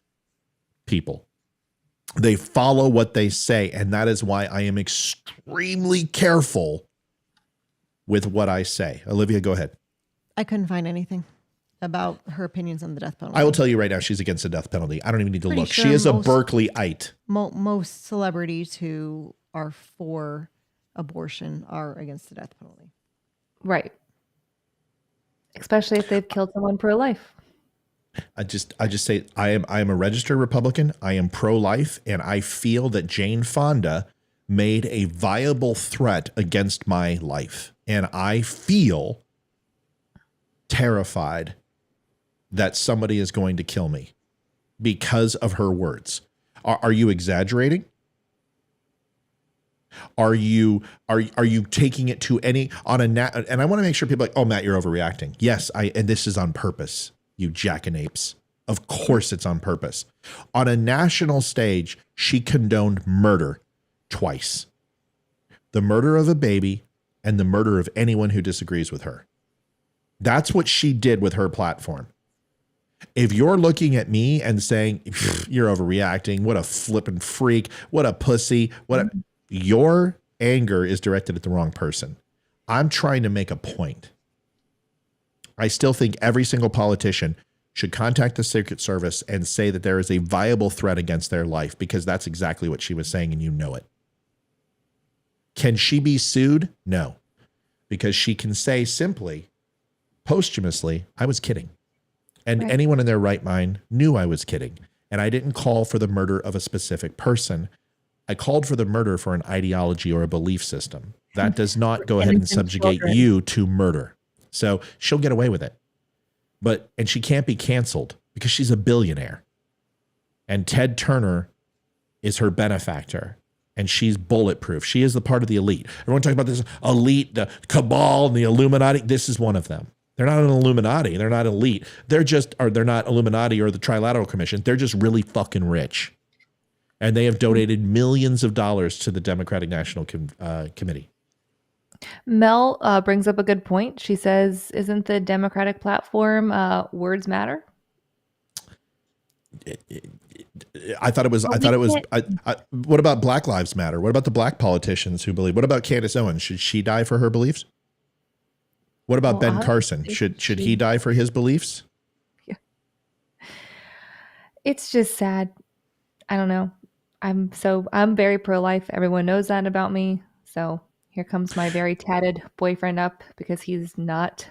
people. They follow what they say, and that is why I am extremely careful with what I say. Olivia, go ahead. I couldn't find anything about her opinions on the death penalty. I will tell you right now, she's against the death penalty. I don't even need to Pretty look. sure She is a most- Berkeleyite. Most celebrities who are for abortion are against the death penalty. Right. Especially if they've killed someone pro-life. I just say I am a registered Republican. I am pro-life, and I feel that Jane Fonda made a viable threat against my life. And I feel terrified that somebody is going to kill me because of her words. Are you exaggerating? Are you taking it to any on a and I want to make sure people are like, oh, Matt, you're overreacting. Yes, and this is on purpose, you jackanapes. Of course it's on purpose. On a national stage, she condoned murder twice. The murder of a baby and the murder of anyone who disagrees with her. That's what she did with her platform. If you're looking at me and saying, you're overreacting, what a flippin' freak, what a pussy, your anger is directed at the wrong person. I'm trying to make a point. I still think every single politician should contact the Secret Service and say that there is a viable threat against their life, because that's exactly what she was saying, and you know it. Can she be sued? No, because she can say simply, posthumously, I was kidding. And Right. anyone in their right mind knew I was kidding. And I didn't call for the murder of a specific person. I called for the murder for an ideology or a belief system. That does not go ahead and Innocent subjugate children. you to murder. So she'll get away with it. And she can't be canceled because she's a billionaire. And Ted Turner is her benefactor. And she's bulletproof. She is the part of the elite. Everyone talks about this elite, the cabal, and the Illuminati. This is one of them. They're not an Illuminati. They're not elite. They're not Illuminati or the Trilateral Commission. They're just really fucking rich. And they have donated millions of dollars to the Democratic National Committee. Mel brings up a good point. She says, isn't the Democratic platform words matter? I thought it was. What about Black Lives Matter? What about the black politicians who believe? What about Candace Owens? Should she die for her beliefs? What about Ben Carson? Should he die for his beliefs? Yeah. It's just sad. I don't know. I'm very pro-life. Everyone knows that about me. So here comes my very tatted boyfriend up because he's not.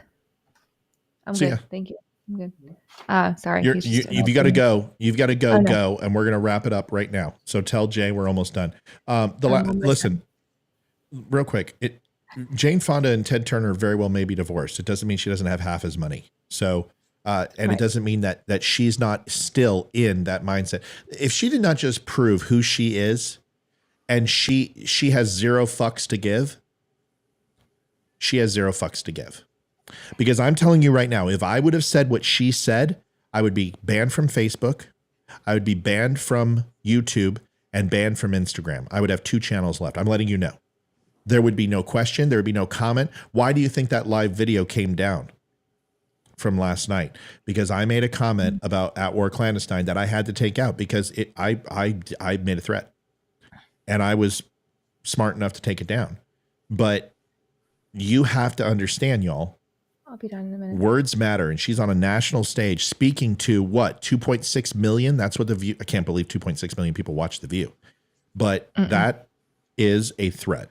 I'm So, good. yeah. Thank you. I'm good. Sorry. You've got to go. You've got to go. Oh, no. Go, and we're going to wrap it up right now. So tell Jay we're almost done. Listen, real quick. Jane Fonda and Ted Turner very well may be divorced. It doesn't mean she doesn't have half his money. So, and it doesn't mean that she's not still in that mindset. If she did not just prove who she is, and she has zero fucks to give, she has zero fucks to give. Because I'm telling you right now, if I would have said what she said, I would be banned from Facebook, I would be banned from YouTube, and banned from Instagram. I would have 2 channels left. I'm letting you know. There would be no question. There would be no comment. Why do you think that live video came down from last night? Because I made a comment about At War Clandestine that I had to take out because I made a threat. And I was smart enough to take it down. But you have to understand, y'all. I'll be done in a minute. Words matter. And she's on a national stage speaking to what? 2.6 million? That's what the View. I can't believe 2.6 million people watch The View. But that is a threat.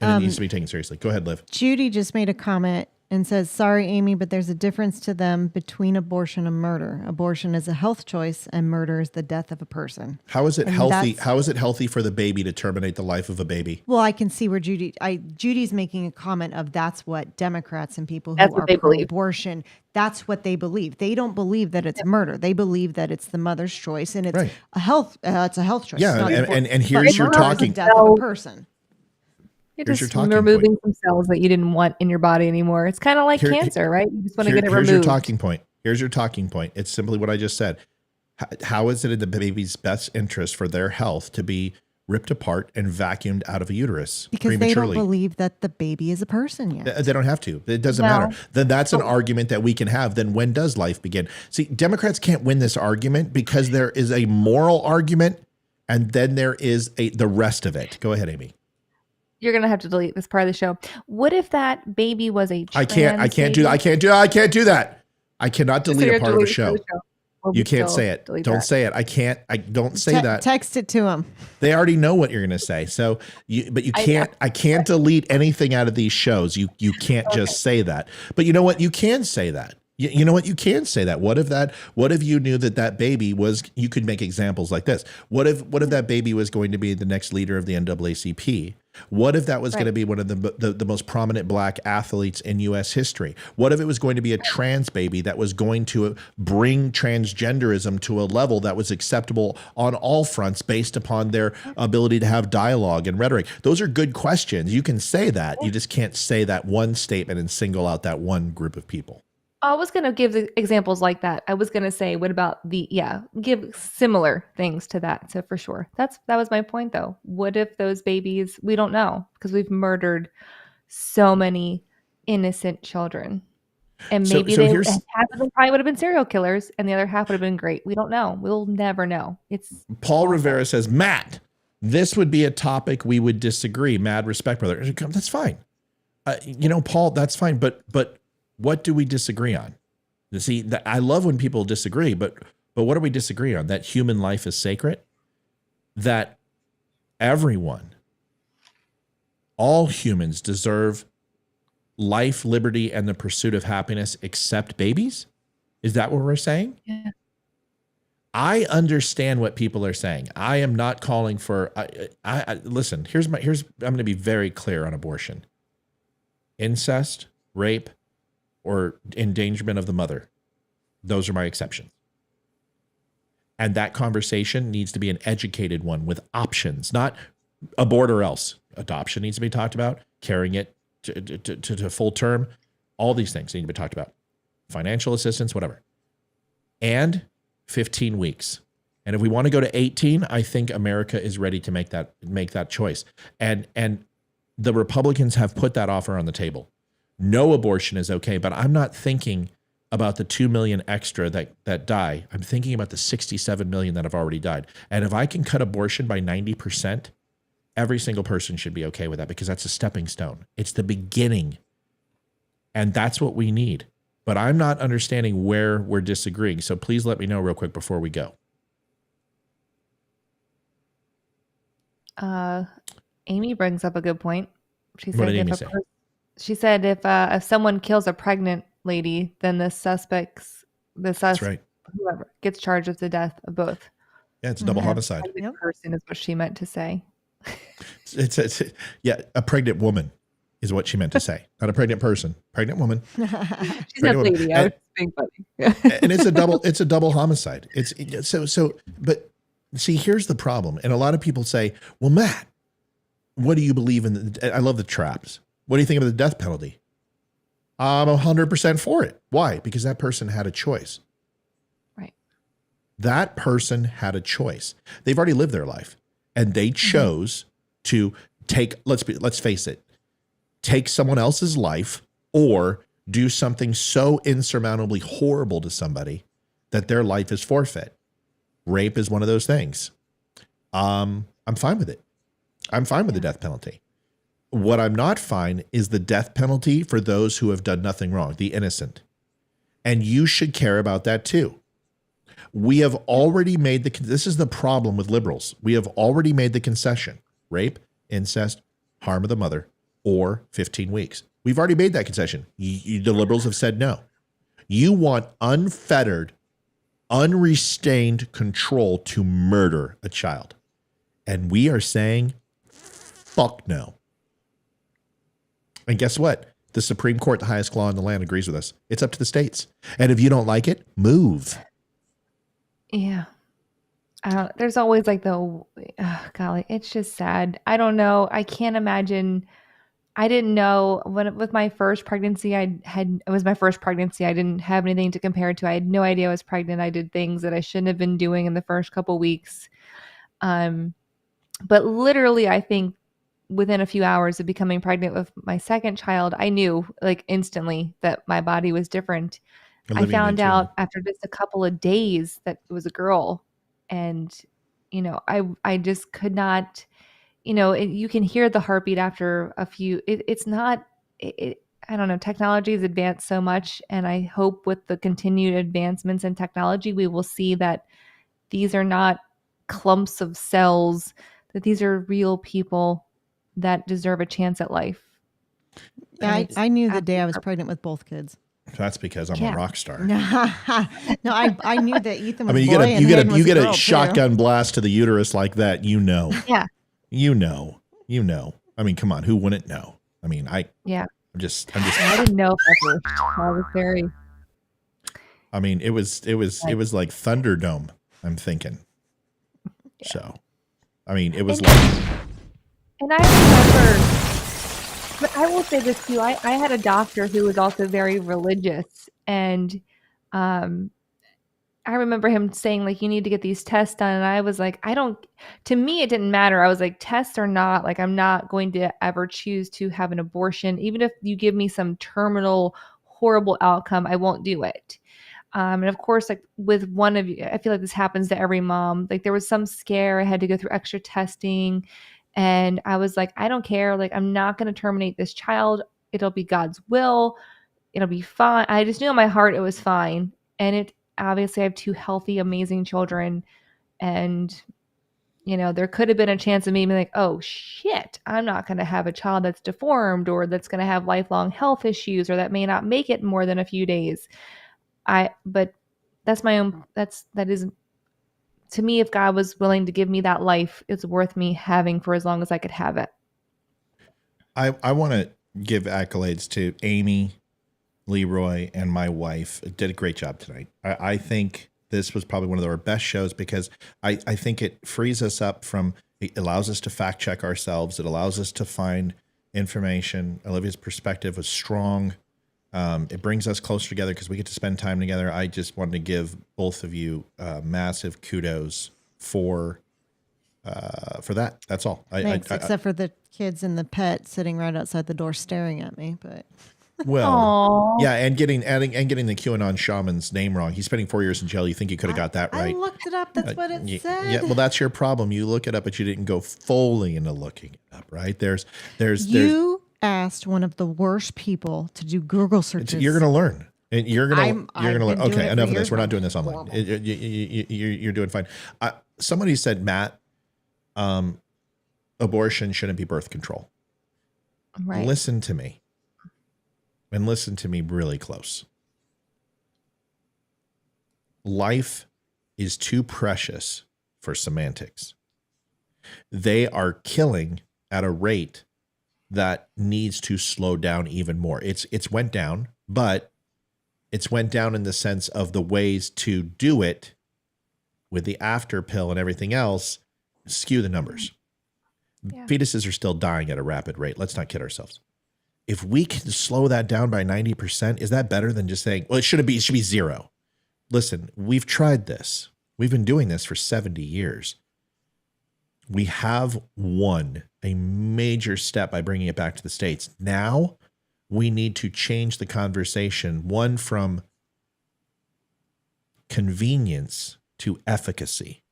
And it needs to be taken seriously. Go ahead, Liv. Judy just made a comment and says, sorry, Amy, but there's a difference to them between abortion and murder. Abortion is a health choice and murder is the death of a person. How is it healthy? How is it healthy for the baby to terminate the life of a baby? Well, I can see where Judy's making a comment of that's what Democrats and people who are pro-abortion, that's what they believe. They don't believe that it's murder. They believe that it's the mother's choice and it's a health choice. Yeah, and here's your talking. Death of a person. You're just removing some cells that you didn't want in your body anymore. It's kind of like cancer, right? You just want to get it removed. Here's your talking point. Here's your talking point. It's simply what I just said. How is it in the baby's best interest for their health to be ripped apart and vacuumed out of a uterus because they don't believe that the baby is a person yet. They don't have to. It doesn't matter. Then that's an argument that we can have. Then when does life begin? See, Democrats can't win this argument because there is a moral argument and then there is the rest of it. Go ahead, Amy. You're going to have to delete this part of the show. What if that baby was a trans I can't do that. I cannot delete a part of the show. You can't say it. Don't say it. I don't say that. Text it to him. They already know what you're going to say. So you can't, I can't delete anything out of these shows. You can't just say that, but you know what? You can say that. You know what? You can say that. What if you knew that baby was, you could make examples like this. What if that baby was going to be the next leader of the NAACP? What if that was going to be one of the most prominent black athletes in U.S. history? What if it was going to be a trans baby that was going to bring transgenderism to a level that was acceptable on all fronts based upon their ability to have dialogue and rhetoric? Those are good questions. You can say that. You just can't say that one statement and single out that one group of people. I was going to give the examples like that. I was going to say, what about give similar things to that. So for sure. That was my point though. What if those babies, we don't know because we've murdered so many innocent children. And maybe half of them probably would have been serial killers and the other half would have been great. We don't know. We'll never know. Paul Rivera says, Matt, this would be a topic we would disagree. Mad respect, brother. That's fine. Paul, that's fine. But what do we disagree on? You see, I love when people disagree, but what do we disagree on? That human life is sacred? That everyone, all humans deserve life, liberty, and the pursuit of happiness except babies? Is that what we're saying? Yeah. I understand what people are saying. I am not calling for, listen, I'm going to be very clear on abortion. Incest, rape, or endangerment of the mother. Those are my exceptions. And that conversation needs to be an educated one with options, not abort or else. Adoption needs to be talked about, carrying it to full term. All these things need to be talked about. Financial assistance, whatever. And 15 weeks. And if we want to go to 18, I think America is ready to make that choice. And the Republicans have put that offer on the table. No abortion is okay, but I'm not thinking about the 2 million extra that die. I'm thinking about the 67 million that have already died. And if I can cut abortion by 90%, every single person should be okay with that because that's a stepping stone. It's the beginning. And that's what we need. But I'm not understanding where we're disagreeing. So please let me know real quick before we go. Amy brings up a good point. What did Amy say? She said if someone kills a pregnant lady, then the whoever gets charged with the death of both. Yeah, it's a double homicide. Person is what she meant to say. It's a pregnant woman. is what she meant to say. Not a pregnant person, pregnant woman. She's Pregnant a woman. lady. I was being funny. And it's a double homicide. But see, here's the problem. And a lot of people say, well, Matt, what do you believe in? I love the traps. What do you think of the death penalty? I'm 100% for it. Why? Because that person had a choice. Right. That person had a choice. They've already lived their life, and they chose to take, let's face it, take someone else's life or do something so insurmountably horrible to somebody that their life is forfeit. Rape is one of those things. I'm fine with it. I'm fine with the death penalty. What I'm not fine is the death penalty for those who have done nothing wrong, the innocent. And you should care about that too. We have already made this is the problem with liberals. We have already made the concession: rape, incest, harm of the mother, or 15 weeks. We've already made that concession. The liberals have said no. You want unfettered, unrestrained control to murder a child. And we are saying, fuck no. And guess what? The Supreme Court, the highest law in the land, agrees with us. It's up to the states. And if you don't like it, move. Yeah. There's always like golly, it's just sad. I don't know. I can't imagine. I didn't know with my first pregnancy, it was my first pregnancy. I didn't have anything to compare it to. I had no idea I was pregnant. I did things that I shouldn't have been doing in the first couple weeks. But literally, I think within a few hours of becoming pregnant with my second child, I knew like instantly that my body was different. I found out after just a couple of days that it was a girl. And, I just could not, you can hear the heartbeat after a few, it's not, I don't know, technology has advanced so much. And I hope with the continued advancements in technology, we will see that these are not clumps of cells, that these are real people that deserve a chance at life. Yeah, I knew the day I was pregnant with both kids. That's because I'm a rock star. No, I knew that Ethan was you get a shotgun blast to the uterus like that, Yeah. I mean, come on, who wouldn't know? I mean, I didn't know ever. I was very. I mean, it was like Thunderdome, I'm thinking. Yeah. So, I mean, it was and I remember, but I will say this too. I had a doctor who was also very religious, and I remember him saying like, you need to get these tests done. And I was like, to me, it didn't matter. I was like, tests or not, like, I'm not going to ever choose to have an abortion. Even if you give me some terminal, horrible outcome, I won't do it. And of course, like with one of you, I feel like this happens to every mom. Like there was some scare. I had to go through extra testing. And I was like, I don't care. Like, I'm not going to terminate this child. It'll be God's will. It'll be fine. I just knew in my heart it was fine. And obviously I have two healthy, amazing children. And, there could have been a chance of me being like, oh shit, I'm not going to have a child that's deformed or that's going to have lifelong health issues or that may not make it more than a few days. But that's my own, that is, to me, if God was willing to give me that life, it's worth me having for as long as I could have it. I want to give accolades to Amy, Leroy, and my wife. Did a great job tonight. I think this was probably one of our best shows because I think it frees us up it allows us to fact check ourselves. It allows us to find information. Olivia's perspective was strong. It brings us closer together because we get to spend time together. I just wanted to give both of you massive kudos for that. That's all. Thanks, except for the kids and the pet sitting right outside the door staring at me. But well, yeah, and getting the QAnon Shaman's name wrong. He's spending 4 years in jail. You think you could have got that right? I looked it up. That's what it said. Yeah, well, that's your problem. You look it up, but you didn't go fully into looking it up, right? There's asked one of the worst people to do Google searches. You're going to learn. And you're going to learn. Okay, enough of this. We're not doing this online. Horrible. You're doing fine. Somebody said, Matt, abortion shouldn't be birth control. Right. Listen to me. And listen to me really close. Life is too precious for semantics. They are killing at a rate that needs to slow down even more. It's went down, but it's went down in the sense of the ways to do it with the after pill and everything else skew the numbers. Yeah. Fetuses are still dying at a rapid rate. Let's not kid ourselves. If we can slow that down by 90%, is that better than just saying, well, it should be zero? Listen, we've tried this. We've been doing this for 70 years. We have won a major step by bringing it back to the states. Now we need to change the conversation, one from convenience to efficacy.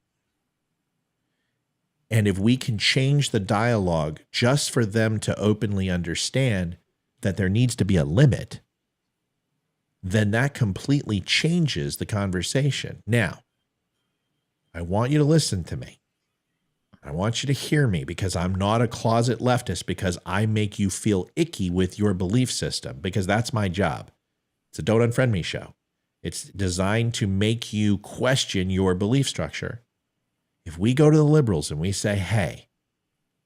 And if we can change the dialogue just for them to openly understand that there needs to be a limit, then that completely changes the conversation. Now, I want you to listen to me. I want you to hear me, because I'm not a closet leftist, because I make you feel icky with your belief system, because that's my job. It's a Don't Unfriend Me show. It's designed to make you question your belief structure. If we go to the liberals and we say, hey,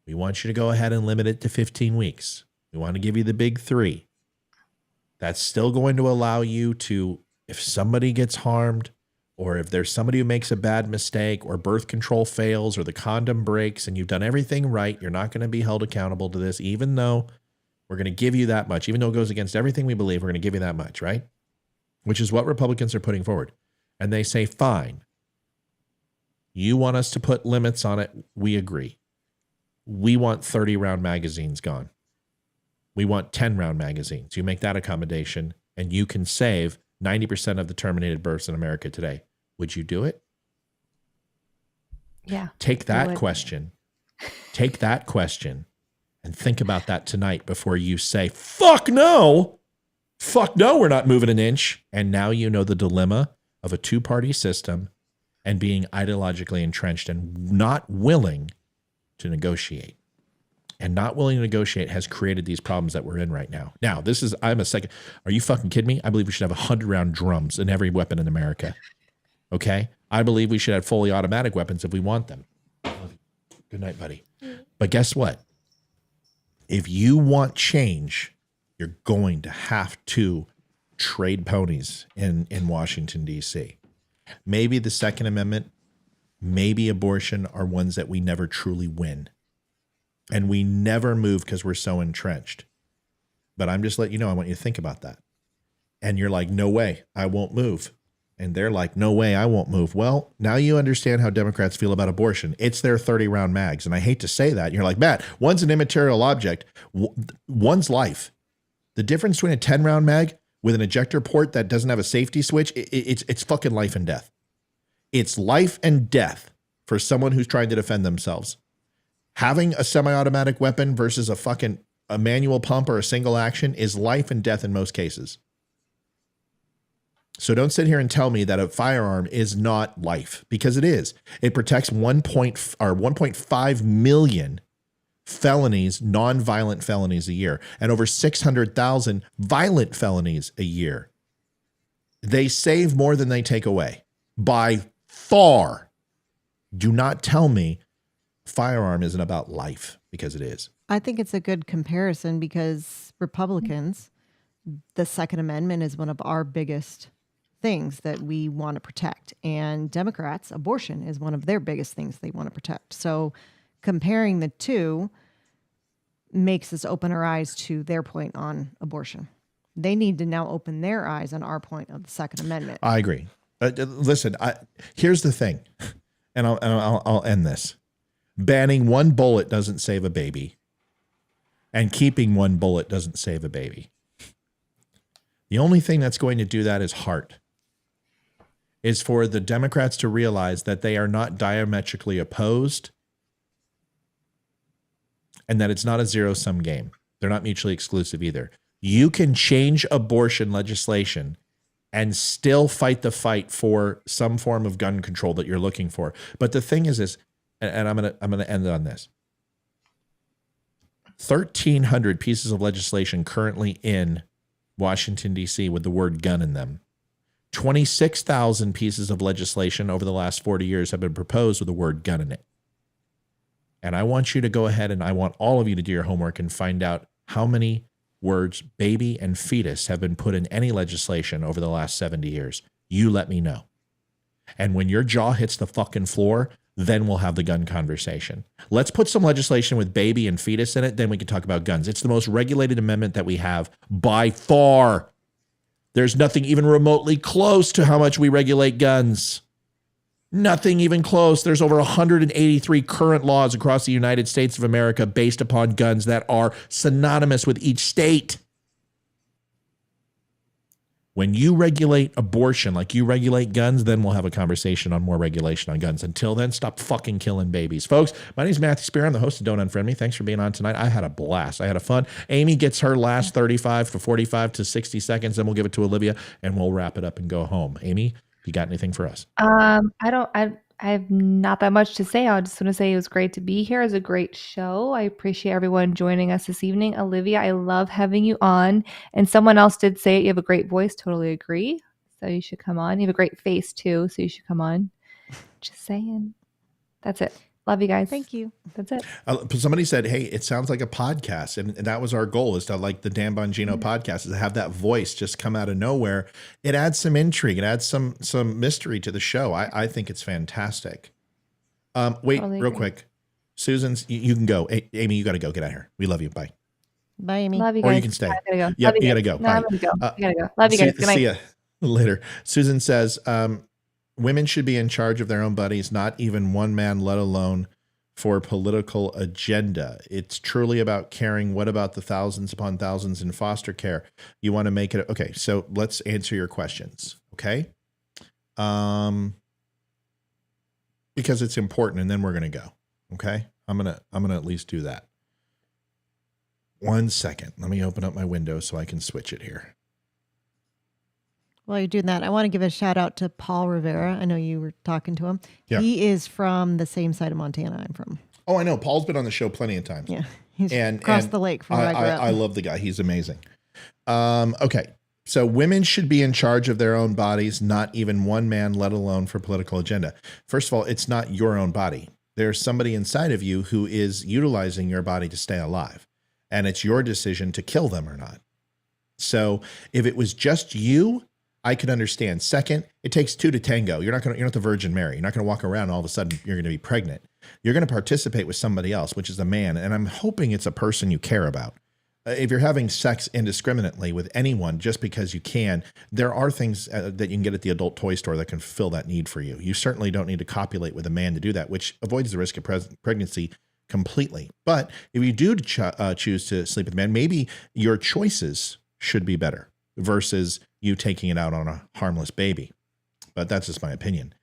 we want you to go ahead and limit it to 15 weeks. We want to give you the big 3. That's still going to allow you to, if somebody gets harmed, or if there's somebody who makes a bad mistake, or birth control fails, or the condom breaks, and you've done everything right, you're not going to be held accountable to this, even though we're going to give you that much. Even though it goes against everything we believe, we're going to give you that much, right? Which is what Republicans are putting forward. And they say, fine. You want us to put limits on it? We agree. We want 30-round magazines gone. We want 10-round magazines. You make that accommodation, and you can save 90% of the terminated births in America today. Would you do it? Yeah. Take that question. Take that question and think about that tonight before you say, fuck no. Fuck no, we're not moving an inch. And now you know the dilemma of a two-party system and being ideologically entrenched and not willing to negotiate. And not willing to negotiate has created these problems that we're in right now. Now, are you fucking kidding me? I believe we should have 100-round drums in every weapon in America. Okay? I believe we should have fully automatic weapons if we want them. Good night, buddy. But guess what? If you want change, you're going to have to trade ponies in Washington, D.C. Maybe the Second Amendment, maybe abortion are ones that we never truly win. And we never move because we're so entrenched. But I'm just letting you know, I want you to think about that. And you're like, no way, I won't move. And they're like, no way, I won't move. Well, now you understand how Democrats feel about abortion. It's their 30-round mags. And I hate to say that. You're like, Matt, one's an immaterial object. One's life. The difference between a 10-round mag with an ejector port that doesn't have a safety switch, it's fucking life and death. It's life and death for someone who's trying to defend themselves. Having a semi-automatic weapon versus a manual pump or a single action is life and death in most cases. So don't sit here and tell me that a firearm is not life, because it is. It protects 1.5 million felonies, non-violent felonies a year, and over 600,000 violent felonies a year. They save more than they take away by far. Do not tell me firearm isn't about life, because it is. I think it's a good comparison, because Republicans, the Second Amendment is one of our biggest things that we want to protect. And Democrats, abortion is one of their biggest things they want to protect. So comparing the two makes us open our eyes to their point on abortion. They need to now open their eyes on our point of the Second Amendment. I agree. Listen, here's the thing, and I'll end this. Banning one bullet doesn't save a baby, and keeping one bullet doesn't save a baby. The only thing that's going to do that is heart. Is for the Democrats to realize that they are not diametrically opposed and that it's not a zero-sum game. They're not mutually exclusive either. You can change abortion legislation and still fight the fight for some form of gun control that you're looking for. But the thing is this, and I'm gonna end on this. 1,300 pieces of legislation currently in Washington, D.C. with the word gun in them. 26,000 pieces of legislation over the last 40 years have been proposed with the word gun in it. And I want you to go ahead and I want all of you to do your homework and find out how many words baby and fetus have been put in any legislation over the last 70 years. You let me know. And when your jaw hits the fucking floor, then we'll have the gun conversation. Let's put some legislation with baby and fetus in it, then we can talk about guns. It's the most regulated amendment that we have by far. There's nothing even remotely close to how much we regulate guns. Nothing even close. There's over 183 current laws across the United States of America based upon guns that are synonymous with each state. When you regulate abortion like you regulate guns, then we'll have a conversation on more regulation on guns. Until then, stop fucking killing babies. Folks, my name is Matthew Spear. I'm the host of Don't Unfriend Me. Thanks for being on tonight. I had a blast. I had a fun. Amy gets her last 35 to 45 to 60 seconds. Then we'll give it to Olivia, and we'll wrap it up and go home. Amy, you got anything for us? I have not that much to say. I just want to say it was great to be here. It was a great show. I appreciate everyone joining us this evening. Olivia, I love having you on. And someone else did say you have a great voice. Totally agree. So you should come on. You have a great face too. So you should come on. Just saying. That's it. Love you guys. Thank you. That's it. Somebody said, hey, it sounds like a podcast. And that was our goal, is to, like the Dan Bongino podcast, is to have that voice just come out of nowhere. It adds some intrigue. It adds some mystery to the show. I think it's fantastic. Wait, totally real quick. Susan's, you can go. Hey, Amy, you got to go. Get out of here. We love you. Bye. Bye, Amy. Love you guys. Or you can stay. I gotta go. Yep, you got to go. No, Bye. I'm gonna go. I gotta go. Love you guys. Good night. See ya later. Susan says, women should be in charge of their own bodies, not even one man, let alone for political agenda. It's truly about caring. What about the thousands upon thousands in foster care? You want to make it okay. So let's answer your questions. Okay. Because it's important, and then we're going to go. Okay. I'm going to at least do that. 1 second. Let me open up my window so I can switch it here. While you're doing that, I want to give a shout out to Paul Rivera. I know you were talking to him. Yeah. He is from the same side of Montana I'm from. Oh, I know. Paul's been on the show plenty of times. Yeah. He's across the lake from where I grew up. I love the guy. He's amazing. Okay. So women should be in charge of their own bodies, not even one man, let alone for political agenda. First of all, it's not your own body. There's somebody inside of you who is utilizing your body to stay alive. And it's your decision to kill them or not. So if it was just you, I could understand. Second, it takes two to tango. You're not the Virgin Mary. You're not going to walk around and all of a sudden you're going to be pregnant. You're going to participate with somebody else, which is a man. And I'm hoping it's a person you care about. If you're having sex indiscriminately with anyone just because you can, there are things that you can get at the adult toy store that can fulfill that need for you. You certainly don't need to copulate with a man to do that, which avoids the risk of pregnancy completely. But if you do choose to sleep with a man, maybe your choices should be better versus you taking it out on a harmless baby. But that's just my opinion.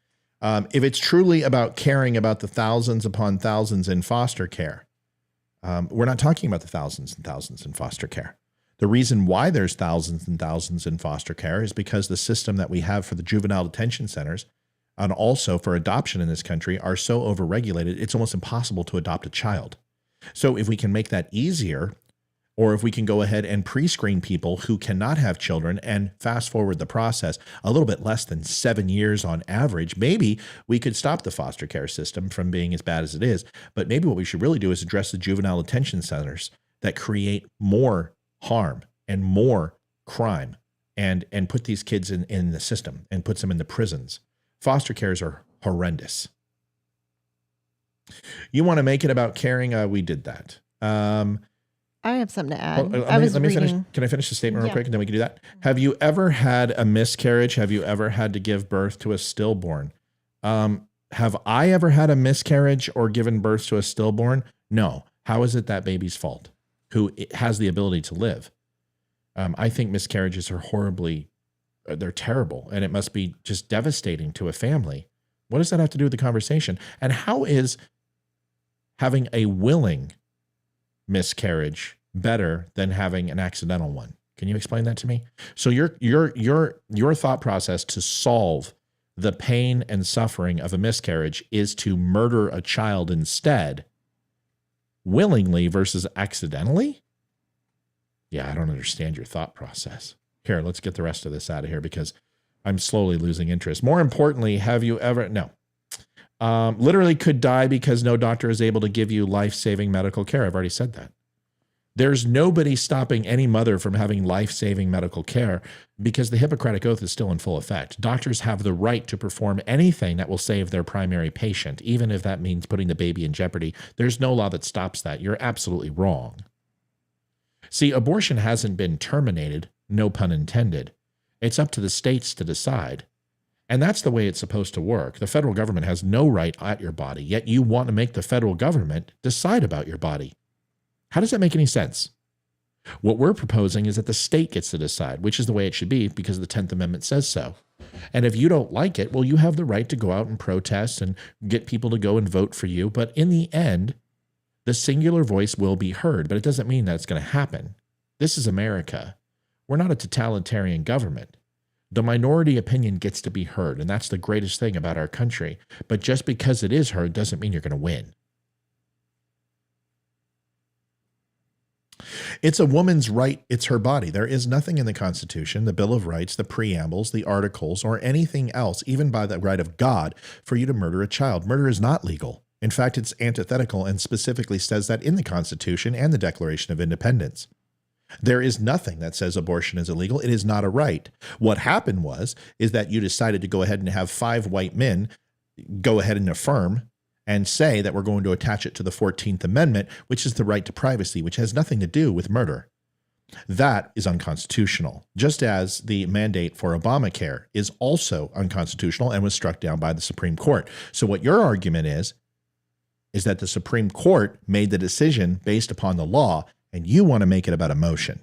If it's truly about caring about the thousands upon thousands in foster care, we're not talking about the thousands and thousands in foster care. The reason why there's thousands and thousands in foster care is because the system that we have for the juvenile detention centers and also for adoption in this country are so overregulated, it's almost impossible to adopt a child. So if we can make that easier, or if we can go ahead and pre-screen people who cannot have children and fast forward the process a little bit less than 7 years on average, maybe we could stop the foster care system from being as bad as it is. But maybe what we should really do is address the juvenile detention centers that create more harm and more crime and put these kids in the system and puts them in the prisons. Foster cares are horrendous. You want to make it about caring? We did that. I have something to add. Well, let me finish. Can I finish the statement real quick and then we can do that? Have you ever had a miscarriage? Have you ever had to give birth to a stillborn? Have I ever had a miscarriage or given birth to a stillborn? No. How is it that baby's fault? Who has the ability to live? I think miscarriages are they're terrible, and it must be just devastating to a family. What does that have to do with the conversation? And how is having a willing miscarriage better than having an accidental one? Can you explain that to me? So your thought process to solve the pain and suffering of a miscarriage is to murder a child instead, willingly versus accidentally? Yeah, I don't understand your thought process. Here, let's get the rest of this out of here because I'm slowly losing interest. More importantly, have you ever... No. Literally could die because no doctor is able to give you life-saving medical care. I've already said that. There's nobody stopping any mother from having life-saving medical care because the Hippocratic Oath is still in full effect. Doctors have the right to perform anything that will save their primary patient, even if that means putting the baby in jeopardy. There's no law that stops that. You're absolutely wrong. See, abortion hasn't been terminated, no pun intended. It's up to the states to decide. And that's the way it's supposed to work. The federal government has no right at your body, yet you want to make the federal government decide about your body. How does that make any sense? What we're proposing is that the state gets to decide, which is the way it should be because the 10th Amendment says so. And if you don't like it, well, you have the right to go out and protest and get people to go and vote for you. But in the end, the singular voice will be heard, but it doesn't mean that it's going to happen. This is America. We're not a totalitarian government. The minority opinion gets to be heard, and that's the greatest thing about our country. But just because it is heard doesn't mean you're going to win. It's a woman's right. It's her body. There is nothing in the Constitution, the Bill of Rights, the preambles, the articles, or anything else, even by the right of God, for you to murder a child. Murder is not legal. In fact, it's antithetical and specifically says that in the Constitution and the Declaration of Independence. There is nothing that says abortion is illegal. It is not a right. What happened is that you decided to go ahead and have 5 white men go ahead and affirm and say that we're going to attach it to the 14th Amendment, which is the right to privacy, which has nothing to do with murder. That is unconstitutional, just as the mandate for Obamacare is also unconstitutional and was struck down by the Supreme Court. So what your argument is that the Supreme Court made the decision based upon the law, and you want to make it about emotion.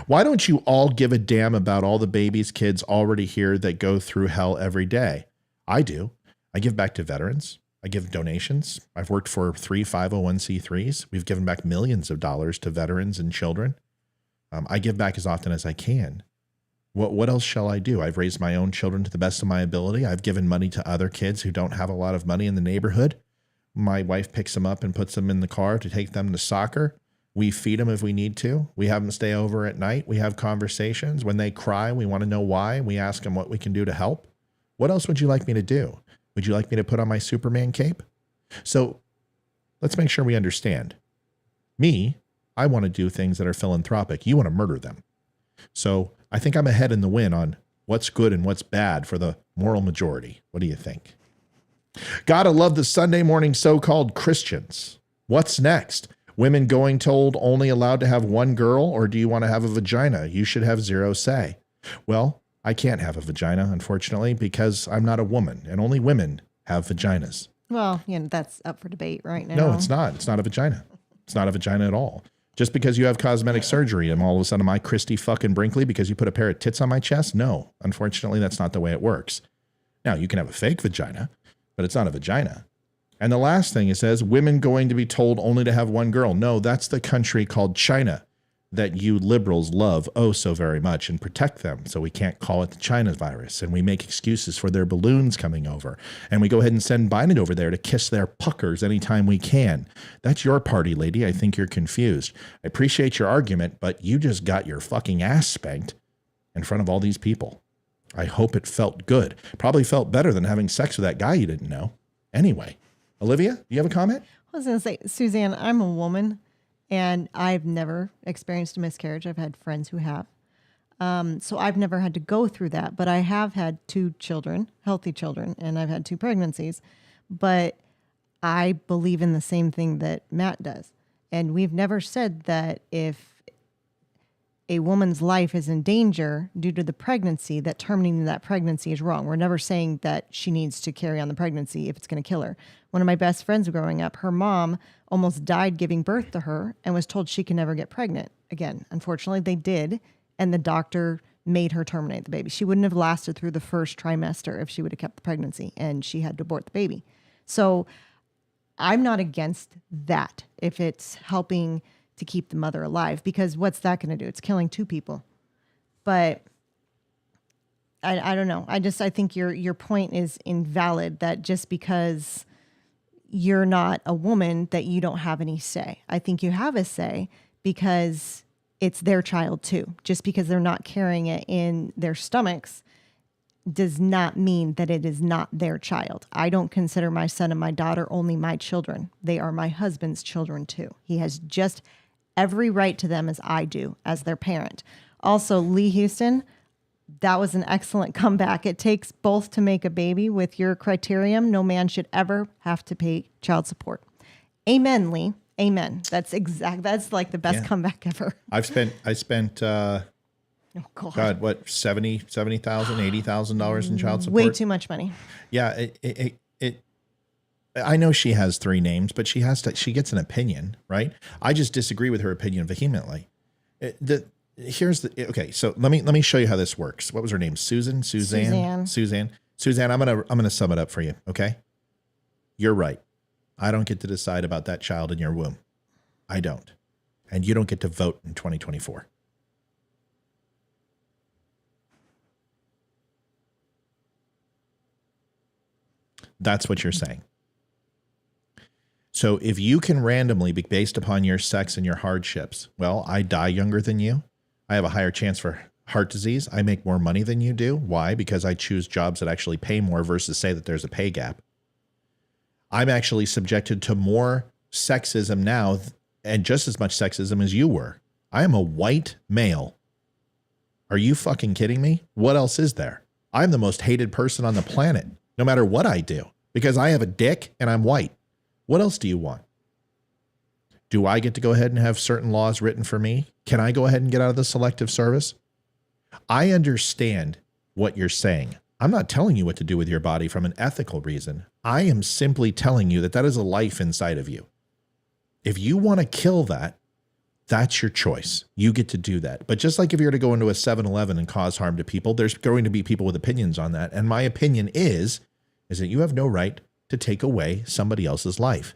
Why don't you all give a damn about all the babies, kids already here that go through hell every day? I do. I give back to veterans. I give donations. I've worked for 3 501c3s. We've given back millions of dollars to veterans and children. I give back as often as I can. What else shall I do? I've raised my own children to the best of my ability. I've given money to other kids who don't have a lot of money in the neighborhood. My wife picks them up and puts them in the car to take them to soccer. We feed them if we need to. We have them stay over at night. We have conversations. When they cry, we want to know why. We ask them what we can do to help. What else would you like me to do? Would you like me to put on my Superman cape? So let's make sure we understand. Me, I want to do things that are philanthropic. You want to murder them. So I think I'm ahead in the win on what's good and what's bad for the moral majority. What do you think? Gotta love the Sunday morning so-called Christians. What's next? Women going told only allowed to have one girl, or do you want to have a vagina? You should have zero say. Well, I can't have a vagina, unfortunately, because I'm not a woman, and only women have vaginas. Well, that's up for debate right now. No, it's not. It's not a vagina. It's not a vagina at all. Just because you have cosmetic surgery, am all of a sudden am I Christy fucking Brinkley because you put a pair of tits on my chest? No, unfortunately, that's not the way it works. Now, you can have a fake vagina, but it's not a vagina. And the last thing it says, women going to be told only to have one girl. No, that's the country called China that you liberals love oh so very much and protect them. So we can't call it the China virus. And we make excuses for their balloons coming over. And we go ahead and send Biden over there to kiss their puckers anytime we can. That's your party, lady. I think you're confused. I appreciate your argument, but you just got your fucking ass spanked in front of all these people. I hope it felt good. Probably felt better than having sex with that guy you didn't know. Anyway, Olivia, do you have a comment? I was going to say, Suzanne, I'm a woman. And I've never experienced a miscarriage. I've had friends who have. So I've never had to go through that. But I have had 2 children, healthy children, and I've had 2 pregnancies. But I believe in the same thing that Matt does. And we've never said that if a woman's life is in danger due to the pregnancy, that terminating that pregnancy is wrong. We're never saying that she needs to carry on the pregnancy if it's going to kill her. One of my best friends growing up, her mom almost died giving birth to her and was told she can never get pregnant again. Unfortunately, they did, and the doctor made her terminate the baby. She wouldn't have lasted through the first trimester if she would have kept the pregnancy, and she had to abort the baby. So I'm not against that if it's helping to keep the mother alive, because what's that going to do? It's killing 2 people. But I don't know. I think your point is invalid, that just because you're not a woman that you don't have any say. I think you have a say because it's their child too. Just because they're not carrying it in their stomachs, does not mean that it is not their child. I don't consider my son and my daughter only my children. They are my husband's children too. He has just every right to them as I do as their parent. Also, Lee Houston, that was an excellent comeback. It takes both to make a baby. With your criterion, no man should ever have to pay child support. Amen, Lee. Amen. That's like the best comeback ever. I spent oh God, what, $70,000, $80,000 in child support? Way too much money. Yeah, I know she has 3 names, but she gets an opinion, right? I just disagree with her opinion vehemently. So let me show you how this works. What was her name? Suzanne. I'm gonna sum it up for you. Okay. You're right. I don't get to decide about that child in your womb. I don't. And you don't get to vote in 2024. That's what you're saying. So if you can randomly, based upon your sex and your hardships, well, I die younger than you. I have a higher chance for heart disease. I make more money than you do. Why? Because I choose jobs that actually pay more versus say that there's a pay gap. I'm actually subjected to more sexism now and just as much sexism as you were. I am a white male. Are you fucking kidding me? What else is there? I'm the most hated person on the planet, no matter what I do, because I have a dick and I'm white. What else do you want? Do I get to go ahead and have certain laws written for me? Can I go ahead and get out of the selective service? I understand what you're saying. I'm not telling you what to do with your body from an ethical reason. I am simply telling you that that is a life inside of you. If you want to kill that, that's your choice. You get to do that. But just like if you're to go into a 7-Eleven and cause harm to people, there's going to be people with opinions on that. And my opinion is that you have no right to take away somebody else's life.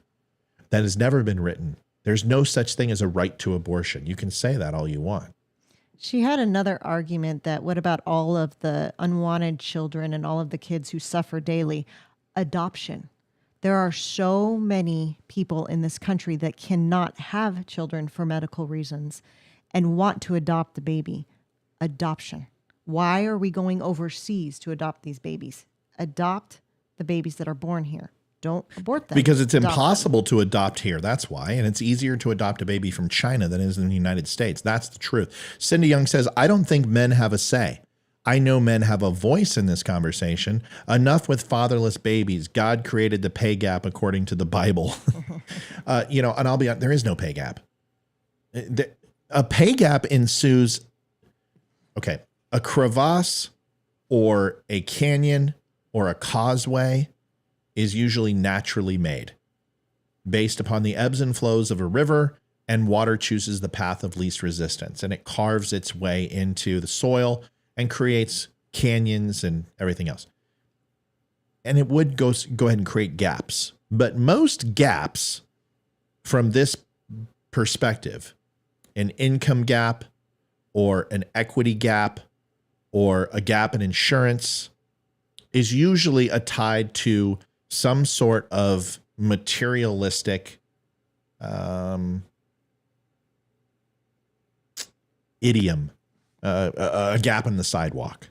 That has never been written. There's no such thing as a right to abortion. You can say that all you want. She had another argument that what about all of the unwanted children and all of the kids who suffer daily? Adoption. There are so many people in this country that cannot have children for medical reasons and want to adopt the baby. Adoption. Why are we going overseas to adopt these babies? Adopt the babies that are born here. Don't abort them. Because it's impossible to adopt here. That's why. And it's easier to adopt a baby from China than it is in the United States. That's the truth. Cindy Young says, I don't think men have a say. I know men have a voice in this conversation. Enough with fatherless babies. God created the pay gap according to the Bible. And I'll be honest, there is no pay gap. A pay gap ensues. Okay. A crevasse or a canyon or a causeway is usually naturally made based upon the ebbs and flows of a river, and water chooses the path of least resistance, and it carves its way into the soil and creates canyons and everything else. And it would go ahead and create gaps. But most gaps from this perspective, an income gap or an equity gap or a gap in insurance, is usually tied to some sort of materialistic idiom, a gap in the sidewalk,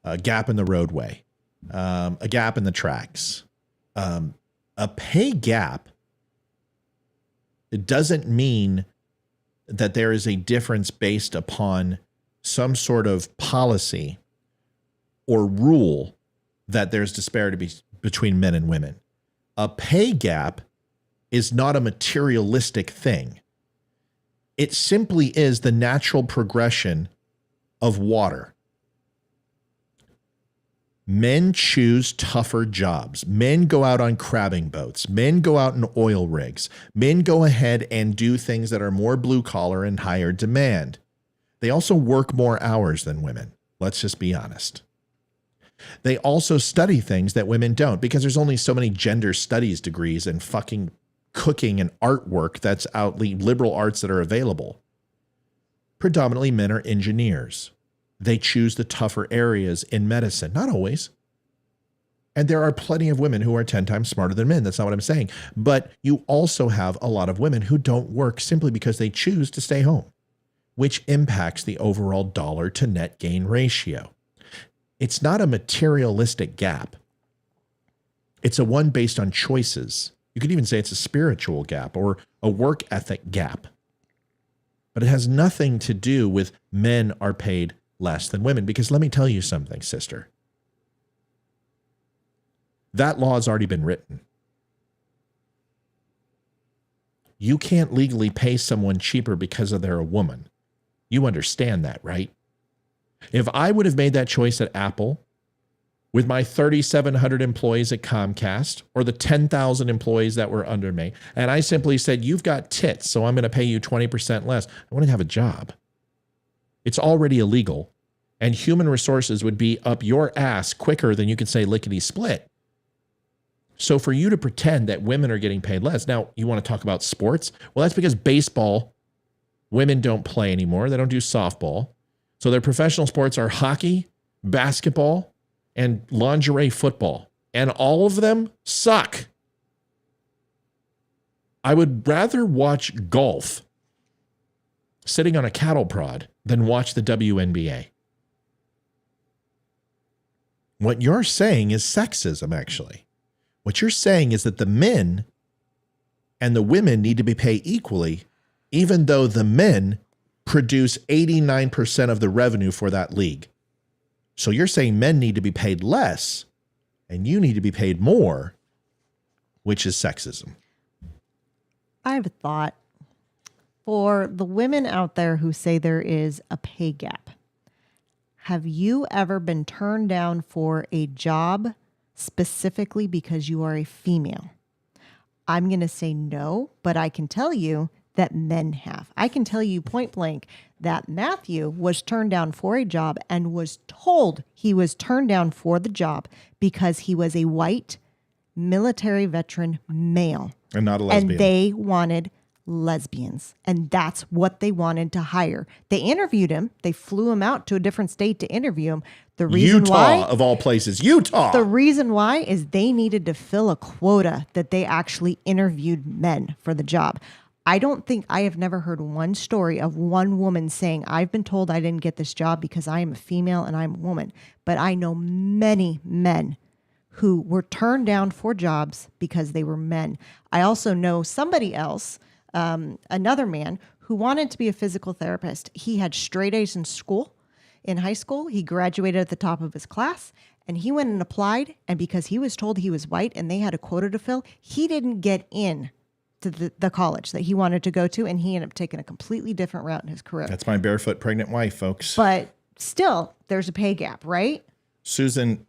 a gap in the roadway, a gap in the tracks. A pay gap, it doesn't mean that there is a difference based upon some sort of policy or rule that there's disparity between men and women. A pay gap is not a materialistic thing. It simply is the natural progression of water. Men choose tougher jobs. Men go out on crabbing boats. Men go out in oil rigs. Men go ahead and do things that are more blue collar and higher demand. They also work more hours than women. Let's just be honest. They also study things that women don't, because there's only so many gender studies degrees and fucking cooking and artwork that's out, liberal arts that are available. Predominantly men are engineers. They choose the tougher areas in medicine. Not always. And there are plenty of women who are 10 times smarter than men. That's not what I'm saying. But you also have a lot of women who don't work simply because they choose to stay home, which impacts the overall dollar to net gain ratio. It's not a materialistic gap. It's a one based on choices. You could even say it's a spiritual gap or a work ethic gap. But it has nothing to do with men are paid less than women. Because let me tell you something, sister. That law has already been written. You can't legally pay someone cheaper because they're a woman. You understand that, right? If I would have made that choice at Apple with my 3,700 employees at Comcast or the 10,000 employees that were under me, and I simply said, you've got tits, so I'm going to pay you 20% less, I wouldn't have a job. It's already illegal, and human resources would be up your ass quicker than you can say lickety split. So for you to pretend that women are getting paid less, now you want to talk about sports? Well, that's because baseball, women don't play anymore. They don't do softball. So their professional sports are hockey, basketball, and lingerie football. And all of them suck. I would rather watch golf sitting on a cattle prod than watch the WNBA. What you're saying is sexism, actually. What you're saying is that the men and the women need to be paid equally, even though the men produce 89% of the revenue for that league. So you're saying men need to be paid less and you need to be paid more, which is sexism. I have a thought for the women out there who say there is a pay gap. Have you ever been turned down for a job specifically because you are a female? I'm going to say no, but I can tell you that men have. I can tell you point blank that Matthew was turned down for a job and was told he was turned down for the job because he was a white military veteran male. And not a lesbian. And they wanted lesbians. And that's what they wanted to hire. They interviewed him. They flew him out to a different state to interview him. The reason Utah, why, of all places, Utah. The reason why is they needed to fill a quota that they actually interviewed men for the job. I have never heard one story of one woman saying, I've been told I didn't get this job because I am a female and I'm a woman. But I know many men who were turned down for jobs because they were men. I also know somebody else, another man, who wanted to be a physical therapist. He had straight A's in school. In high school, he graduated at the top of his class, and he went and applied. And because he was told he was white and they had a quota to fill, he didn't get in to the college that he wanted to go to, and he ended up taking a completely different route in his career. That's my barefoot pregnant wife, folks. But still, there's a pay gap, right? Suzanne,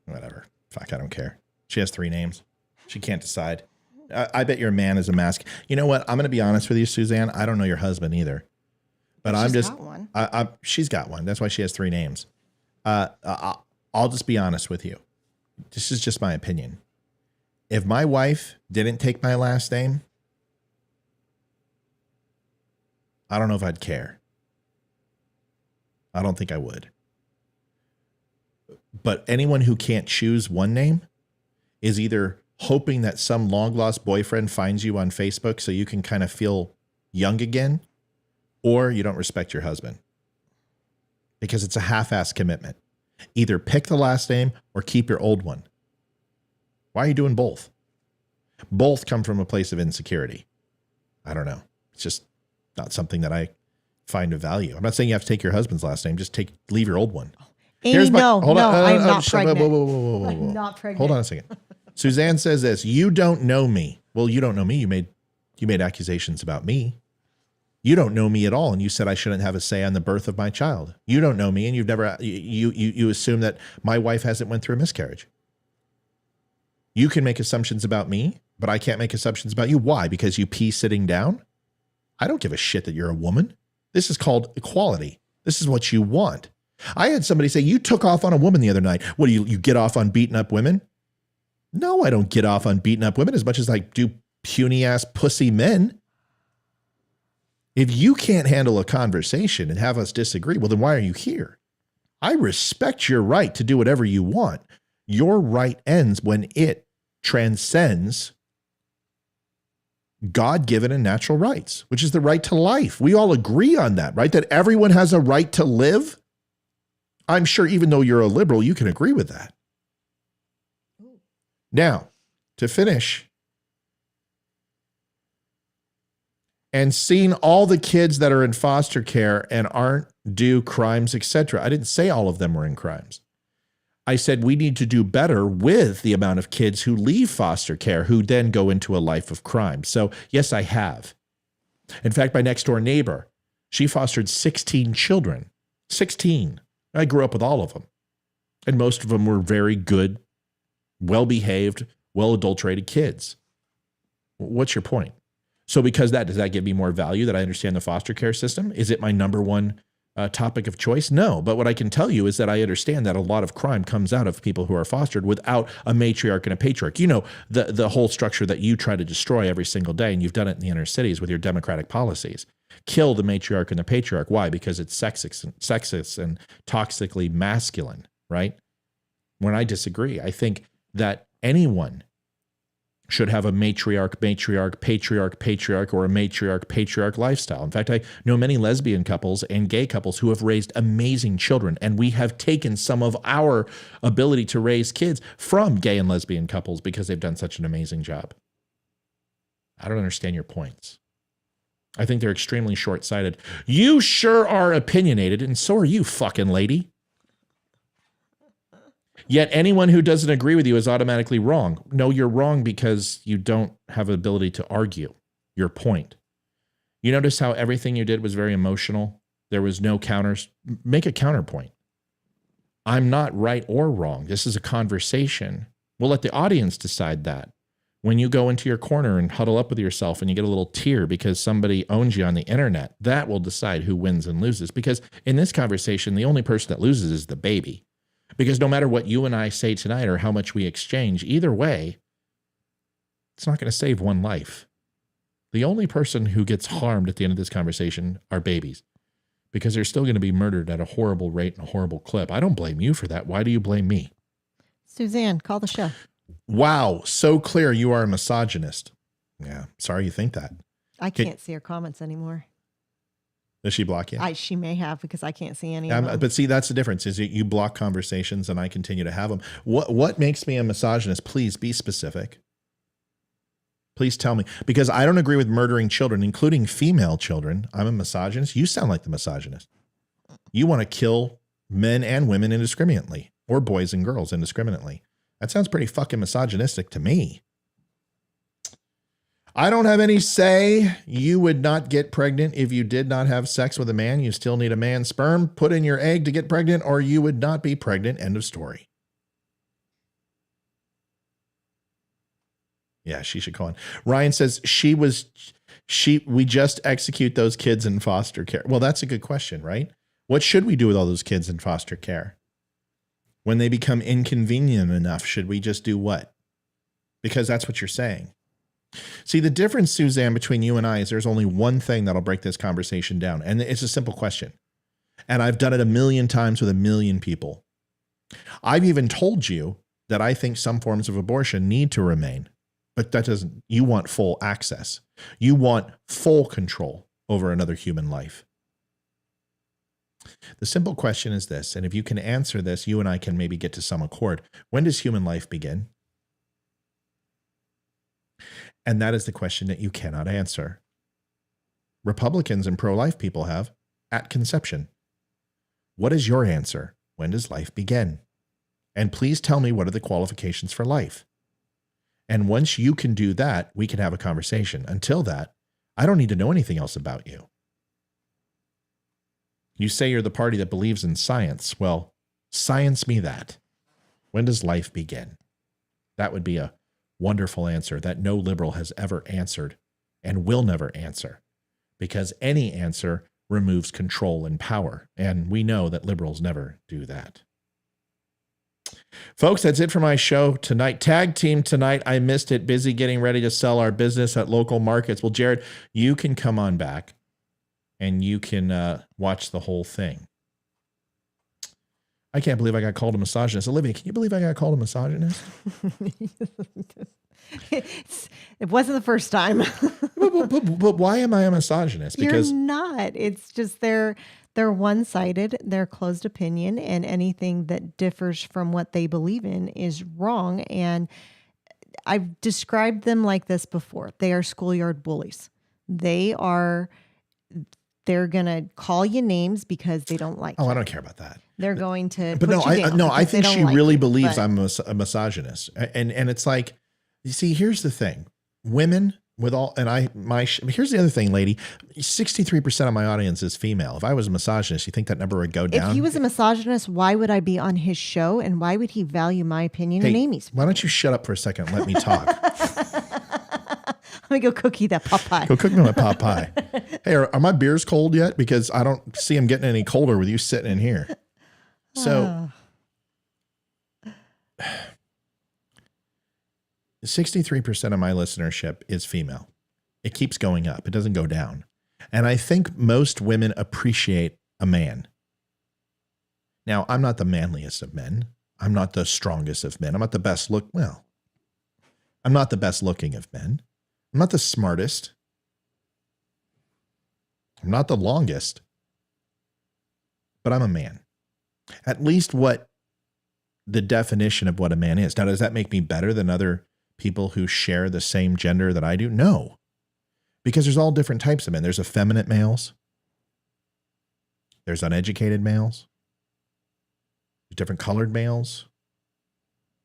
whatever. Fuck, I don't care. She has 3 names. She can't decide. I bet your man is a mask. You know what? I'm going to be honest with you, Suzanne. I don't know your husband either. But she's got one. She's got one. That's why she has 3 names. I'll just be honest with you. This is just my opinion. If my wife didn't take my last name, I don't know if I'd care. I don't think I would. But anyone who can't choose one name is either hoping that some long-lost boyfriend finds you on Facebook so you can kind of feel young again, or you don't respect your husband. Because it's a half-assed commitment. Either pick the last name or keep your old one. Why are you doing both? Both come from a place of insecurity. I don't know. It's just not something that I find of value. I'm not saying you have to take your husband's last name. Just leave your old one. Amy, I'm not pregnant. Whoa. I'm not pregnant. Hold on a second. Suzanne says this, you don't know me. Well, you don't know me. You made accusations about me. You don't know me at all, and you said I shouldn't have a say on the birth of my child. You don't know me, and you've never you assume that my wife hasn't went through a miscarriage. You can make assumptions about me, but I can't make assumptions about you. Why? Because you pee sitting down? I don't give a shit that you're a woman. This is called equality. This is what you want. I had somebody say, you took off on a woman the other night. What do you get off on beating up women? No, I don't get off on beating up women as much as I do puny ass pussy men. If you can't handle a conversation and have us disagree, well, then why are you here? I respect your right to do whatever you want. Your right ends when it transcends God-given and natural rights, which is the right to life. We all agree on that, right? That everyone has a right to live. I'm sure even though you're a liberal, you can agree with that. Now, to finish, and seeing all the kids that are in foster care and aren't do crimes, etc. I didn't say all of them were in crimes. I said we need to do better with the amount of kids who leave foster care who then go into a life of crime. So yes, I have. In fact, my next door neighbor, she fostered 16 children. 16. I grew up with all of them. And most of them were very good, well-behaved, well-adulterated kids. What's your point? So because does that give me more value that I understand the foster care system? Is it my number one topic of choice? No. But what I can tell you is that I understand that a lot of crime comes out of people who are fostered without a matriarch and a patriarch. You know, the whole structure that you try to destroy every single day, and you've done it in the inner cities with your democratic policies. Kill the matriarch and the patriarch. Why? Because it's sexist and toxically masculine, right? When I disagree, I think that anyone should have a matriarch, patriarch, or a matriarch, patriarch lifestyle. In fact, I know many lesbian couples and gay couples who have raised amazing children, and we have taken some of our ability to raise kids from gay and lesbian couples because they've done such an amazing job. I don't understand your points. I think they're extremely short-sighted. You sure are opinionated, and so are you, fucking lady. Yet anyone who doesn't agree with you is automatically wrong. No, you're wrong because you don't have the ability to argue your point. You notice how everything you did was very emotional? There was no counters. Make a counterpoint. I'm not right or wrong. This is a conversation. We'll let the audience decide that. When you go into your corner and huddle up with yourself and you get a little tear because somebody owns you on the internet, that will decide who wins and loses. Because in this conversation, the only person that loses is the baby. Because no matter what you and I say tonight or how much we exchange, either way, it's not going to save one life. The only person who gets harmed at the end of this conversation are babies, because they're still going to be murdered at a horrible rate and a horrible clip. I don't blame you for that. Why do you blame me? Suzanne, call the show. Wow, so clear you are a misogynist. Yeah, sorry you think that. I can't see her comments anymore. Does she block you? She may have, because I can't see any of them. But see, that's the difference, is you block conversations and I continue to have them. What makes me a misogynist? Please be specific. Please tell me. Because I don't agree with murdering children, including female children. I'm a misogynist. You sound like the misogynist. You want to kill men and women indiscriminately, or boys and girls indiscriminately. That sounds pretty fucking misogynistic to me. I don't have any say. You would not get pregnant if you did not have sex with a man. You still need a man's sperm put in your egg to get pregnant, or you would not be pregnant. End of story. Yeah, she should call in. Ryan says we just execute those kids in foster care. Well, that's a good question, right? What should we do with all those kids in foster care? When they become inconvenient enough, should we just do what? Because that's what you're saying. See, the difference, Suzanne, between you and I is there's only one thing that'll break this conversation down. And it's a simple question. And I've done it 1,000,000 times with 1,000,000 people. I've even told you that I think some forms of abortion need to remain. But that doesn't, you want full access. You want full control over another human life. The simple question is this, and if you can answer this, you and I can maybe get to some accord. When does human life begin? And that is the question that you cannot answer. Republicans and pro-life people have at conception. What is your answer? When does life begin? And please tell me, what are the qualifications for life? And once you can do that, we can have a conversation. Until that, I don't need to know anything else about you. You say you're the party that believes in science. Well, science me that. When does life begin? That would be a wonderful answer that no liberal has ever answered and will never answer, because any answer removes control and power. And we know that liberals never do that. Folks, that's it for my show tonight. Tag team tonight. I missed it. Busy getting ready to sell our business at local markets. Well, Jared, you can come on back and you can watch the whole thing. I can't believe I got called a misogynist. Olivia, can you believe I got called a misogynist? It wasn't the first time. but why am I a misogynist? Because you're not. It's just there They're one-sided, they're closed opinion, and anything that differs from what they believe in is wrong. And I've described them like this before. They are schoolyard bullies. They're going to call you names because they don't like you. I don't care about that. They're going to But put you down I think she really believes but- I'm a misogynist. And it's like, you see, here's the thing. Women with all, and here's the other thing, lady, 63% of my audience is female. If I was a misogynist, you think that number would go down? If he was a misogynist, why would I be on his show? And why would he value my opinion and Amy's? Why don't you shut up for a second and let me talk? Let me go cook you that pot pie. Go cook me my pot pie. Hey, are my beers cold yet? Because I don't see them getting any colder with you sitting in here. So 63% of my listenership is female. It keeps going up. It doesn't go down. And I think most women appreciate a man. Now, I'm not the manliest of men. I'm not the strongest of men. I'm not the best I'm not the best looking of men. I'm not the smartest. I'm not the longest. But I'm a man. At least what the definition of what a man is. Now, does that make me better than other people who share the same gender that I do? No. Because there's all different types of men. There's effeminate males. There's uneducated males. There's different colored males.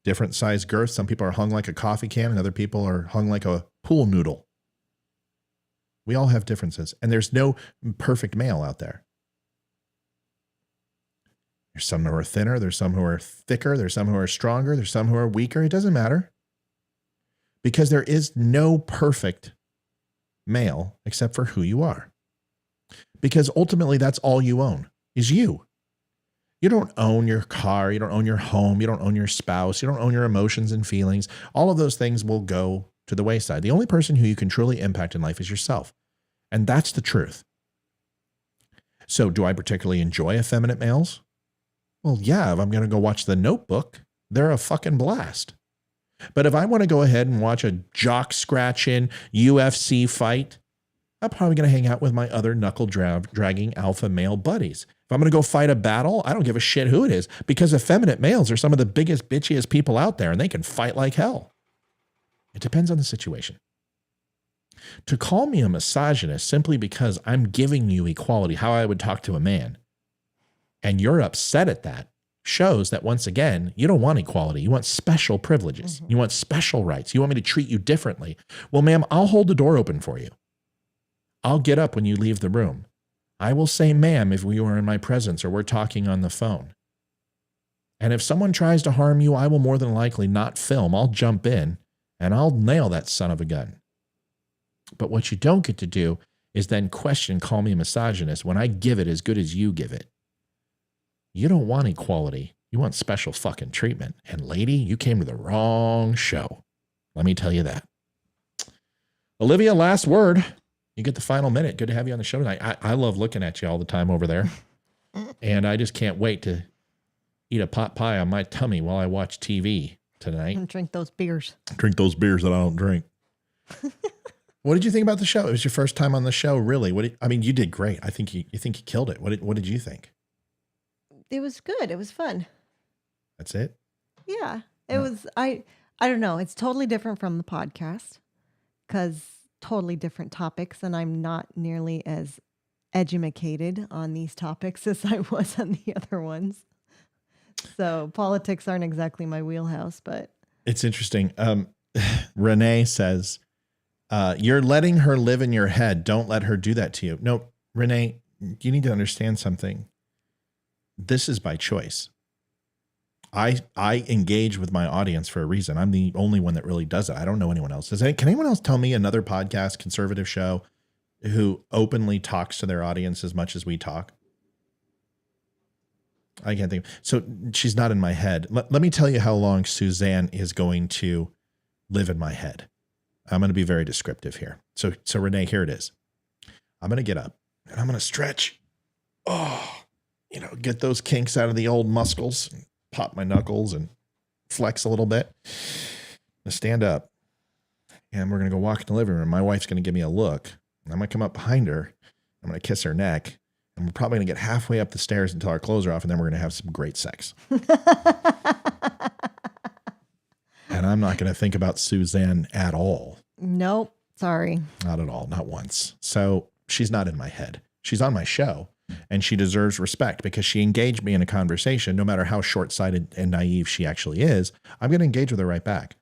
Different size girth. Some people are hung like a coffee can and other people are hung like a pool noodle. We all have differences. And there's no perfect male out there. There's some who are thinner. There's some who are thicker. There's some who are stronger. There's some who are weaker. It doesn't matter. Because there is no perfect male except for who you are. Because ultimately that's all you own is you. You don't own your car. You don't own your home. You don't own your spouse. You don't own your emotions and feelings. All of those things will go to the wayside. The only person who you can truly impact in life is yourself. And that's the truth. So do I particularly enjoy effeminate males? Well, yeah, if I'm going to go watch The Notebook, they're a fucking blast. But if I want to go ahead and watch a jock scratching UFC fight, I'm probably going to hang out with my other knuckle dragging alpha male buddies. If I'm going to go fight a battle, I don't give a shit who it is, because effeminate males are some of the biggest, bitchiest people out there, and they can fight like hell. It depends on the situation. To call me a misogynist simply because I'm giving you equality, how I would talk to a man, and you're upset at that, shows that, once again, you don't want equality. You want special privileges. You want special rights. You want me to treat you differently. Well, ma'am, I'll hold the door open for you. I'll get up when you leave the room. I will say, ma'am, if you are in my presence or we're talking on the phone. And if someone tries to harm you, I will more than likely not film. I'll jump in and I'll nail that son of a gun. But what you don't get to do is then call me a misogynist when I give it as good as you give it. You don't want equality. You want special fucking treatment. And lady, you came to the wrong show. Let me tell you that. Olivia, last word. You get the final minute. Good to have you on the show tonight. I love looking at you all the time over there. And I just can't wait to eat a pot pie on my tummy while I watch TV tonight. And drink those beers. Drink those beers that I don't drink. What did you think about the show? It was your first time on the show, really. You did great. I think you killed it. What did you think? It was good. It was fun. That's it? Yeah. It was, I don't know. It's totally different from the podcast because totally different topics. And I'm not nearly as educated on these topics as I was on the other ones. So politics aren't exactly my wheelhouse, but. It's interesting. Renee says, you're letting her live in your head. Don't let her do that to you. No, Renee, you need to understand something. This is by choice. I engage with my audience for a reason. I'm the only one that really does it. I don't know anyone else. Can anyone else tell me another podcast, conservative show, who openly talks to their audience as much as we talk? I can't think. So she's not in my head. Let me tell you how long Suzanne is going to live in my head. I'm going to be very descriptive here. So Renee, here it is. I'm going to get up and I'm going to stretch. Get those kinks out of the old muscles, and pop my knuckles and flex a little bit. I'm going to stand up and we're going to go walk in the living room. My wife's going to give me a look. I'm going to come up behind her. I'm going to kiss her neck And we're probably going to get halfway up the stairs until our clothes are off, and then we're going to have some great sex. And I'm not going to think about Suzanne at all. Nope. Sorry. Not at all. Not once. So she's not in my head. She's on my show, and she deserves respect because she engaged me in a conversation. No matter how short-sighted and naive she actually is, I'm going to engage with her right back.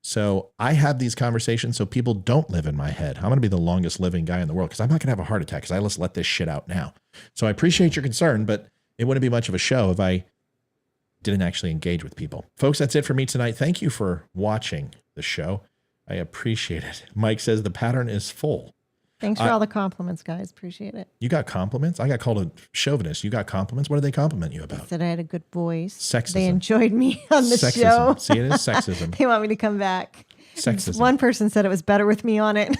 So I have these conversations so people don't live in my head. I'm going to be the longest living guy in the world because I'm not going to have a heart attack because I just let this shit out now. So I appreciate your concern, but it wouldn't be much of a show if I didn't actually engage with people. Folks, that's it for me tonight. Thank you for watching the show. I appreciate it. Mike says the pattern is full. Thanks for all the compliments, guys. Appreciate it. You got compliments? I got called a chauvinist. You got compliments? What did they compliment you about? They said I had a good voice. Sexism. They enjoyed me on the Sexism. show. See, it is sexism. They want me to come back. Sexism. One person said it was better with me on it.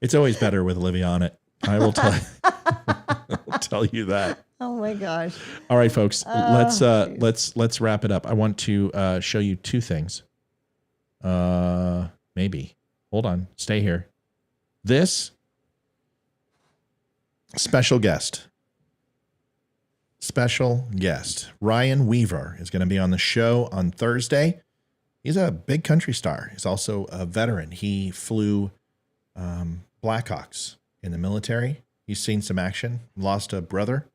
It's always better with Livy on it. I will tell I'll tell you that. Oh my gosh. All right, folks. Let's wrap it up. I want to show you two things. Maybe. Hold on. Stay here. This special guest, Ryan Weaver, is going to be on the show on Thursday. He's a big country star. He's also a veteran. He flew Blackhawks in the military. He's seen some action, lost a brother.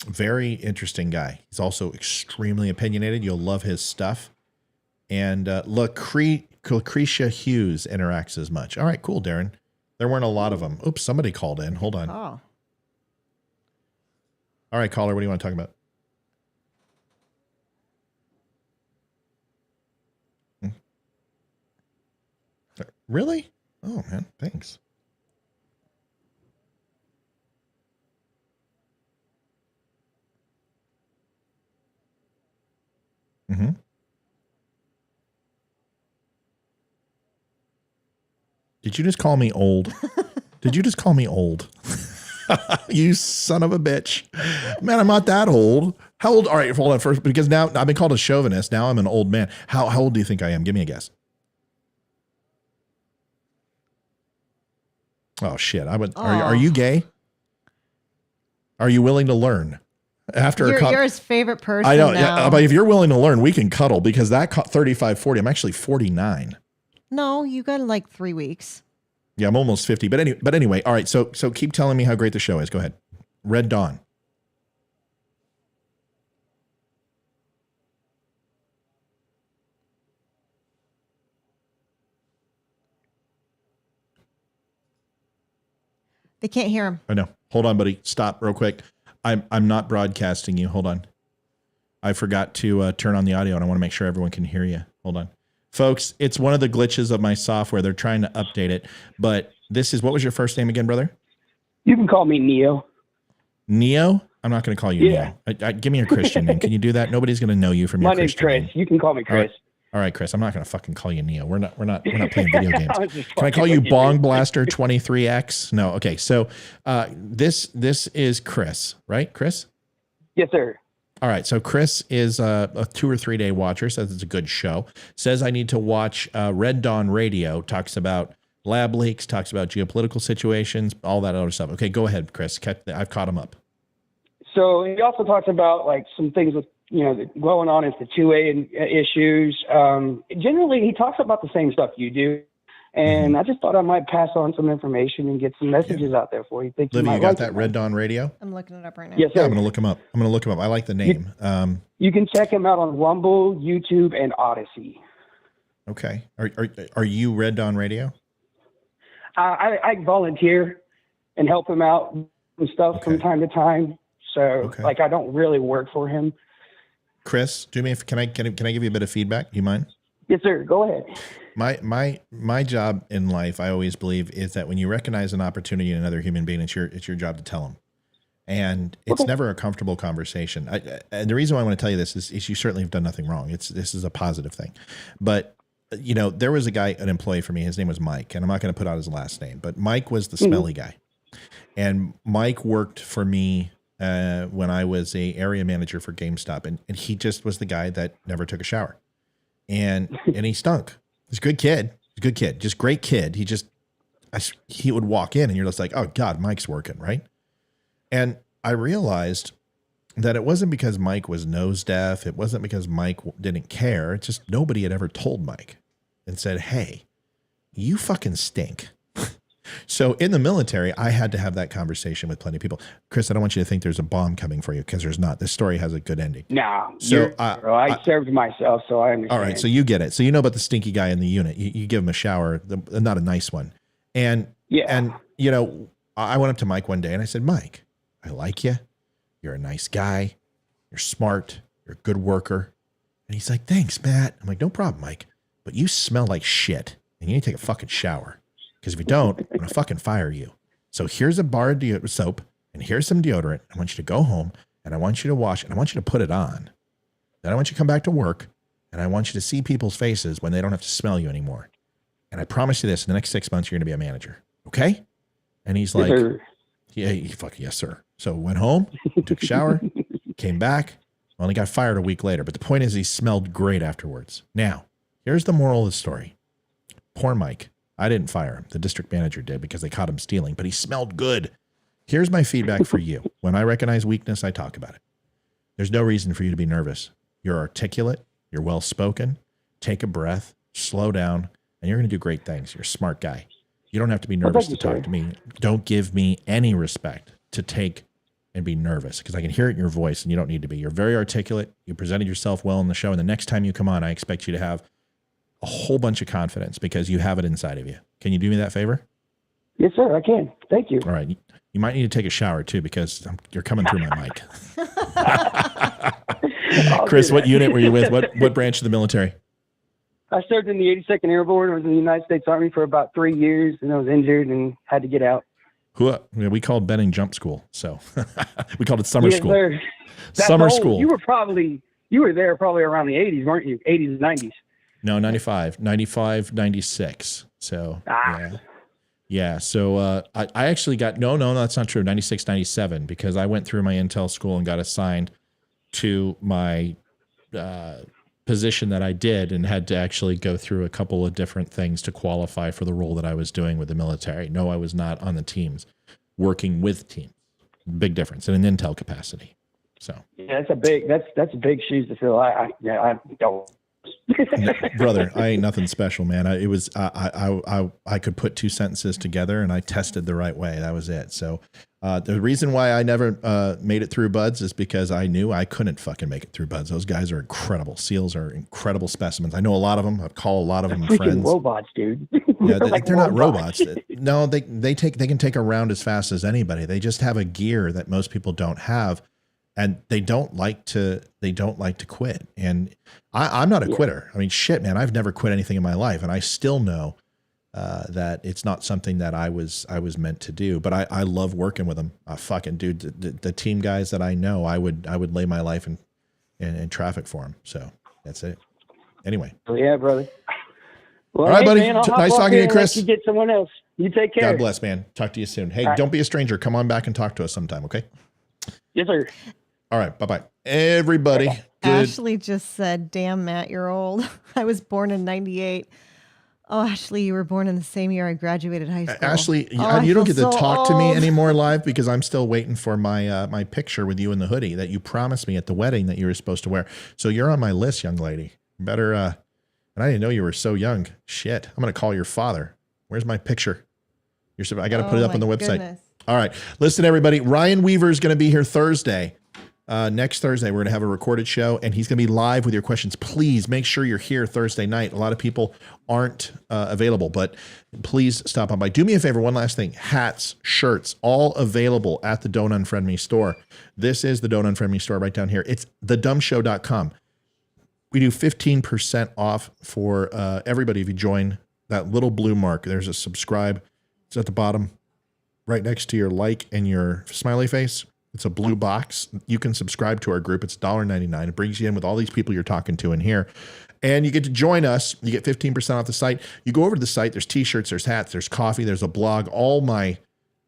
Very interesting guy. He's also extremely opinionated. You'll love his stuff. And Lucretia Hughes interacts as much. All right, cool, Darren. There weren't a lot of them. Oops, somebody called in. Hold on. Oh. All right, caller, what do you want to talk about? Really? Oh, man, thanks. Mm-hmm. Did you just call me old? Did you just call me old? You son of a bitch. Man, I'm not that old. How old? All right, hold on first, because now I've been called a chauvinist. Now I'm an old man. How old do you think I am? Give me a guess. Oh, shit. Are you gay? Are you willing to learn? You're his favorite person. I know. Now. Yeah, but if you're willing to learn, we can cuddle because that 35, 40, I'm actually 49. No, you got like 3 weeks. Yeah, I'm almost 50. But anyway, all right. So keep telling me how great the show is. Go ahead. Red Dawn. They can't hear him. I know. Hold on, buddy. Stop real quick. I'm not broadcasting you. Hold on. I forgot to turn on the audio, and I want to make sure everyone can hear you. Hold on. Folks, it's one of the glitches of my software. They're trying to update it. But this is, what was your first name again, brother? You can call me Neo. Neo? I'm not going to call you Neo. Give me a Christian name. Can you do that? Nobody's going to know you from your Christian name. My name's Chris. You can call me Chris. All right, Chris. I'm not going to fucking call you Neo. We're not playing video games. Can I call you Bong Blaster 23X? No. Okay. So this is Chris, right? Chris? Yes, sir. All right. So Chris is a 2 or 3 day watcher. Says it's a good show. Says I need to watch Red Dawn Radio. Talks about lab leaks. Talks about geopolitical situations. All that other stuff. Okay. Go ahead, Chris. I've caught him up. So he also talks about like some things with going on is the 2A issues. Generally, he talks about the same stuff you do. And I just thought I might pass on some information and get some messages out there for you. Livy, you got that Red Dawn Radio? I'm looking it up right now. Yes, sir. Yeah, I'm going to look him up. I like the name. You can check him out on Rumble, YouTube, and Odyssey. Okay. Are you Red Dawn Radio? I volunteer and help him out and stuff from time to time. So, I don't really work for him. Chris, can I give you a bit of feedback? Do you mind? Yes, sir. Go ahead. My job in life, I always believe, is that when you recognize an opportunity in another human being, it's your job to tell them. And it's never a comfortable conversation. And the reason why I want to tell you this is you certainly have done nothing wrong. This is a positive thing. But there was an employee for me. His name was Mike, and I'm not going to put out his last name, but Mike was the smelly guy. And Mike worked for me when I was a area manager for GameStop, and he just was the guy that never took a shower, and he stunk. He's a good kid, just great kid. He just he would walk in and you're just like, oh God, Mike's working, right? And I realized that it wasn't because Mike was nose deaf. It wasn't because Mike didn't care. It's just nobody had ever told Mike and said, hey, you fucking stink. So in the military, I had to have that conversation with plenty of people. Chris, I don't want you to think there's a bomb coming for you, because there's not. This story has a good ending. No, so I served myself, so I understand. All right, so you get it. So you know about the stinky guy in the unit. You give him a shower, not a nice one. And you know, I went up to Mike one day and I said, Mike, I like you. You're a nice guy. You're smart. You're a good worker. And he's like, thanks, Matt. I'm like, no problem, Mike. But you smell like shit and you need to take a fucking shower. Because if you don't, I'm going to fucking fire you. So here's a bar of soap and here's some deodorant. I want you to go home and I want you to wash and I want you to put it on. Then I want you to come back to work and I want you to see people's faces when they don't have to smell you anymore. And I promise you this, in the next 6 months, you're going to be a manager. Okay? And he's like, yes, sir. So went home, took a shower, came back, only got fired a week later. But the point is he smelled great afterwards. Now, here's the moral of the story. Poor Mike. I didn't fire him. The district manager did because they caught him stealing, but he smelled good. Here's my feedback for you. When I recognize weakness, I talk about it. There's no reason for you to be nervous. You're articulate. You're well-spoken. Take a breath, slow down, and you're going to do great things. You're a smart guy. You don't have to be nervous to talk to me. Don't give me any respect to take and be nervous, because I can hear it in your voice and you don't need to be. You're very articulate. You presented yourself well in the show. And the next time you come on, I expect you to have a whole bunch of confidence because you have it inside of you. Can you do me that favor? Yes, sir. I can. Thank you. All right. You might need to take a shower too, because you're coming through my mic. Chris, what unit were you with? What branch of the military? I served in the 82nd Airborne. I was in the United States Army for about 3 years, and I was injured and had to get out. We called Benning Jump School, so we called it summer school. Sir. Summer school. You were there probably around the 80s, weren't you? 80s and 90s. No, 95, 96. So, yeah. So I actually got, no, that's not true. 96, 97, because I went through my intel school and got assigned to my position that I did and had to actually go through a couple of different things to qualify for the role that I was doing with the military. No, I was not on the teams, working with teams. Big difference in an intel capacity. So yeah, that's a big shoes to fill. I don't. Brother, I ain't nothing special, man. I could put two sentences together and I tested the right way. That was it. So the reason why I never made it through BUDS is because I knew I couldn't fucking make it through BUDS. Those guys are incredible. SEALs are incredible specimens. I know a lot of them. I've called a lot of them friends. Robots, dude. Yeah, they're not robots. No, they can take a round as fast as anybody. They just have a gear that most people don't have. And they don't like to quit. And I'm not a quitter. I mean, shit, man, I've never quit anything in my life. And I still know that it's not something that I was meant to do. But I love working with them. Fucking dude, the team guys that I know, I would lay my life in traffic for them. So that's it. Anyway. Yeah, brother. Well, all right, buddy. Man, nice talking to you, Chris. You get someone else. You take care. God bless, man. Talk to you soon. Hey, don't be a stranger. Come on back and talk to us sometime, okay? Yes, sir. All right. Bye-bye. Everybody. Ashley just said, damn, Matt, you're old. I was born in 98. Oh, Ashley, you were born in the same year I graduated high school. Ashley, you don't get to talk to me anymore live because I'm still waiting for my my picture with you in the hoodie that you promised me at the wedding that you were supposed to wear. So you're on my list, young lady. Better, and I didn't know you were so young. Shit. I'm going to call your father. Where's my picture? I got to put it up on the website. Goodness. All right. Listen, everybody. Ryan Weaver is going to be here Thursday. Next Thursday, we're going to have a recorded show, and he's going to be live with your questions. Please make sure you're here Thursday night. A lot of people aren't available, but please stop on by. Do me a favor, one last thing. Hats, shirts, all available at the Don't Unfriend Me store. This is the Don't Unfriend Me store right down here. It's thedumshow.com. We do 15% off for everybody if you join that little blue mark. There's a subscribe. It's at the bottom right next to your like and your smiley face. It's a blue box. You can subscribe to our group. It's $1.99. It brings you in with all these people you're talking to in here. And you get to join us. You get 15% off the site. You go over to the site. There's t-shirts, there's hats, there's coffee, there's a blog. All my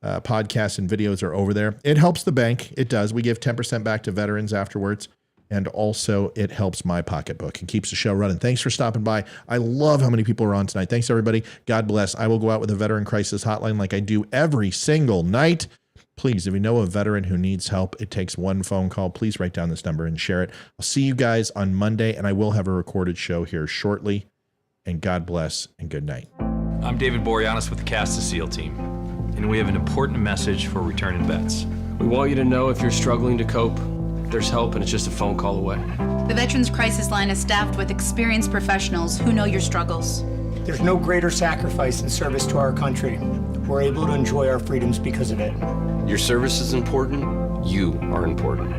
podcasts and videos are over there. It helps the bank. It does. We give 10% back to veterans afterwards. And also it helps my pocketbook and keeps the show running. Thanks for stopping by. I love how many people are on tonight. Thanks, everybody. God bless. I will go out with a veteran crisis hotline like I do every single night. Please, if you know a veteran who needs help, it takes one phone call. Please write down this number and share it. I'll see you guys on Monday, and I will have a recorded show here shortly. And God bless and good night. I'm David Boreanaz with the Cast of SEAL team, and we have an important message for returning vets. We want you to know if you're struggling to cope, there's help and it's just a phone call away. The Veterans Crisis Line is staffed with experienced professionals who know your struggles. There's no greater sacrifice in service to our country. We're able to enjoy our freedoms because of it. Your service is important. You are important.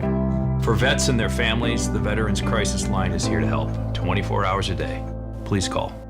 For vets and their families, the Veterans Crisis Line is here to help 24 hours a day. Please call